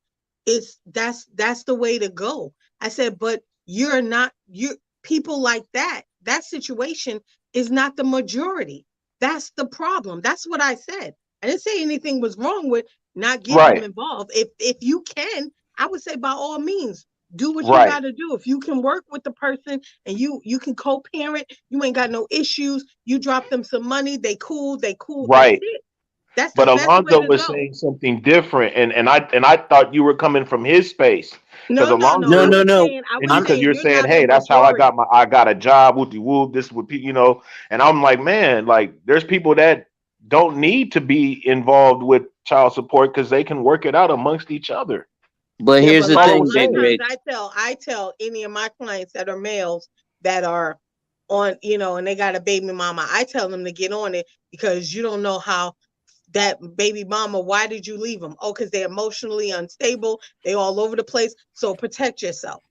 That's the way to go. I said, but you're not you people like that. That situation is not the majority. That's the problem. That's what I said. I didn't say anything was wrong with not getting them right, involved. If you can, I would say by all means do what you right, got to do. If you can work with the person and you can co-parent, you ain't got no issues. You drop them some money, they cool, that's right. it. That's the But best way Alonzo to was go. saying something different, and I thought you were coming from his space because No. no, Alonzo no, no. I and was you I'm because saying you're you're saying, not the hey, that's how majority. I got a job, whoopty whoop, this would and I'm like, man, like there's people that don't need to be involved with child support because they can work it out amongst each other. but Yeah, here's but the a That's all I'm thing, lot Big of saying. times Rig. I tell any of my clients that are males that are on, and they got a baby mama, I tell them to get on it because you don't know how that baby mama, why did you leave them? Oh, because they're emotionally unstable, they all over the place. So protect yourself.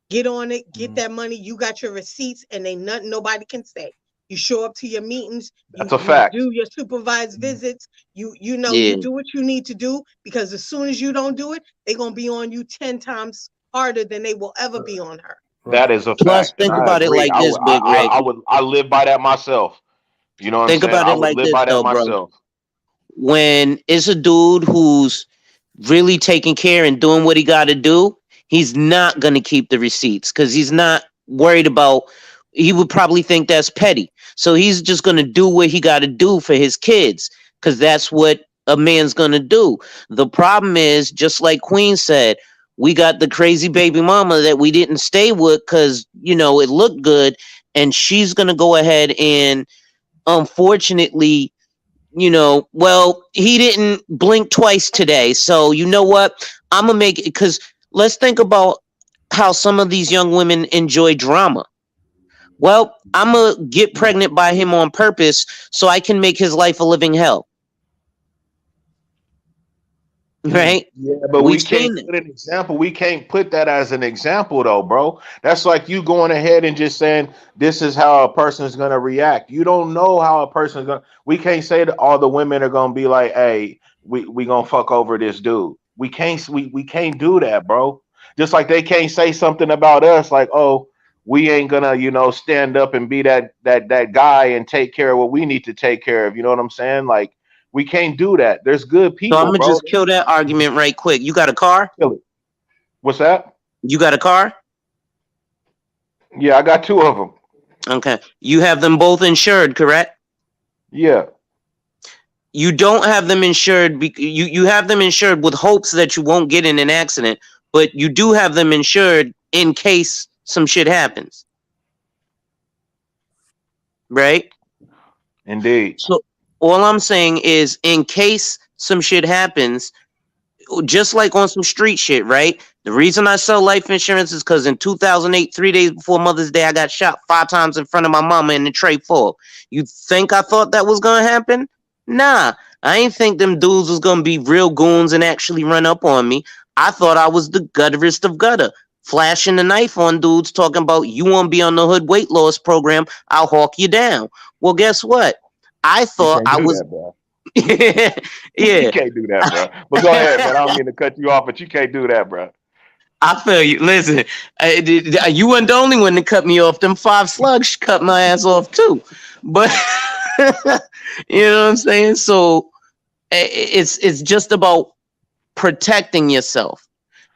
Get on it, get that money. You got your receipts, and ain't nothing nobody can say. You show up to your meetings, That's you a you fact. do your supervised visits, you Yeah. do what you need to do because as soon as you don't do it, they're gonna be on you 10 times harder than they will ever be on her. That Right. is a Plus, fact, and think I about it agree. like this, Big Rig. I live by that myself. You know what I'm Think saying? about I it would like live this, by that though, bro. myself. When it's a dude who's really taking care and doing what he got to do, he's not going to keep the receipts because he's not worried about. He would probably think that's petty. So he's just going to do what he got to do for his kids because that's what a man's going to do. The problem is, just like Queen said, we got the crazy baby mama that we didn't stay with because, it looked good. And she's going to go ahead and, unfortunately, well, he didn't blink twice today. So you know what? I'm gonna make it because let's think about how some of these young women enjoy drama. Well, I'm gonna get pregnant by him on purpose so I can make his life a living hell. Right? Yeah, but We've we can't seen it. put an example. We can't put that as an example, though, bro. That's like you going ahead and just saying this is how a person is gonna react. You don't know how a person's gonna. We can't say that all the women are gonna be like, "Hey, we gonna fuck over this dude." We can't do that, bro. Just like they can't say something about us, like, "Oh, we ain't gonna, stand up and be that guy and take care of what we need to take care of." You know what I'm saying? Like, we can't do that. There's good So I'm people, gonna bro. just kill that argument right quick. You got a car? Kill it. What's that? You got a car? Yeah, I got two of them. Okay. You have them both insured, correct? Yeah. You don't have them insured. You have them insured with hopes that you won't get in an accident, but you do have them insured in case some shit happens, right? Indeed. So all I'm saying is, in case some shit happens, just like on some street shit, right? The reason I sell life insurance is because in 2008, 3 days before Mother's Day, I got shot 5 times in front of my mama in the tray full. You think I thought that was gonna happen? Nah, I ain't think them dudes was gonna be real goons and actually run up on me. I thought I was the gutterest of gutter, flashing the knife on dudes talking about you won't be on the hood weight loss program. I'll hawk you down. Well, guess what? I You thought can't I do was. that, bro. You Yeah. can't do that, bro. But go ahead, man. I don't mean to cut you off, but you can't do that, bro. I feel you. Listen, you weren't the only one to cut me off. Them 5 slugs cut my ass off too. But you know what I'm saying? So it's just about protecting yourself.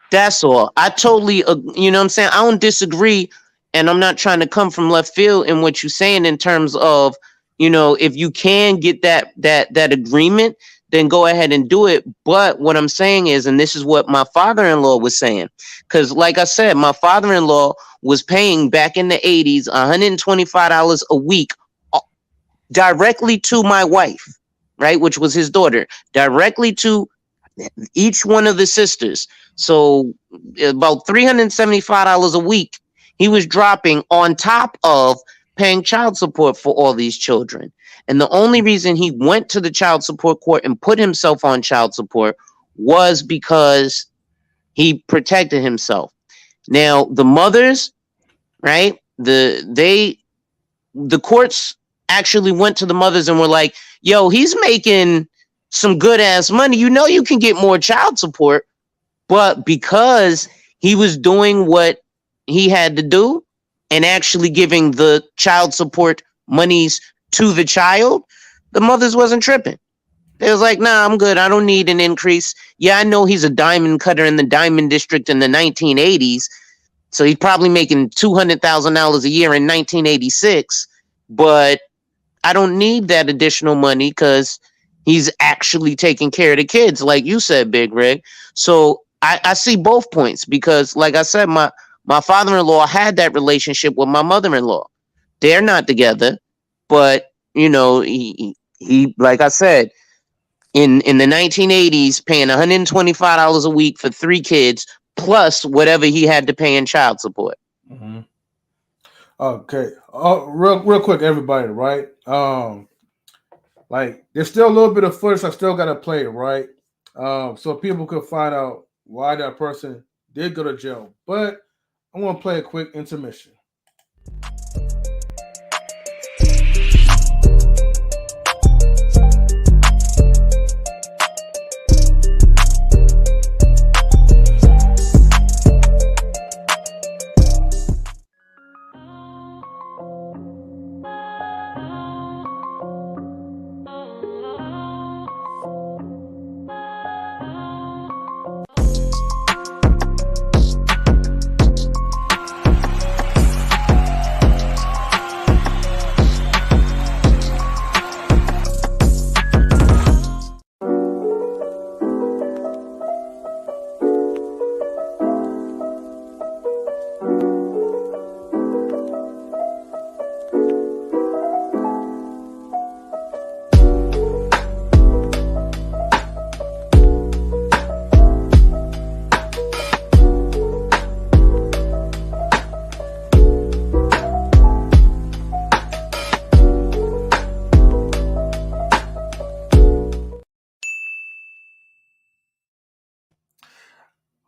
That's all. I totally, you know what I'm saying? I don't disagree, and I'm not trying to come from left field in what you're saying in terms of, if you can get that agreement, then go ahead and do it. But what I'm saying is, and this is what my father-in-law was saying, because like I said, my father-in-law was paying back in the 80s $125 a week directly to my wife. right, which was his daughter, directly to each one of the sisters. So about $375 a week he was dropping on top of paying child support for all these children. And the only reason he went to the child support court and put himself on child support was because he protected himself. Now the mothers, right? The courts actually went to the mothers and were like, "Yo, he's making some good ass money. You know you can get more child support." But because he was doing what he had to do and actually giving the child support monies to the child, the mothers wasn't tripping. They was like, "Nah, I'm good. I don't need an increase. Yeah, I know he's a diamond cutter in the diamond district in the 1980s, so he's probably making $200,000 a year in 1986, but I don't need that additional money because he's actually taking care of the kids, like you said, Big Rig." So I see both points because, like I said, my father-in-law had that relationship with my mother-in-law. They're not together, but you know, he like I said, in the 1980s, paying $125 a week for 3 kids plus whatever he had to pay in child support. Mm-hmm. Okay. Real quick, everybody. Right. Like there's still a little bit of footage I still gotta play. Right. So people could find out why that person did go to jail. But I want to play a quick intermission.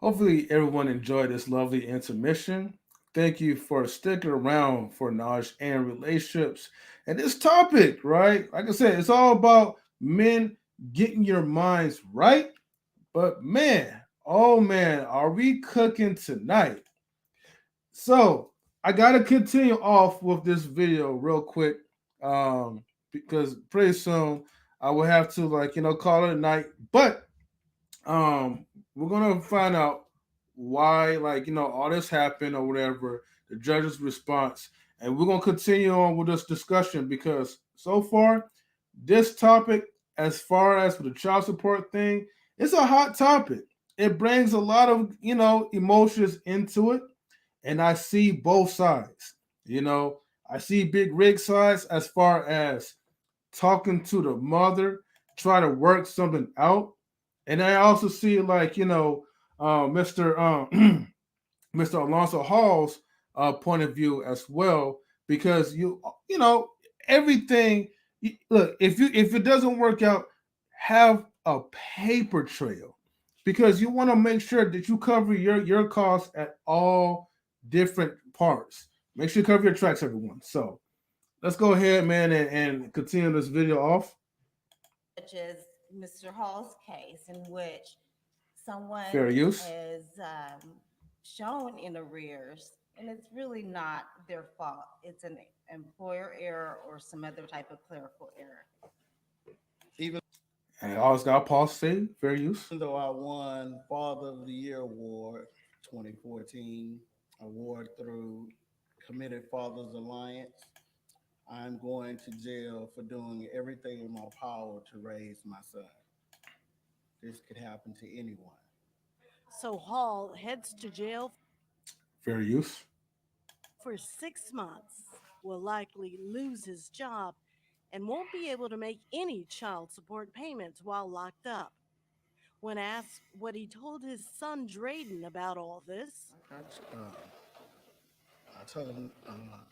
Hopefully, everyone enjoyed this lovely intermission. Thank you for sticking around for knowledge and relationships. And this topic, right? Like I said, it's all about men getting your minds right. But man, oh man, are we cooking tonight? So I gotta continue off with this video real quick, because pretty soon I will have to call it a night. But we're gonna find out why all this happened or whatever, the judge's response, and we're gonna continue on with this discussion because so far this topic, as far as for the child support thing, it's a hot topic. It brings a lot of emotions into it, and I see both sides. I see Big Rig sides as far as talking to the mother, try to work something out. And I also see Mr. Mr. Alonso Hall's point of view as well, because everything. Look, if it doesn't work out, have a paper trail, because you want to make sure that you cover your costs at all different parts. Make sure you cover your tracks, everyone. So let's go ahead, man, and continue this video off. Such as Mr. Hall's case, in which someone Fair use. is shown in arrears, and it's really not their fault. It's an employer error or some other type of clerical error. Even And I always got pause say fair use. though I won Father of the Year Award 2014 award through Committed Fathers Alliance, I'm going to jail for doing everything in my power to raise my son. This could happen to anyone. So Hall heads to jail Fair use. for 6 months, will likely lose his job and won't be able to make any child support payments while locked up. When asked what he told his son Drayden about all this, I told him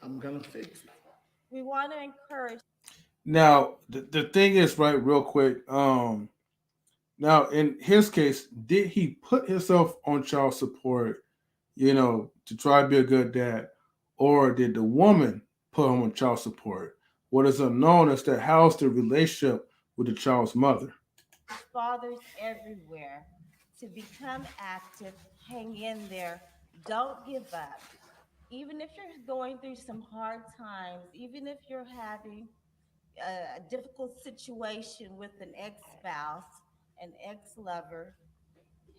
I'm gonna fix it. We want to encourage. Now, the thing is, right, real quick. Now in his case, did he put himself on child support, to try to be a good dad, or did the woman put him on child support? What is unknown is that how's the relationship with the child's mother? Fathers everywhere to become active, hang in there, don't give up. Even if you're going through some hard times, even if you're having a difficult situation with an ex spouse, an ex lover,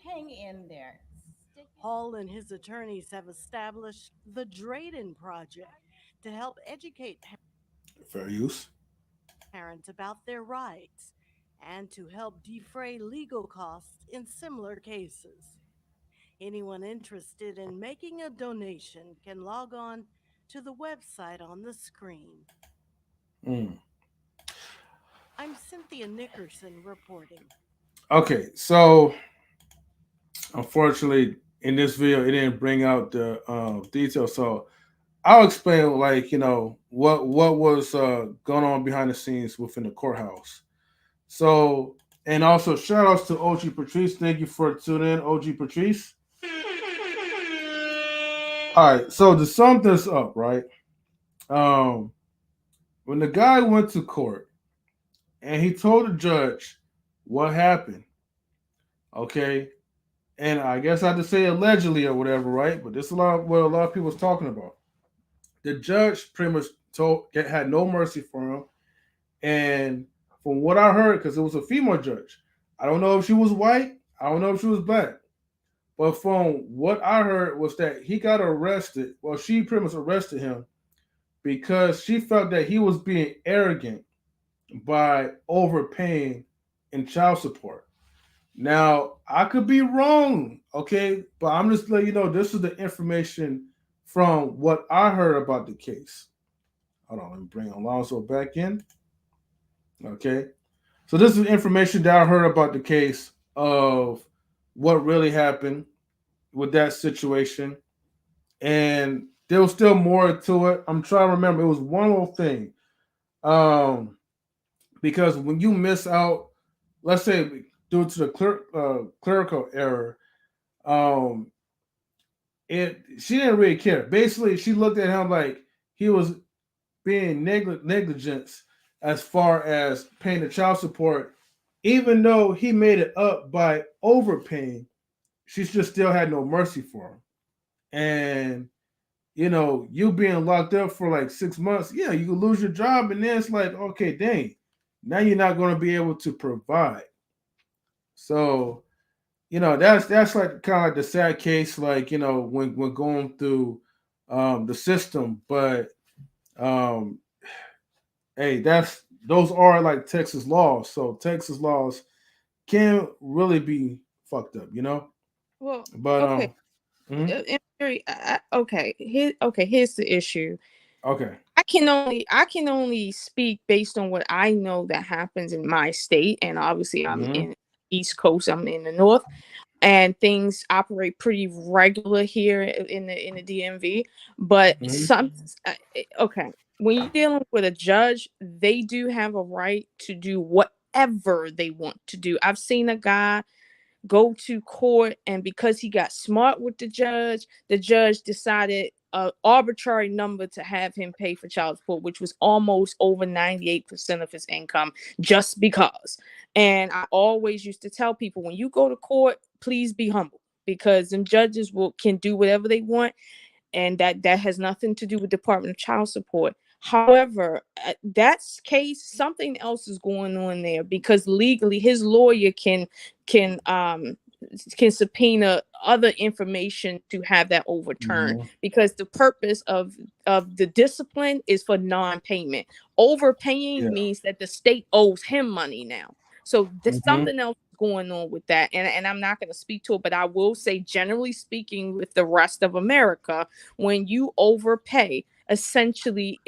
hang in there. Stick it. Hall and his attorneys have established the Drayden Project to help educate Fair use. parents about their rights and to help defray legal costs in similar cases. Anyone interested in making a donation can log on to the website on the screen. Mm. I'm Cynthia Nickerson reporting. Okay, so unfortunately, in this video, it didn't bring out the details. So I'll explain, like, what was going on behind the scenes within the courthouse. So, and also shout outs to OG Patrice. Thank you for tuning in, OG Patrice. All right, so to sum this up, right? Um, when the guy went to court and he told the judge what happened, okay, and I guess I had to say allegedly or whatever, right? But this is what a lot of people was talking about. The judge pretty much had no mercy for him, and from what I heard, because it was a female judge, I don't know if she was white, I don't know if she was black, but from what I heard was that he got arrested. Well, she pretty much arrested him because she felt that he was being arrogant by overpaying in child support. Now, I could be wrong, okay, but I'm just letting you know this is the information from what I heard about the case. Hold on, let me bring Alonso back in. Okay. So this is information that I heard about the case of what really happened with that situation. And there was still more to it. I'm trying to remember. It was one little thing. Um, because when you miss out, let's say due to the clerical error, um, she didn't really care. Basically, she looked at him like he was being negligence as far as paying the child support, even though he made it up by overpaying. She just still had no mercy for him. And you being locked up for like 6 months, yeah, you could lose your job, and then it's like, okay, dang, now you're not going to be able to provide. So, that's like kind of like the sad case, like when going through the system. But um, hey, those are like Texas laws, so Texas laws can really be fucked up. Well, But okay. mhm. Here's the issue. Okay. I can only speak based on what I know that happens in my state, and obviously I'm Mhm. in East Coast, I'm in the North, and things operate pretty regular here in the DMV. But Mhm. okay, when you're dealing with a judge, they do have a right to do whatever they want to do. I've seen a guy go to court, and because he got smart with the judge decided a arbitrary number to have him pay for child support, which was almost over 98% of his income, just because. And I always used to tell people, when you go to court, please be humble, because them judges can do whatever they want, and that has nothing to do with Department of Child Support. However, that's case, something else is going on there, because legally his lawyer can subpoena other information to have that overturned, Mhm. because the purpose of the discipline is for non-payment. Overpaying Yeah. means that the state owes him money now. So there's Mhm. something else going on with that, and I'm not going to speak to it, but I will say, generally speaking, with the rest of America, when you overpay, essentially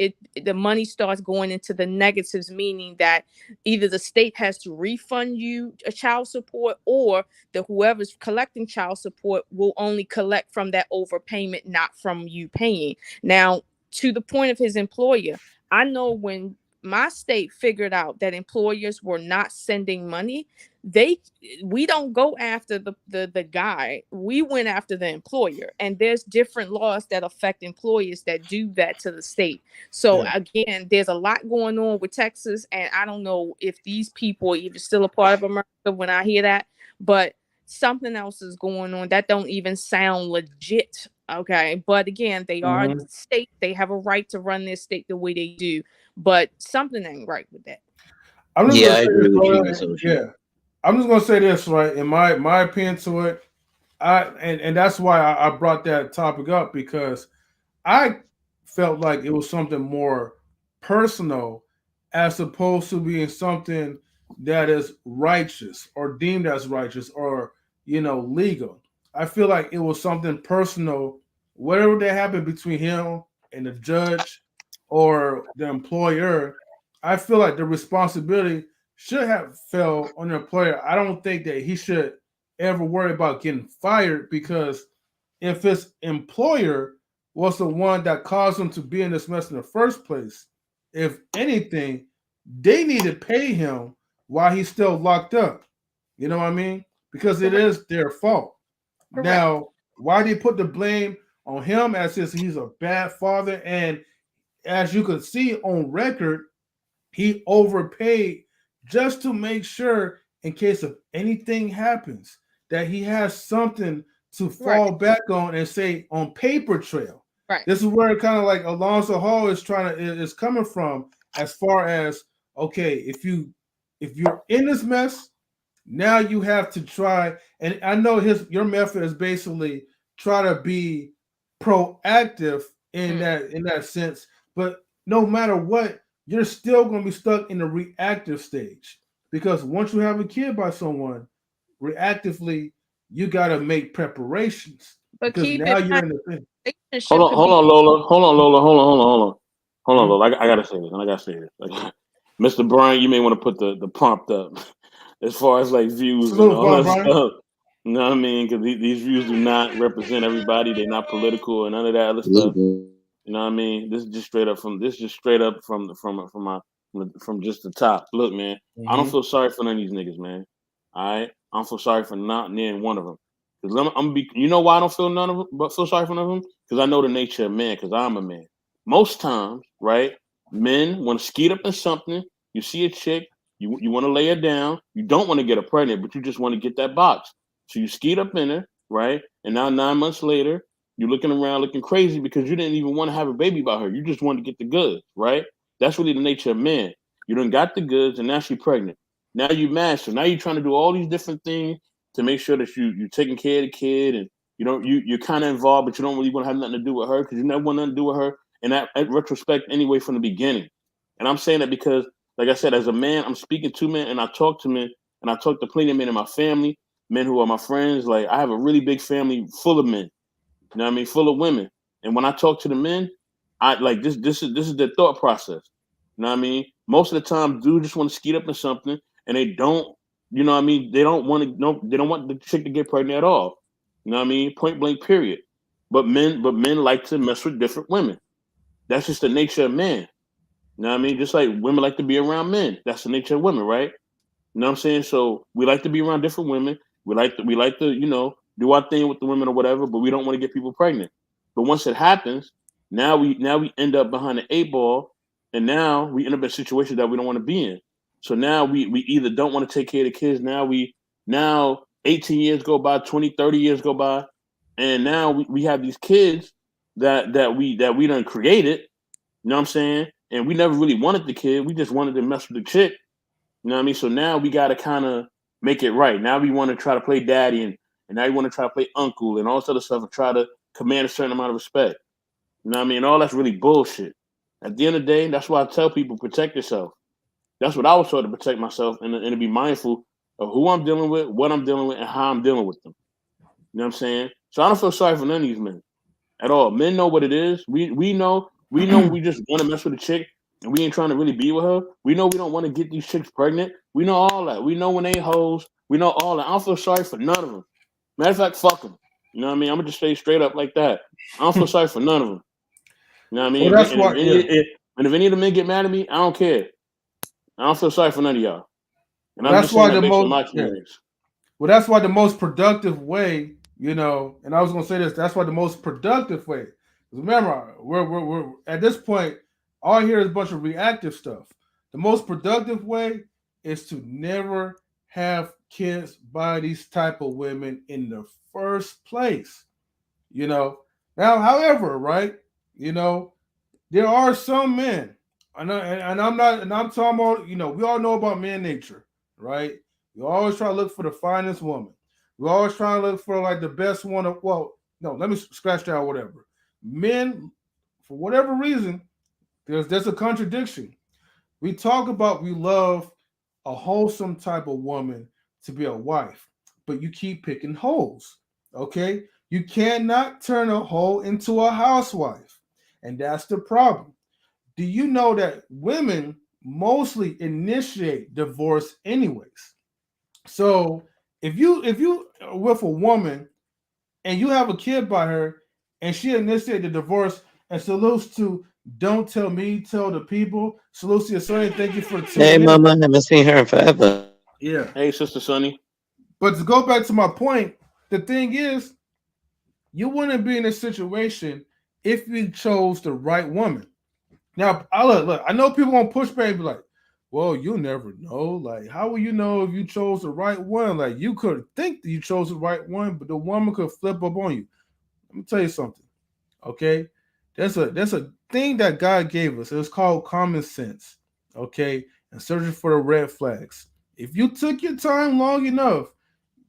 the money starts going into the negatives, meaning that either the state has to refund you a child support, or the whoever's collecting child support will only collect from that overpayment, not from you paying. Now, to the point of his employer, I know when my state figured out that employers were not sending money, we don't go after the guy, we went after the employer, and there's different laws that affect employers that do that to the state. So again, there's a lot going on with Texas, and I don't know if these people are even still a part of America when I hear that, but something else is going on that don't even sound legit. Okay, but again, they are a state, they have a right to run their state the way they do, but something ain't right with that. I'm just Yeah, gonna I say agree with you, this, Miss OG. yeah. I'm just gonna say this, right? In my opinion to it, and that's why I brought that topic up, because I felt like it was something more personal as opposed to being something that is righteous or deemed as righteous or legal. I feel like it was something personal, whatever that happened between him and the judge or the employer. I feel like the responsibility should have fell on the employer. I don't think that he should ever worry about getting fired, because if his employer was the one that caused him to be in this mess in the first place, if anything, they need to pay him while he's still locked up. You know what I mean? Because it is their fault. Correct. Now, why they put the blame on him as if he's a bad father? And as you can see on record, he overpaid just to make sure, in case of anything happens, that he has something to fall back on and say on paper trail. Right. This is where kind of like Alonzo Hall is coming from, as far as, okay, if you're in this mess, now you have to try. And I know your method is basically try to be proactive in that sense, but no matter what, you're still going to be stuck in the reactive stage, because once you have a kid by someone, reactively you got to make preparations, But because keep now in you're mind, in the thing. Hold on, hold on, Lola. Hold on, Lola. Hold on, Mhm. Lola. I gotta say this, and I gotta say this. Like, Mr. Brian, you may want to put the prompt up as far as like views and Salute, all that Brian. stuff. You know what I mean? Because these views do not represent everybody. They're not political and none of that other stuff. You know what I mean? This is just straight up from just the top. Look, man, I don't Mhm. feel sorry for none of these niggas, man. All right, I don't feel sorry for not near one of them. Cause you know why I don't feel none of them, but feel sorry for none of them? Because I know the nature of man. Because I'm a man. Most times, right? Men want to skeet up in something. You see a chick, you want to lay her down. You don't want to get her pregnant, but you just want to get that box. So you skeet up in her, right? And now 9 months later, you're looking around looking crazy because you didn't even want to have a baby by her. You just wanted to get the goods, right? That's really the nature of men. You done got the goods, and now she's pregnant. Now you mad. So now you're trying to do all these different things to make sure that you're taking care of the kid, and you're kind of involved, but you don't really want to have nothing to do with her because you never want nothing to do with her. And that at retrospect anyway from the beginning. And I'm saying that because, like I said, as a man, I'm speaking to men and I talk to men and I talk to plenty of men in my family, men who are my friends. Like I have a really big family full of men. You know what I mean? Full of women. And when I talk to the men, I like this is their thought process. You know what I mean? Most of the time, dudes just want to skeet up in something and they don't, you know what I mean? They don't want to no, they don't want the chick to get pregnant at all. You know what I mean? Point blank period. But men like to mess with different women. That's just the nature of men. You know what I mean? Just like women like to be around men. That's the nature of women, right? You know what I'm saying? So we like to be around different women. We like to, do our thing with the women or whatever, but we don't want to get people pregnant. But once it happens, now we end up behind the eight ball, and now we end up in a situation that we don't want to be in. So now we either don't want to take care of the kids. Now 18 years go by, 20, 30 years go by, and now we have these kids that we done created. You know what I'm saying? And we never really wanted the kid. We just wanted to mess with the chick. You know what I mean? So now we got to kind of make it right. Now we want to try to play daddy, and now you want to try to play uncle and all this other stuff and try to command a certain amount of respect. You know what I mean? All that's really bullshit. At the end of the day, that's why I tell people protect yourself. That's what I was taught, to protect myself and to be mindful of who I'm dealing with, what I'm dealing with, and how I'm dealing with them. You know what I'm saying? So I don't feel sorry for none of these men at all. Men know what it is. We know We know we just want to mess with a chick and we ain't trying to really be with her. We know we don't want to get these chicks pregnant. We know all that. We know when they hoes. We know all that. I don't feel sorry for none of them. Matter of fact, fuck them. You know what I mean? I'm gonna just stay straight up like that. I don't feel sorry for none of them. You know what I mean? Well, that's why. Yeah. And if any of the men get mad at me, I don't care. I don't feel sorry for none of y'all. And Well, I'm that's just saying why that the based on most. my Yeah. experience. Well, that's why the most productive way, and I was gonna say this. That's why the most productive way. 'Cause remember, we're at this point. All I hear is a bunch of reactive stuff. The most productive way is to never have kids by these type of women in the first place. Now, however, right? You know, there are some men, and I'm not, and I'm talking about, we all know about man nature, right? We always try to look for the finest woman. We always try to look for like the best one. Well, no, let me scratch that. Whatever. Men, for whatever reason, there's a contradiction. We talk about we love a wholesome type of woman to be a wife, but you keep picking holes. Okay, you cannot turn a hoe into a housewife, and that's the problem. Do you know that women mostly initiate divorce anyways? So if you are with a woman and you have a kid by her and she initiated the divorce and salutes to don't tell me, tell the people. Salutes to your son. Thank you for Hey, tuning in. mama, haven't seen her in forever. Yeah. Hey, Sister Sonny. But to go back to my point, the thing is, you wouldn't be in this situation if you chose the right woman. Now, look, I know people gonna push back and be like, well, you'll never know. Like, how will you know if you chose the right one? Like, you could think that you chose the right one, but the woman could flip up on you. Let me tell you something. Okay. There's a thing that God gave us. It's called common sense. Okay. And searching for the red flags. If you took your time long enough,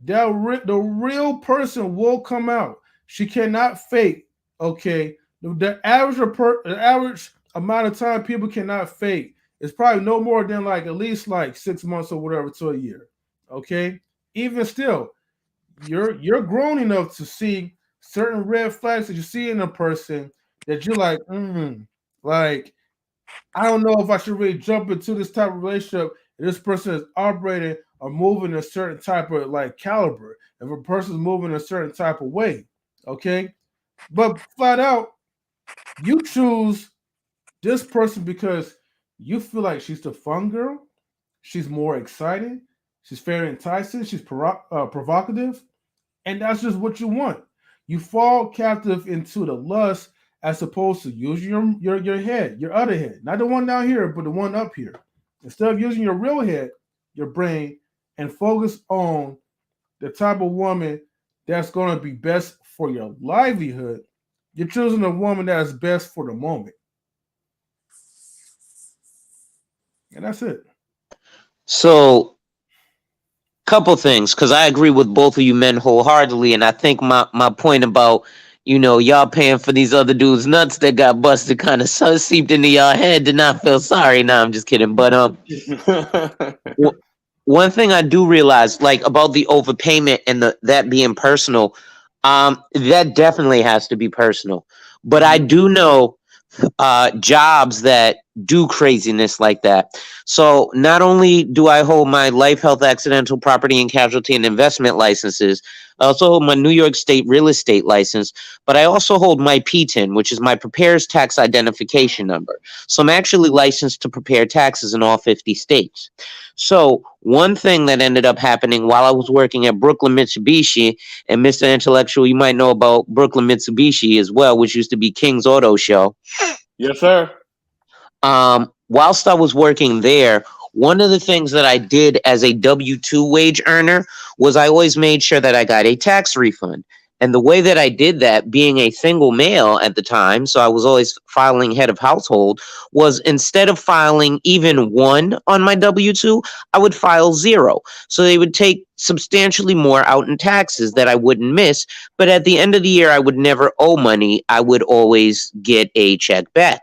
the real person will come out. She cannot fake. Okay. The average amount of time people cannot fake is probably no more than like at least like 6 months or whatever to a year. Okay. Even still, you're grown enough to see certain red flags that you see in a person that you're like, like, I don't know if I should really jump into this type of relationship. If this person is operating or moving a certain type of like caliber, if a person's moving a certain type of way, okay. But flat out, you choose this person because you feel like she's the fun girl, she's more exciting, she's very enticing, she's provocative, and that's just what you want. You fall captive into the lust as opposed to using your head, your other head, not the one down here, but the one up here. Instead of using your real head, your brain, and focus on the type of woman that's going to be best for your livelihood, you're choosing a woman that is best for the moment. And that's it. So, couple things, because I agree with both of you men wholeheartedly, and I think my point about y'all paying for these other dudes nuts that got busted kind of seeped into y'all head to not feel sorry. No, I'm just kidding. But one thing I do realize, like about the overpayment and that being personal, that definitely has to be personal. But I do know jobs that do craziness like that. So not only do I hold my life, health, accidental, property and casualty and investment licenses, I also hold my New York State real estate license, but I also hold my PTIN, which is my Preparer's Tax Identification Number. So I'm actually licensed to prepare taxes in all 50 states. So one thing that ended up happening while I was working at Brooklyn Mitsubishi, and Mr. Intellectual, you might know about Brooklyn Mitsubishi as well, which used to be King's Auto Show. Yes, sir. Whilst I was working there, one of the things that I did as a W-2 wage earner was I always made sure that I got a tax refund. And the way that I did that, being a single male at the time, so I was always filing head of household, was instead of filing even 1 on my W-2, I would file 0. So they would take substantially more out in taxes that I wouldn't miss. But at the end of the year, I would never owe money. I would always get a check back.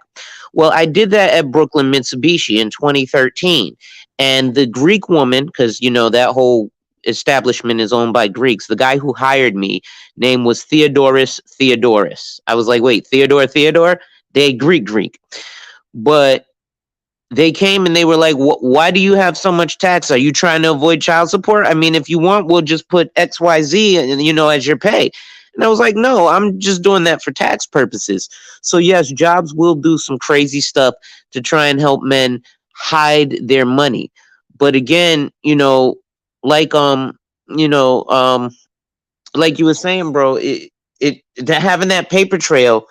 Well, I did that at Brooklyn Mitsubishi in 2013. And the Greek woman, because, that whole establishment is owned by Greeks, the guy who hired me, name was Theodoros Theodoros. I was like, wait, Theodore? They Greek, but they came and they were like, why do you have so much tax? Are you trying to avoid child support? I mean, if you want, we'll just put XYZ, as your pay. And I was like, no, I'm just doing that for tax purposes. So yes, jobs will do some crazy stuff to try and help men hide their money. But again, like you know, like you were saying, bro, that having that paper trail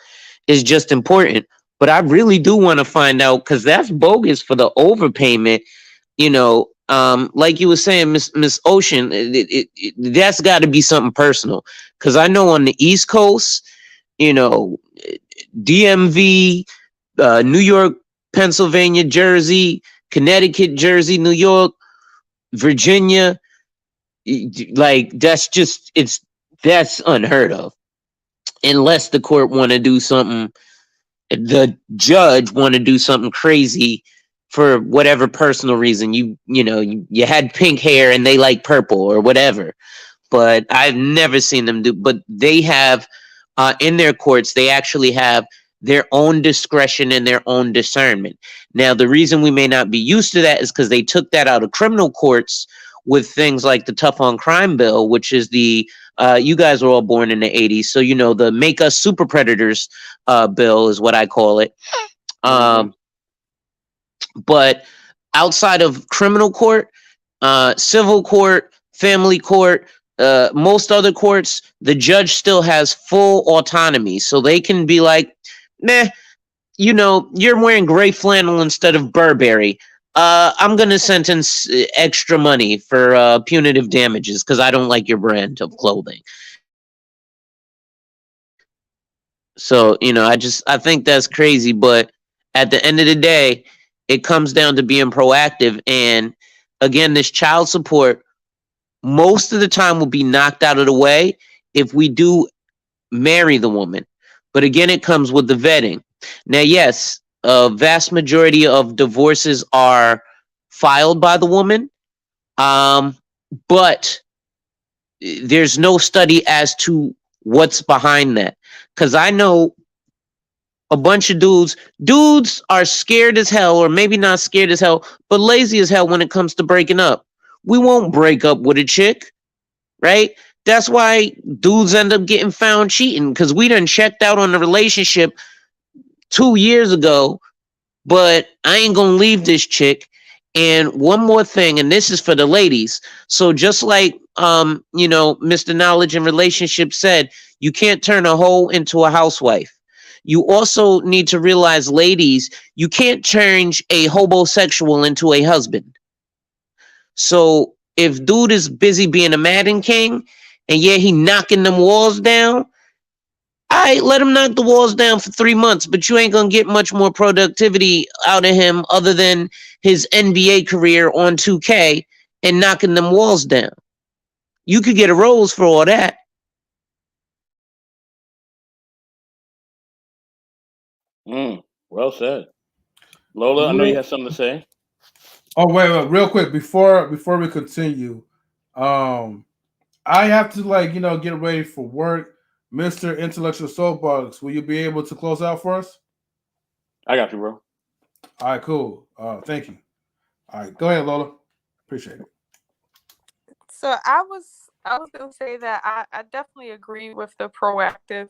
is just important. But I really do want to find out, because that's bogus for the overpayment. Like you were saying, Miss Ocean, that's got to be something personal. Because I know on the East Coast, you know, DMV, New York, Pennsylvania, Jersey, Connecticut, Jersey, New York, Virginia, like that's unheard of, unless the court want to do something, the judge want to do something crazy for whatever personal reason. You had pink hair and they like purple or whatever. But I've never seen them do. But they have, in their courts, they actually have their own discretion and their own discernment. Now, the reason we may not be used to that is because they took that out of criminal courts with things like the Tough on Crime bill, which is the you guys were all born in the 80s, so the Make Us Super Predators bill is what I call it. But outside of criminal court, civil court, family court, most other courts, the judge still has full autonomy. So they can be like, meh, you're wearing gray flannel instead of Burberry. I'm going to sentence extra money for punitive damages because I don't like your brand of clothing. So, I think that's crazy. But at the end of the day, it comes down to being proactive. And again, this child support, most of the time, will be knocked out of the way if we do marry the woman. But again, it comes with the vetting. Now, yes, a vast majority of divorces are filed by the woman. But there's no study as to what's behind that. Because I know a bunch of dudes are scared as hell, or maybe not scared as hell, but lazy as hell when it comes to breaking up. We won't break up with a chick, right? That's why dudes end up getting found cheating, because we done checked out on the relationship 2 years ago, but I ain't gonna leave this chick. And one more thing, and this is for the ladies. So just like Mr. Knowledge and Relationship said, you can't turn a hoe into a housewife. You also need to realize, ladies, you can't change a homosexual into a husband. So if dude is busy being a Madden King, and yeah, he knocking them walls down, all right, let him knock the walls down for 3 months, but you ain't gonna get much more productivity out of him other than his NBA career on 2K and knocking them walls down. You could get a rose for all that. Well said. Lola, I know you had something to say. Oh, wait, real quick before we continue, I have to get ready for work. Mr. Intellectual Soapbox, will you be able to close out for us? I got you, bro. All right, cool. Thank you. All right, go ahead, Lola. Appreciate it. So I was gonna say that I definitely agree with the proactive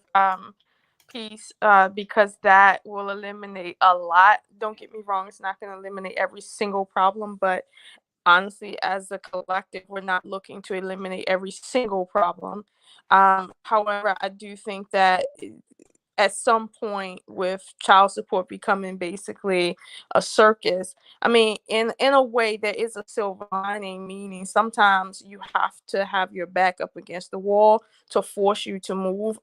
piece because that will eliminate a lot. Don't get me wrong, it's not gonna eliminate every single problem, but honestly, as a collective, we're not looking to eliminate every single problem. However, I do think that at some point, with child support becoming basically a circus, I mean, in a way, there is a silver lining, meaning sometimes you have to have your back up against the wall to force you to move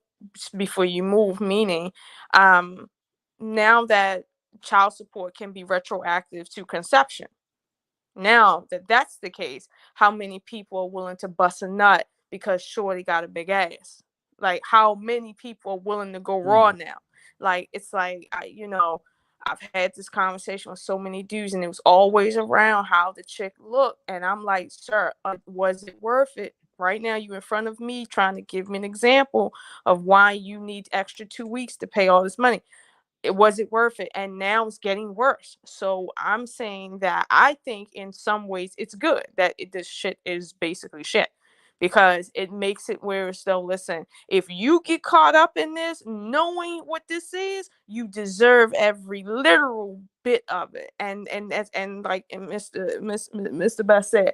before you move. Meaning, um, now that child support can be retroactive to conception. Now that that's the case, how many people are willing to bust a nut because Shorty got a big ass? Like, how many people are willing to go raw now? Like, it's like, I've had this conversation with so many dudes, and it was always around how the chick looked. And I'm like, sir, was it worth it? Right now, you in front of me trying to give me an example of why you need extra 2 weeks to pay all this money. was it worth it? And now it's getting worse. So I'm saying that I think in some ways it's good that this shit is basically shit, because it makes it where it's still, listen, if you get caught up in this, knowing what this is, you deserve every literal bit of it. And like Mr. Best said,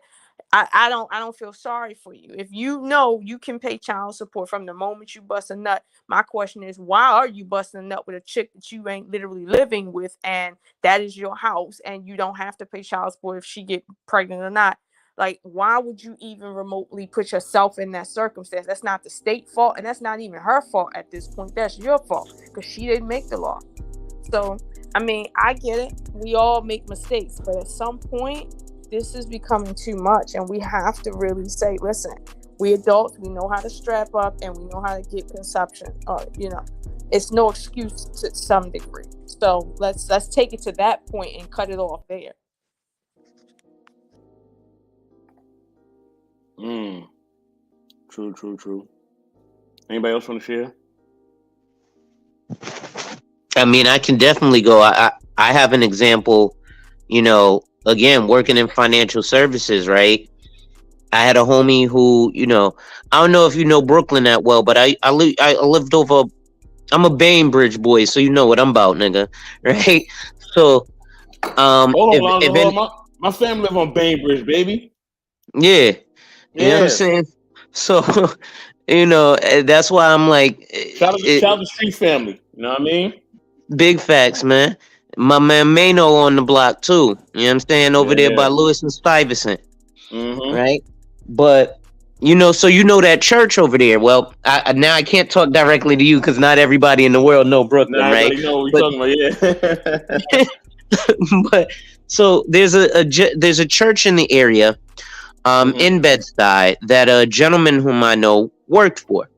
I don't feel sorry for you. If you know you can pay child support from the moment you bust a nut, my question is, why are you busting a nut with a chick that you ain't literally living with, and that is your house, and you don't have to pay child support if she get pregnant or not? Like, why would you even remotely put yourself in that circumstance? That's not the state fault, and that's not even her fault at this point. That's your fault, because she didn't make the law. So, I mean, I get it. We all make mistakes, but at some point, this is becoming too much, and we have to really say, listen, we adults, we know how to strap up, and we know how to get consumption. It's no excuse to some degree. So let's take it to that point and cut it off there. True. Anybody else want to share? I mean, I can definitely go. I have an example, again, working in financial services, right? I had a homie who, I don't know if you know Brooklyn that well, but I lived over, I'm a Bainbridge boy, so you know what I'm about, nigga, right? So, hold on, my family live on Bainbridge, baby. Yeah. You know what I'm saying? So, that's why I'm like, shout out to the street family. You know what I mean? Big facts, man. My man Mano on the block too. You know what I'm saying? Over there by Lewis and Stuyvesant. Mm-hmm. Right? But so that church over there. Well, I can't talk directly to you because not everybody in the world know Brooklyn, right? Everybody know what we're talking about, But so there's a church in the area, in Bed-Stuy, that a gentleman whom I know worked for.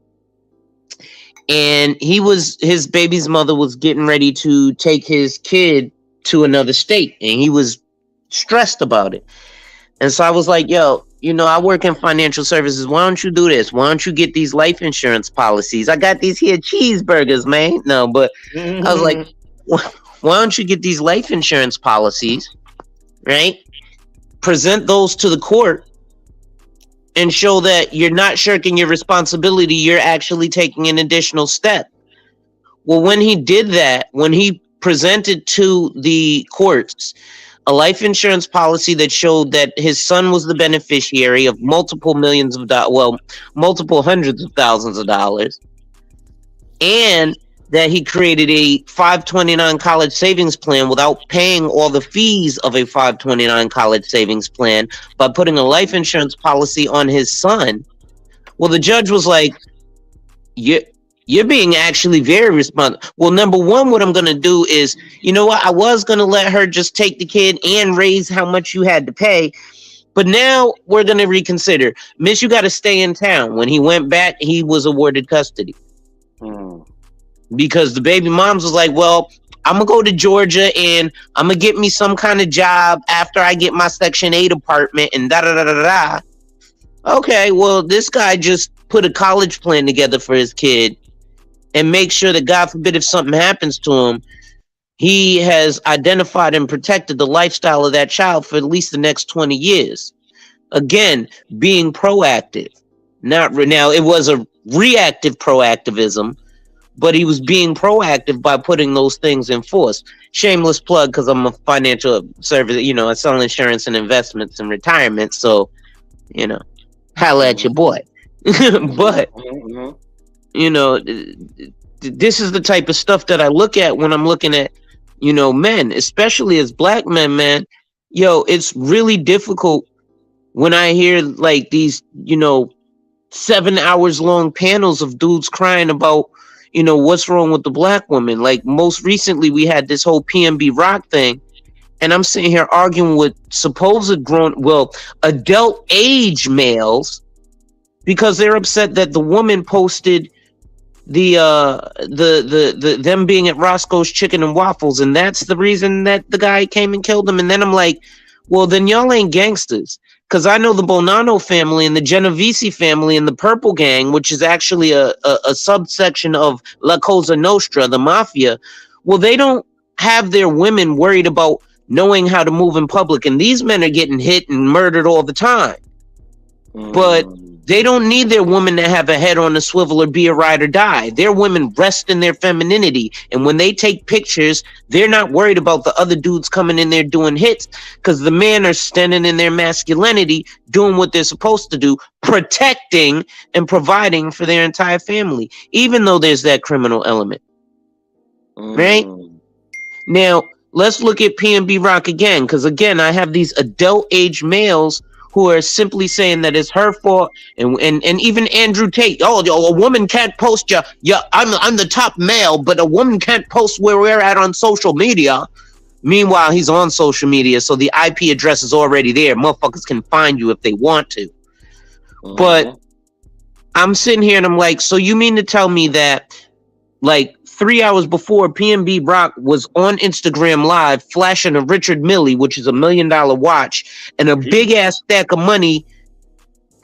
And his baby's mother was getting ready to take his kid to another state, and he was stressed about it. And so I was like, yo, I work in financial services. Why don't you do this? Why don't you get these life insurance policies? I got these here cheeseburgers, man. No, but I was like, why don't you get these life insurance policies, right? Present those to the court and show that you're not shirking your responsibility. You're actually taking an additional step. Well, when he did that, when he presented to the courts a life insurance policy that showed that his son was the beneficiary of multiple millions of dollars, well, multiple hundreds of thousands of dollars, and that he created a 529 college savings plan without paying all the fees of a 529 college savings plan by putting a life insurance policy on his son. Well, the judge was like, you're being actually very responsible. Well, number one, what I'm going to do is, you know what? I was going to let her just take the kid and raise how much you had to pay. But now we're going to reconsider. Miss, you got to stay in town. When he went back, he was awarded custody. Because the baby moms was like, well, I'm going to go to Georgia and I'm going to get me some kind of job after I get my Section 8 apartment and da-da-da-da-da. Okay, well, this guy just put a college plan together for his kid and make sure that, God forbid, if something happens to him, he has identified and protected the lifestyle of that child for at least the next 20 years. Again, being proactive. Now, it was a reactive proactivism, but he was being proactive by putting those things in force. Shameless plug, because I'm a financial service, I sell insurance and investments and retirement. So, holla at your boy. But, this is the type of stuff that I look at when I'm looking at, men, especially as black men, man. It's really difficult when I hear like these, 7 hours long panels of dudes crying about, what's wrong with the black woman. Like most recently we had this whole PNB Rock thing, and I'm sitting here arguing with supposed adult age males because they're upset that the woman posted the them being at Roscoe's Chicken and Waffles, and that's the reason that the guy came and killed him. And then I'm like, well, then y'all ain't gangsters. Because I know the Bonanno family and the Genovese family and the Purple Gang, which is actually a subsection of La Cosa Nostra, the mafia. Well, they don't have their women worried about knowing how to move in public, and these men are getting hit and murdered all the time. But they don't need their woman to have a head on a swivel or be a ride or die. Their women rest in their femininity, and when they take pictures, they're not worried about the other dudes coming in there doing hits, because the men are standing in their masculinity, doing what they're supposed to do, protecting and providing for their entire family, even though there's that criminal element. Right? Now, let's look at P&B Rock again, because again, I have these adult age males who are simply saying that it's her fault, and even Andrew Tate. Oh, a woman can't post I'm the top male, but a woman can't post where we're at on social media. Meanwhile, he's on social media, so the IP address is already there. Motherfuckers can find you if they want to. But I'm sitting here and I'm like, so you mean to tell me that, like, 3 hours before, P&B Rock was on Instagram Live flashing a Richard Mille, which is $1 million watch, and a big ass stack of money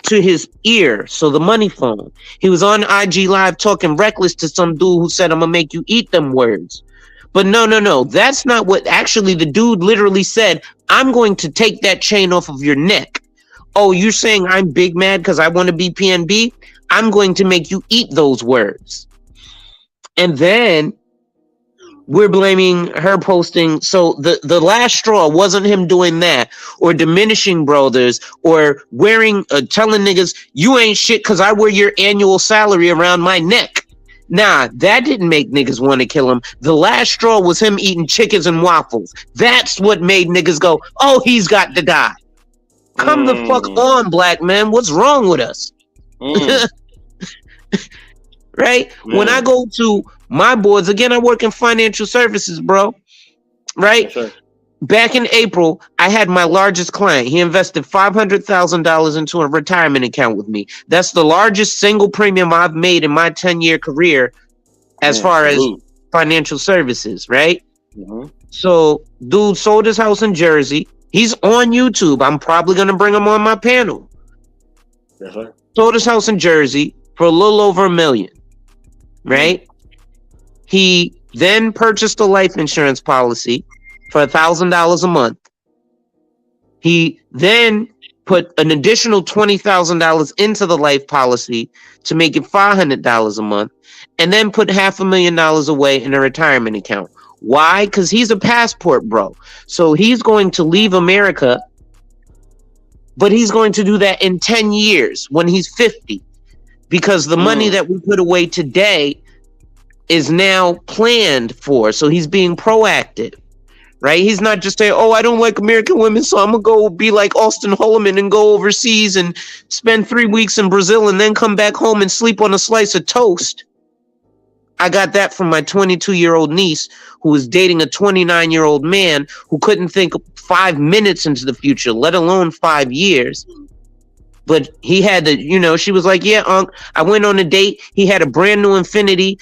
to his ear, so the money phone. He was on IG Live talking reckless to some dude who said, "I'm gonna make you eat them words." But no, that's not what. Actually, the dude literally said, "I'm going to take that chain off of your neck." Oh, you're saying I'm big mad because I want to be PNB? I'm going to make you eat those words. And then we're blaming her posting. So the last straw wasn't him doing that, or diminishing brothers, or wearing, telling niggas, you ain't shit because I wear your annual salary around my neck. Nah, that didn't make niggas want to kill him. The last straw was him eating chickens and waffles. That's what made niggas go, oh, he's got to die. Come the fuck on, black man. What's wrong with us? Right? When I go to my boards, again, I work in financial services, bro. Right? Yes, back in April, I had my largest client. He invested $500,000 into a retirement account with me. That's the largest single premium I've made in my 10-year career as far as financial services, right? So, dude sold his house in Jersey. He's on YouTube. I'm probably going to bring him on my panel. Yes, sir. Sold his house in Jersey for a little over $1 million. Right? He then purchased a life insurance policy for $1,000 a month. He then put an additional $20,000 into the life policy to make it $500 a month, and then put $500,000 away in a retirement account. Why? Because he's a passport bro. So he's going to leave America, but he's going to do that in 10 years when he's 50. Because the money that we put away today is now planned for. So he's being proactive, right? He's not just saying, oh, I don't like American women, so I'm going to go be like Austin Holloman and go overseas and spend 3 weeks in Brazil and then come back home and sleep on a slice of toast. I got that from my 22-year-old niece who was dating a 29-year-old man who couldn't think 5 minutes into the future, let alone 5 years. But he had to, she was like, yeah, Unc, I went on a date. He had a brand new Infinity.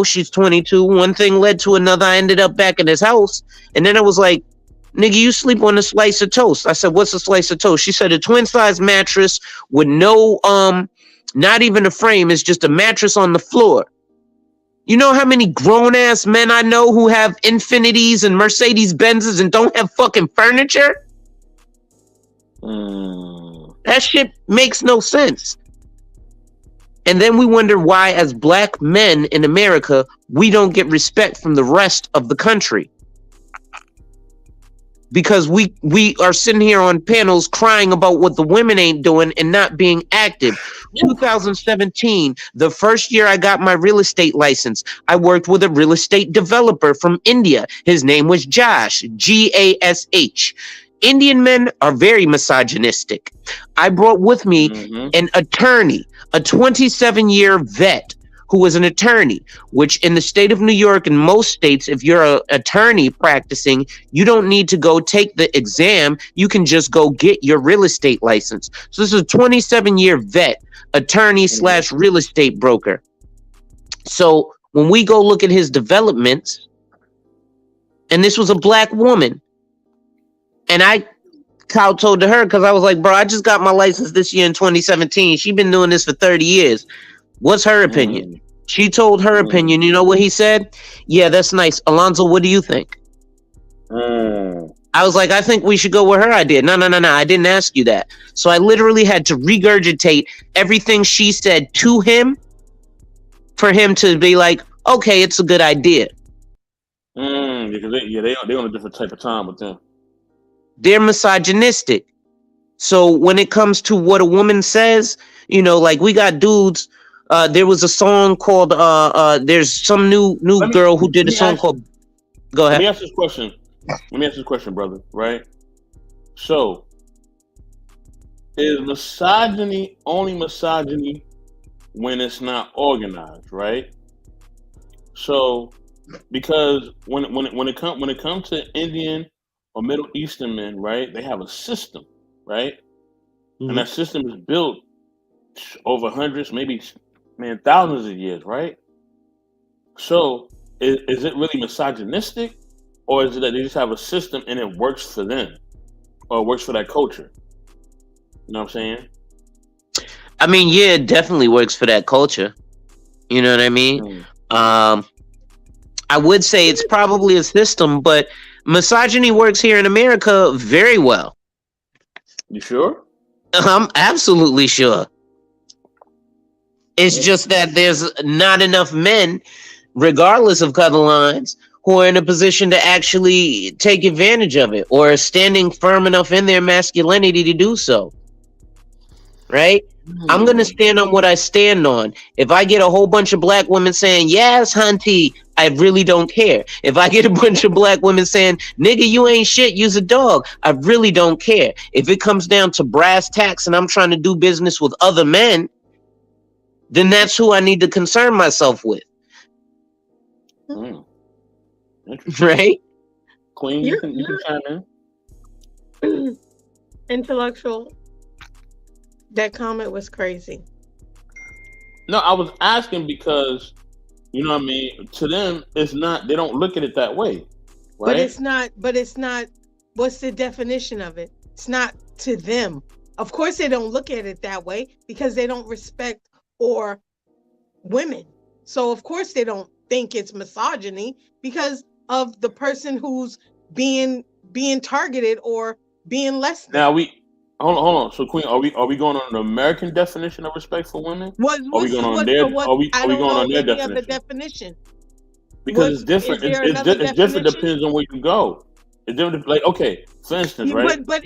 She's 22. One thing led to another. I ended up back in his house. And then I was like, nigga, you sleep on a slice of toast. I said, what's a slice of toast? She said a twin size mattress with no, not even a frame. It's just a mattress on the floor. You know how many grown ass men I know who have Infinities and Mercedes Benzes and don't have fucking furniture? That shit makes no sense. And then we wonder why, as black men in America, we don't get respect from the rest of the country. Because we are sitting here on panels crying about what the women ain't doing and not being active. 2017, the first year I got my real estate license, I worked with a real estate developer from India. His name was Josh, Gash. Indian men are very misogynistic. I brought with me an attorney, a 27-year vet who was an attorney, which in the state of New York and most states, if you're an attorney practicing, you don't need to go take the exam. You can just go get your real estate license. So this is a 27-year vet, attorney / real estate broker. So when we go look at his developments, and this was a black woman, and I kowtowed to her because I was like, bro, I just got my license this year in 2017. She's been doing this for 30 years. What's her opinion? She told her opinion. You know what he said? Yeah, that's nice. Alonzo, what do you think? I was like, I think we should go with her idea. No. I didn't ask you that. So I literally had to regurgitate everything she said to him for him to be like, okay, it's a good idea. Because they on a different type of time with them. They're misogynistic. So when it comes to what a woman says, you know, like we got dudes. There was a song called there's some new girl who did a song called. Go ahead. Let me ask this question, brother. Right. So, is misogyny only misogyny when it's not organized, right? So, because when it comes to Indian or Middle Eastern men, right, they have a system, right, and that system is built over hundreds, maybe thousands of years, right? So, is it really misogynistic, or is it that they just have a system and it works for them, or it works for that culture? You know what I'm saying? I mean, yeah, it definitely works for that culture. You know what I mean? I would say it's probably a system, but misogyny works here in America very well. You sure? I'm absolutely sure. It's just that there's not enough men, regardless of color lines, who are in a position to actually take advantage of it or standing firm enough in their masculinity to do so. Right? I'm going to stand on what I stand on. If I get a whole bunch of black women saying, yes, hunty, I really don't care. If I get a bunch of black women saying, nigga, you ain't shit, you's a dog, I really don't care. If it comes down to brass tacks and I'm trying to do business with other men, then that's who I need to concern myself with. Right? Queen, you can chime in. Intellectual. That comment was crazy. No, I was asking because, you know what I mean? To them, it's not, they don't look at it that way. Right? But it's not, what's the definition of it? It's not to them. Of course they don't look at it that way because they don't respect or women. So of course they don't think it's misogyny because of the person who's being targeted or being less than. Now hold on. So Queen, are we going on an American definition of respect for women? Are we going on their definition? Because it's different. It's different depends on where you go. It's different. Like, okay, for instance, right? But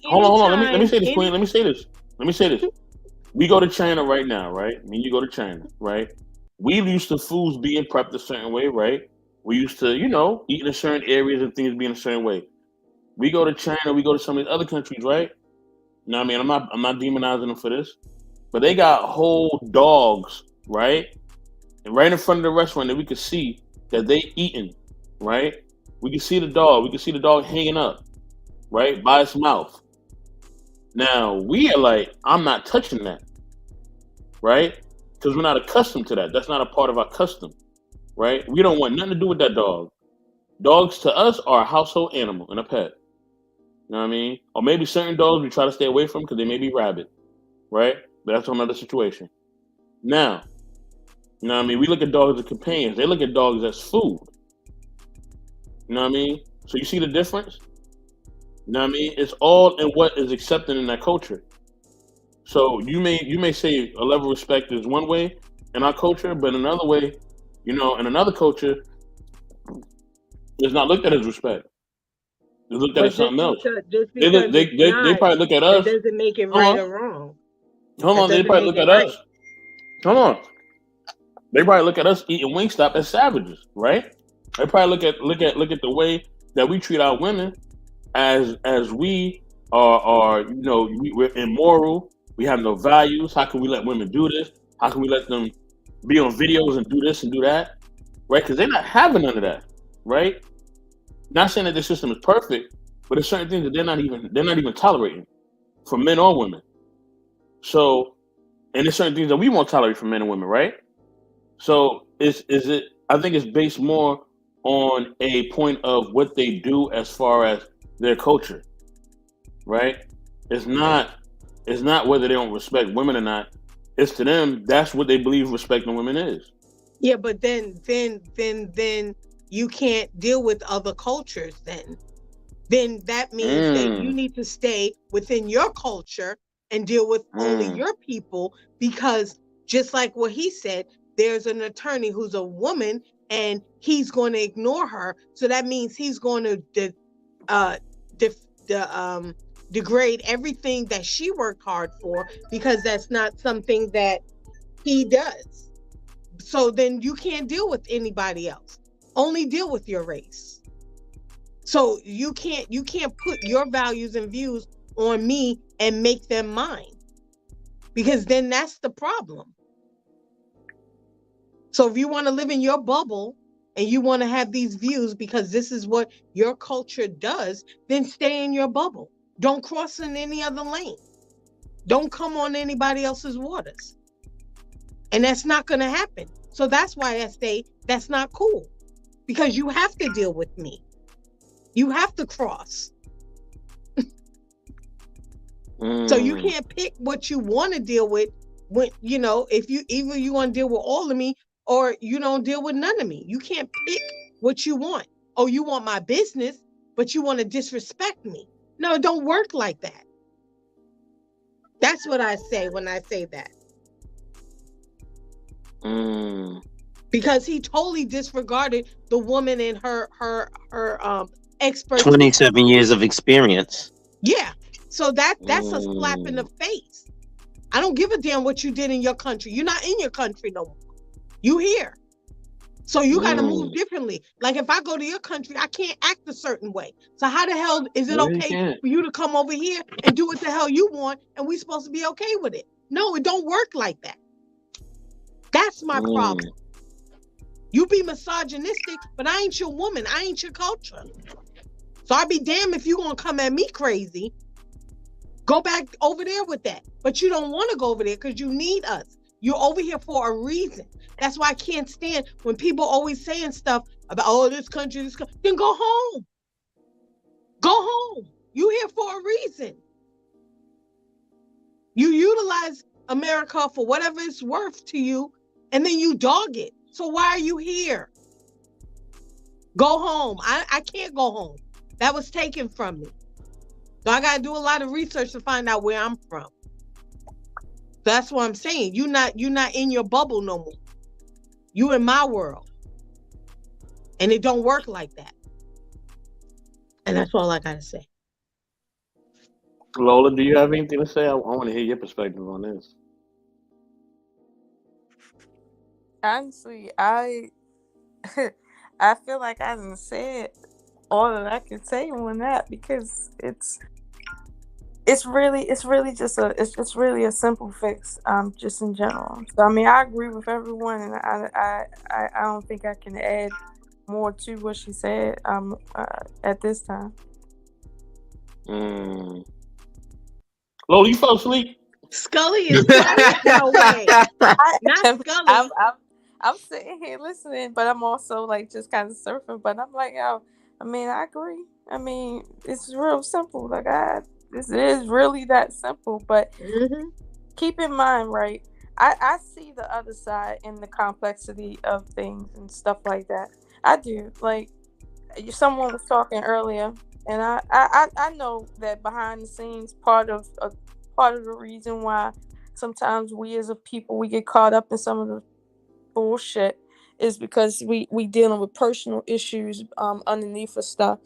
hold on. Let me say this, Queen. Let me say this. We go to China right now, right? I mean, you go to China, right? We used to foods being prepped a certain way, right? We used to, eat in certain areas and things being a certain way. We go to China, we go to some of these other countries, right? You know what I mean? I'm not demonizing them for this, but they got whole dogs, right? And right in front of the restaurant that we could see that they eating, right? We can see the dog. We can see the dog hanging up, right, by its mouth. Now we are like, I'm not touching that, right? Because we're not accustomed to that. That's not a part of our custom, right? We don't want nothing to do with that dog. Dogs to us are a household animal and a pet. You know what I mean? Or maybe certain dogs we try to stay away from because they may be rabid, right? But that's another situation. Now, you know what I mean? We look at dogs as companions. They look at dogs as food. You know what I mean? So you see the difference? You know what I mean? It's all in what is accepted in that culture. So you may say a level of respect is one way in our culture, but another way, in another culture, it's not looked at as respect. They looked at it as something else. They probably look at us. It doesn't make it right or wrong. Hold on, they probably look at us. Hold on. They probably look at us eating Wingstop as savages, right? They probably look at the way that we treat our women as we are we're immoral. We have no values. How can we let women do this? How can we let them be on videos and do this and do that? Right? Because they're not having none of that, right? Not saying that the system is perfect, but there's certain things that they're not even tolerating for men or women. So, and there's certain things that we won't tolerate for men and women, right? So I think it's based more on a point of what they do as far as their culture, right? It's not whether they don't respect women or not. it's to them, that's what they believe respecting women is. Yeah, but then you can't deal with other cultures then that means that you need to stay within your culture and deal with only your people, because just like what he said, there's an attorney who's a woman and he's going to ignore her. So that means he's going to degrade everything that she worked hard for, because that's not something that he does. So then you can't deal with anybody else. Only deal with your race. So you can't put your values and views on me and make them mine, because then that's the problem. So if you want to live in your bubble and you want to have these views because this is what your culture does, then stay in your bubble. Don't cross in any other lane. Don't come on anybody else's waters. And that's not going to happen. So that's why I say that's not cool, because you have to deal with me. You have to cross. So you can't pick what you want to deal with when, if you either you want to deal with all of me or you don't deal with none of me. You can't pick what you want. Oh, you want my business, but you want to disrespect me. No, it don't work like that. That's what I say when I say that. Because he totally disregarded the woman and her expertise. 27 years of experience. Yeah. So that's a slap in the face. I don't give a damn what you did in your country. You're not in your country no more. You here. So you got to move differently. Like if I go to your country, I can't act a certain way. So how the hell is it okay for you to come over here and do what the hell you want and we supposed to be okay with it? No, it don't work like that. That's my problem. You be misogynistic, but I ain't your woman. I ain't your culture. So I'd be damned if you gonna come at me crazy. Go back over there with that. But you don't want to go over there because you need us. You're over here for a reason. That's why I can't stand when people always saying stuff about, oh, this country, then go home. Go home. You here for a reason. You utilize America for whatever it's worth to you, and then you dog it. So why are you here? Go home. I can't go home. That was taken from me. So I got to do a lot of research to find out where I'm from. That's what I'm saying. You're not in your bubble no more. You in my world. And it don't work like that. And that's all I got to say. Lola, do you have anything to say? I want to hear your perspective on this. Honestly, I feel like I didn't say it all that I could say on that, because it's really just a simple fix, just in general. So I mean, I agree with everyone, and I don't think I can add more to what she said at this time. Lola, you fell asleep? Scully is quiet. No way. Not Scully. I'm sitting here listening, but I'm also like just kind of surfing. But I'm like, I mean, I agree. I mean, it's real simple. Like this is really that simple. But keep in mind, right? I see the other side and the complexity of things and stuff like that. I do. Like someone was talking earlier, and I know that behind the scenes, part of the reason why sometimes we as a people we get caught up in some of the bullshit is because we dealing with personal issues underneath of stuff,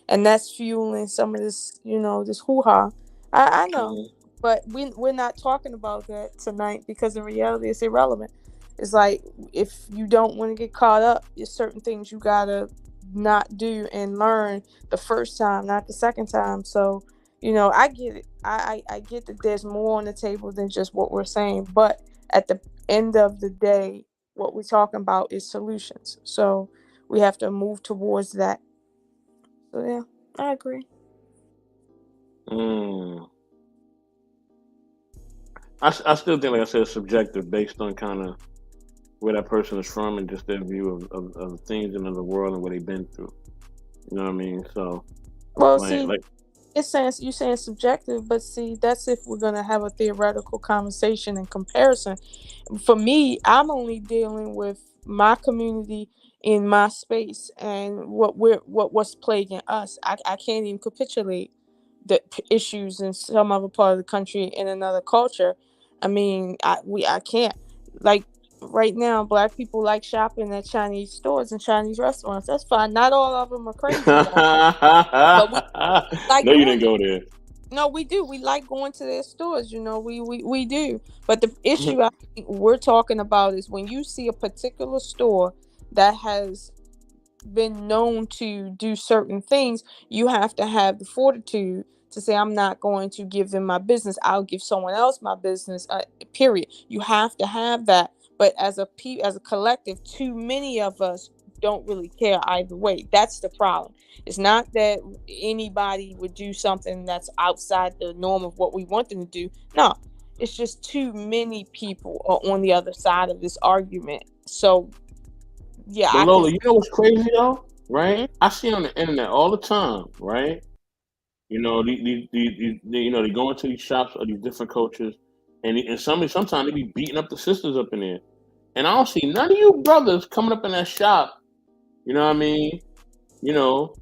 and that's fueling some of this this hoo-ha. I know, but we're not talking about that tonight because in reality it's irrelevant. It's like if you don't want to get caught up, there's certain things you gotta not do and learn the first time, not the second time. So I get it. I get that there's more on the table than just what we're saying, but at the end of the day, what we're talking about is solutions. So we have to move towards that. So yeah, I agree. I still think, like I said, it's subjective based on kind of where that person is from and just their view of things and of the world and what they've been through. You know what I mean? So, well, It's saying you saying subjective, but see, that's if we're gonna have a theoretical conversation and comparison. For me, I'm only dealing with my community in my space and what's plaguing us. I can't even capitulate the issues in some other part of the country in another culture. I mean, I can't, like, right now black people like shopping at Chinese stores and Chinese restaurants. That's fine. Not all of them are crazy though, but we like No, you going didn't there. go there. No, we do. We like going to their stores, we do. But the issue I think we're talking about is when you see a particular store that has been known to do certain things, you have to have the fortitude to say, I'm not going to give them my business. I'll give someone else my business. Period. You have to have that. But as a collective, too many of us don't really care either way. That's the problem. It's not that anybody would do something that's outside the norm of what we want them to do. No, it's just too many people are on the other side of this argument. So yeah, But I can. Lola, you know what's crazy though, right? Mhm. I see on the internet all the time, right? You know, they go into these shops or these different cultures, and sometimes they be beating up the sisters up in there, and I don't see none of you brothers coming up in that shop. You know what I mean? You know,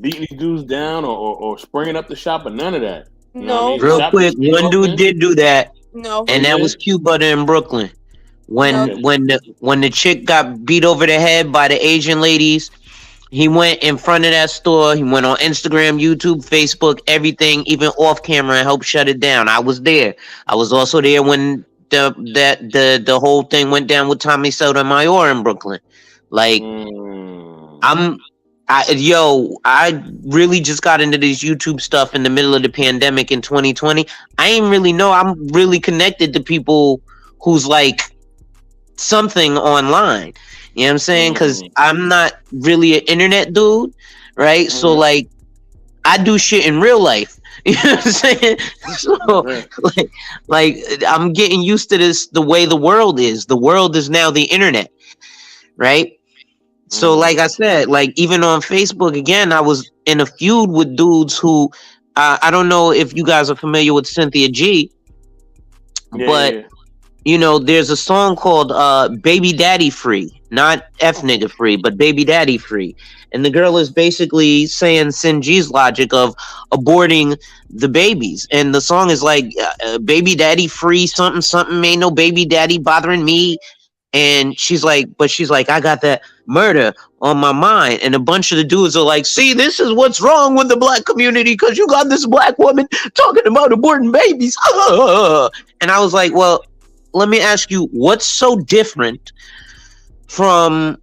beating these dudes down or spraying up the shop or none of that. You know what I No, mean? The Real no, shop quick, just stay one dude open. did do that, no, Oh, and he that was did? Q Butter in Brooklyn. no. Okay. When the chick got beat over the head by the Asian ladies, he went in front of that store. He went on Instagram, YouTube, Facebook, everything, even off camera, and helped shut it down. I was there. I was also there when the whole thing went down with Tommy Sotomayor in Brooklyn. Like, Mm. I really just got into this YouTube stuff in the middle of the pandemic in 2020. I ain't really know. I'm really connected to people who's like something online. You know what I'm saying? Because Mm. I'm not really an internet dude, right? So Mm-hmm. like, I do shit in real life. You know what I'm saying? So That's it. like, like I'm getting used to this. The way the world is. The world is now the internet, right? So like I Mm. said, like even on Facebook again, I was in a feud with dudes who I don't know if you guys are familiar with Cynthia G, Yeah, but yeah. you know, there's a song called Baby Daddy Free, not F nigga free, but Baby Daddy Free. And the girl is basically saying Sinji's logic of aborting the babies. And the song is like, Baby Daddy Free, something, something, ain't no baby daddy bothering me. And she's like, I got that murder on my mind. And a bunch of the dudes are like, see, this is what's wrong with the black community because you got this black woman talking about aborting babies. And I was like, well, let me ask you, what's so different from,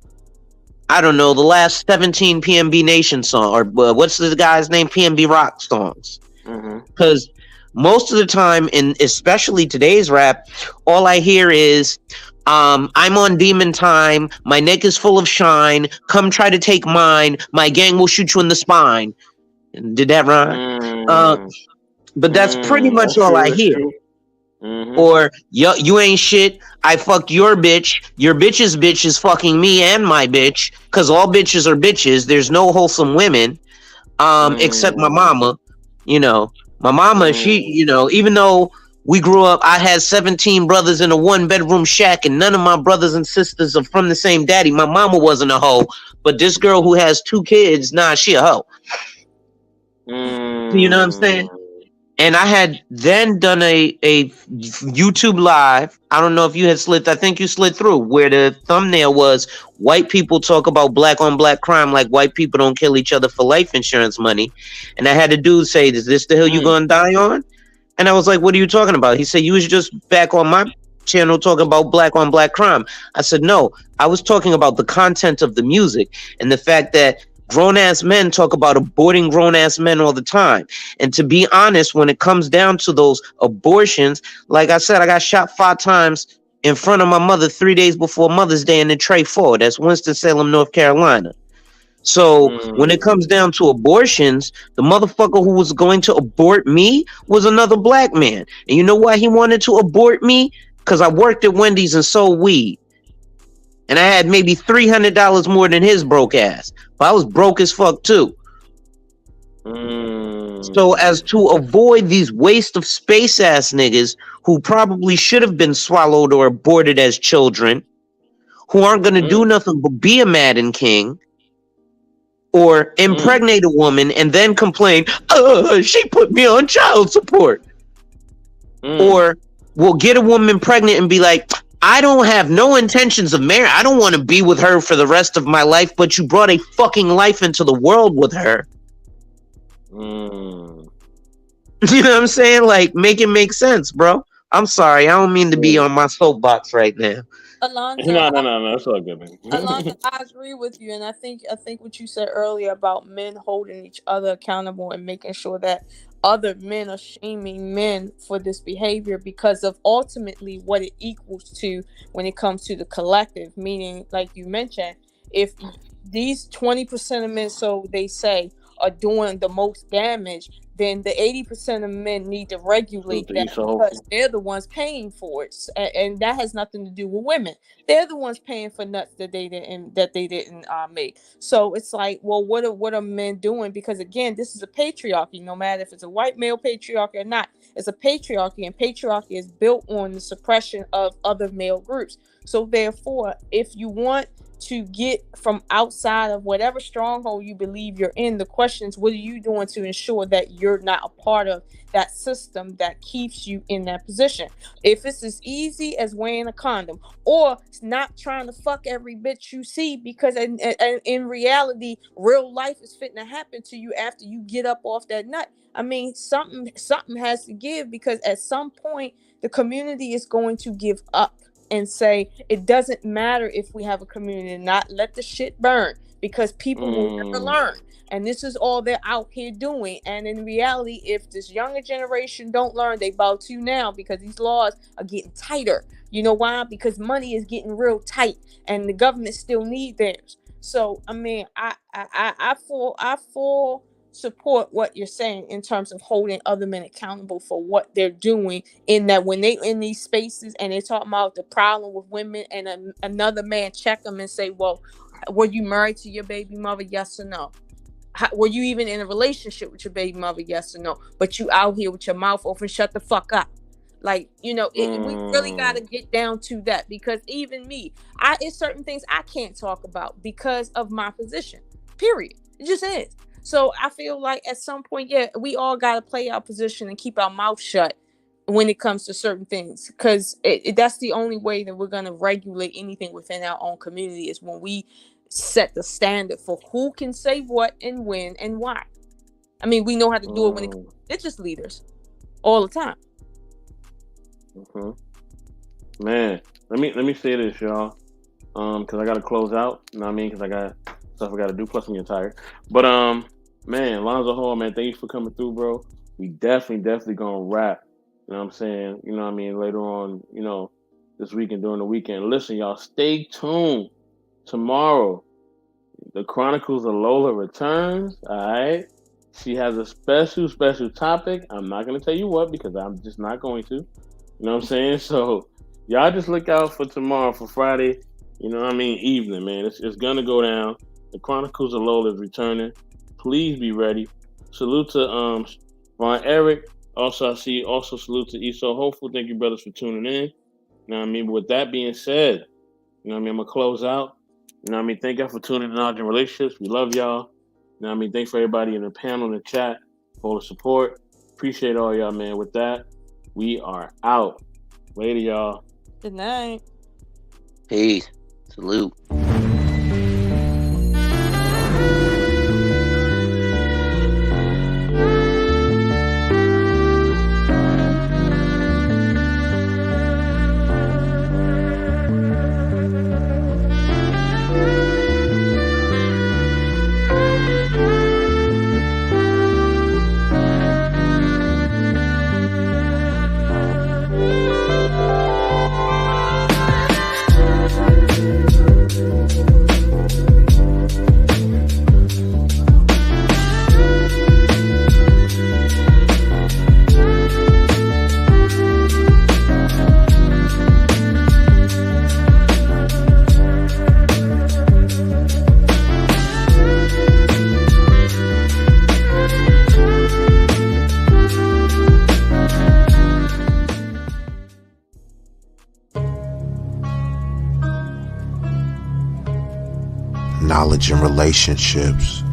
I don't know, the last 17 PNB Nation song, or what's the guy's name, PNB Rock songs? Mm-hmm. Because most of the time, and especially today's rap, all I hear is, I'm on demon time, my neck is full of shine, come try to take mine, my gang will shoot you in the spine. Did that rhyme? Mm. But that's pretty Mm. much That's all I true. That's hear. true. Mm-hmm. Or you ain't shit. I fucked your bitch's bitch is fucking me and my bitch. Cause all bitches are bitches. There's no wholesome women. Except my Mm. mama. You know, my mama, she, Mm. you know, even though we grew up, I had 17 brothers in a 1-bedroom shack, and none of my brothers and sisters are from the same daddy. My mama wasn't a hoe, but this girl who has 2 kids, nah, she a hoe. You know what I'm saying? Mm. And I had then done a YouTube live. I don't know if you had slid. I think you slid through where the thumbnail was white people talk about black on black crime like white people don't kill each other for life insurance money. And I had a dude say, "Is this the hill you Mm. gonna die on?" And I was like, "What are you talking about?" He said, "You was just back on my channel talking about black on black crime." I said, "No, I was talking about the content of the music and the fact that grown ass men talk about aborting grown ass men all the time. And to be honest, when it comes down to those abortions, like I said, I got shot 5 times in front of my mother 3 days before Mother's Day in the Trey 4. That's Winston-Salem, North Carolina. So when it Mm. comes down to abortions, the motherfucker who was going to abort me was another black man. And you know why he wanted to abort me? Because I worked at Wendy's and sold weed. And I had maybe $300 more than his broke ass. But I was broke as fuck too. Mm. So as to avoid these waste of space ass niggas who probably should have been swallowed or aborted as children, who aren't going to do nothing but be a Madden King, or impregnate a woman and then complain, she put me on child support. Or will get a woman pregnant and be like, I don't have no intentions of marriage. I don't want to be with her for the rest of my life, but you brought a fucking life into the world with her. You know what I'm saying? Like, make it make sense, bro. I'm sorry. I don't mean to be on my soapbox right now. Alonzo, No, it's all good, man. Alonzo, I agree with you, and I think what you said earlier about men holding each other accountable and making sure that other men are shaming men for this behavior because of ultimately what it equals to when it comes to the collective. Meaning, like you mentioned, if these 20% of men, so they say, are doing the most damage, then the 80% of men need to regulate that because they're the ones paying for it, and that has nothing to do with women. They're the ones paying for nuts that they didn't make. So it's like, well, what are men doing? Because again, this is a patriarchy. No matter if it's a white male patriarchy or not, it's a patriarchy, and patriarchy is built on the suppression of other male groups. So therefore, if you want to get from outside of whatever stronghold you believe you're in, the question is, what are you doing to ensure that you're not a part of that system that keeps you in that position? If it's as easy as wearing a condom, or not trying to fuck every bitch you see, because in reality, real life is fitting to happen to you after you get up off that nut. I mean, something has to give, because at some point the community is going to give up and say, it doesn't matter if we have a community or not, let the shit burn, because people will never learn. And this is all they're out here doing. And in reality, if this younger generation don't learn, they bow to now, because these laws are getting tighter. You know why? Because money is getting real tight and the government still need theirs. So I mean, I full support what you're saying in terms of holding other men accountable for what they're doing, in that when they in these spaces and they're talking about the problem with women, and another man check them and say, well, were you married to your baby mother? Yes or no? Were you even in a relationship with your baby mother? Yes or no? But you out here with your mouth open, shut the fuck up. Like, you know, we really got to get down to that, because even me, it's certain things I can't talk about because of my position, period. It just is. So I feel like at some point, yeah, we all got to play our position and keep our mouth shut when it comes to certain things, because that's the only way that we're going to regulate anything within our own community, is when we set the standard for who can say what and when and why. I mean, we know how to do it when it comes to religious leaders all the time. Man, let me say this, y'all, because I got to close out. You know what I mean? Because I got stuff I got to do. Plus, I'm getting tired. But man, Lonzo Hall, man, thank you for coming through, bro. We definitely gonna wrap. You know what I'm saying? You know what I mean? Later on, you know, this weekend, during the weekend. Listen, y'all, stay tuned. Tomorrow, the Chronicles of Lola returns. All right. She has a special topic. I'm not gonna tell you what, because I'm just not going to. You know what I'm saying? So y'all just look out for tomorrow, for Friday. You know what I mean? Evening, man. It's gonna go down. The Chronicles of Lola is returning. Please be ready. Salute to Von Eric. Also, salute to Esau Hopeful. Thank you, brothers, for tuning in. You know what I mean? But with that being said, you know what I mean? I'm gonna close out. You know what I mean? Thank y'all for tuning in on Relationships. We love y'all. You know what I mean? Thanks for everybody in the panel, in the chat, for all the support. Appreciate all y'all, man. With that, we are out. Later, y'all. Good night. Peace. Salute. knowledge and relationships.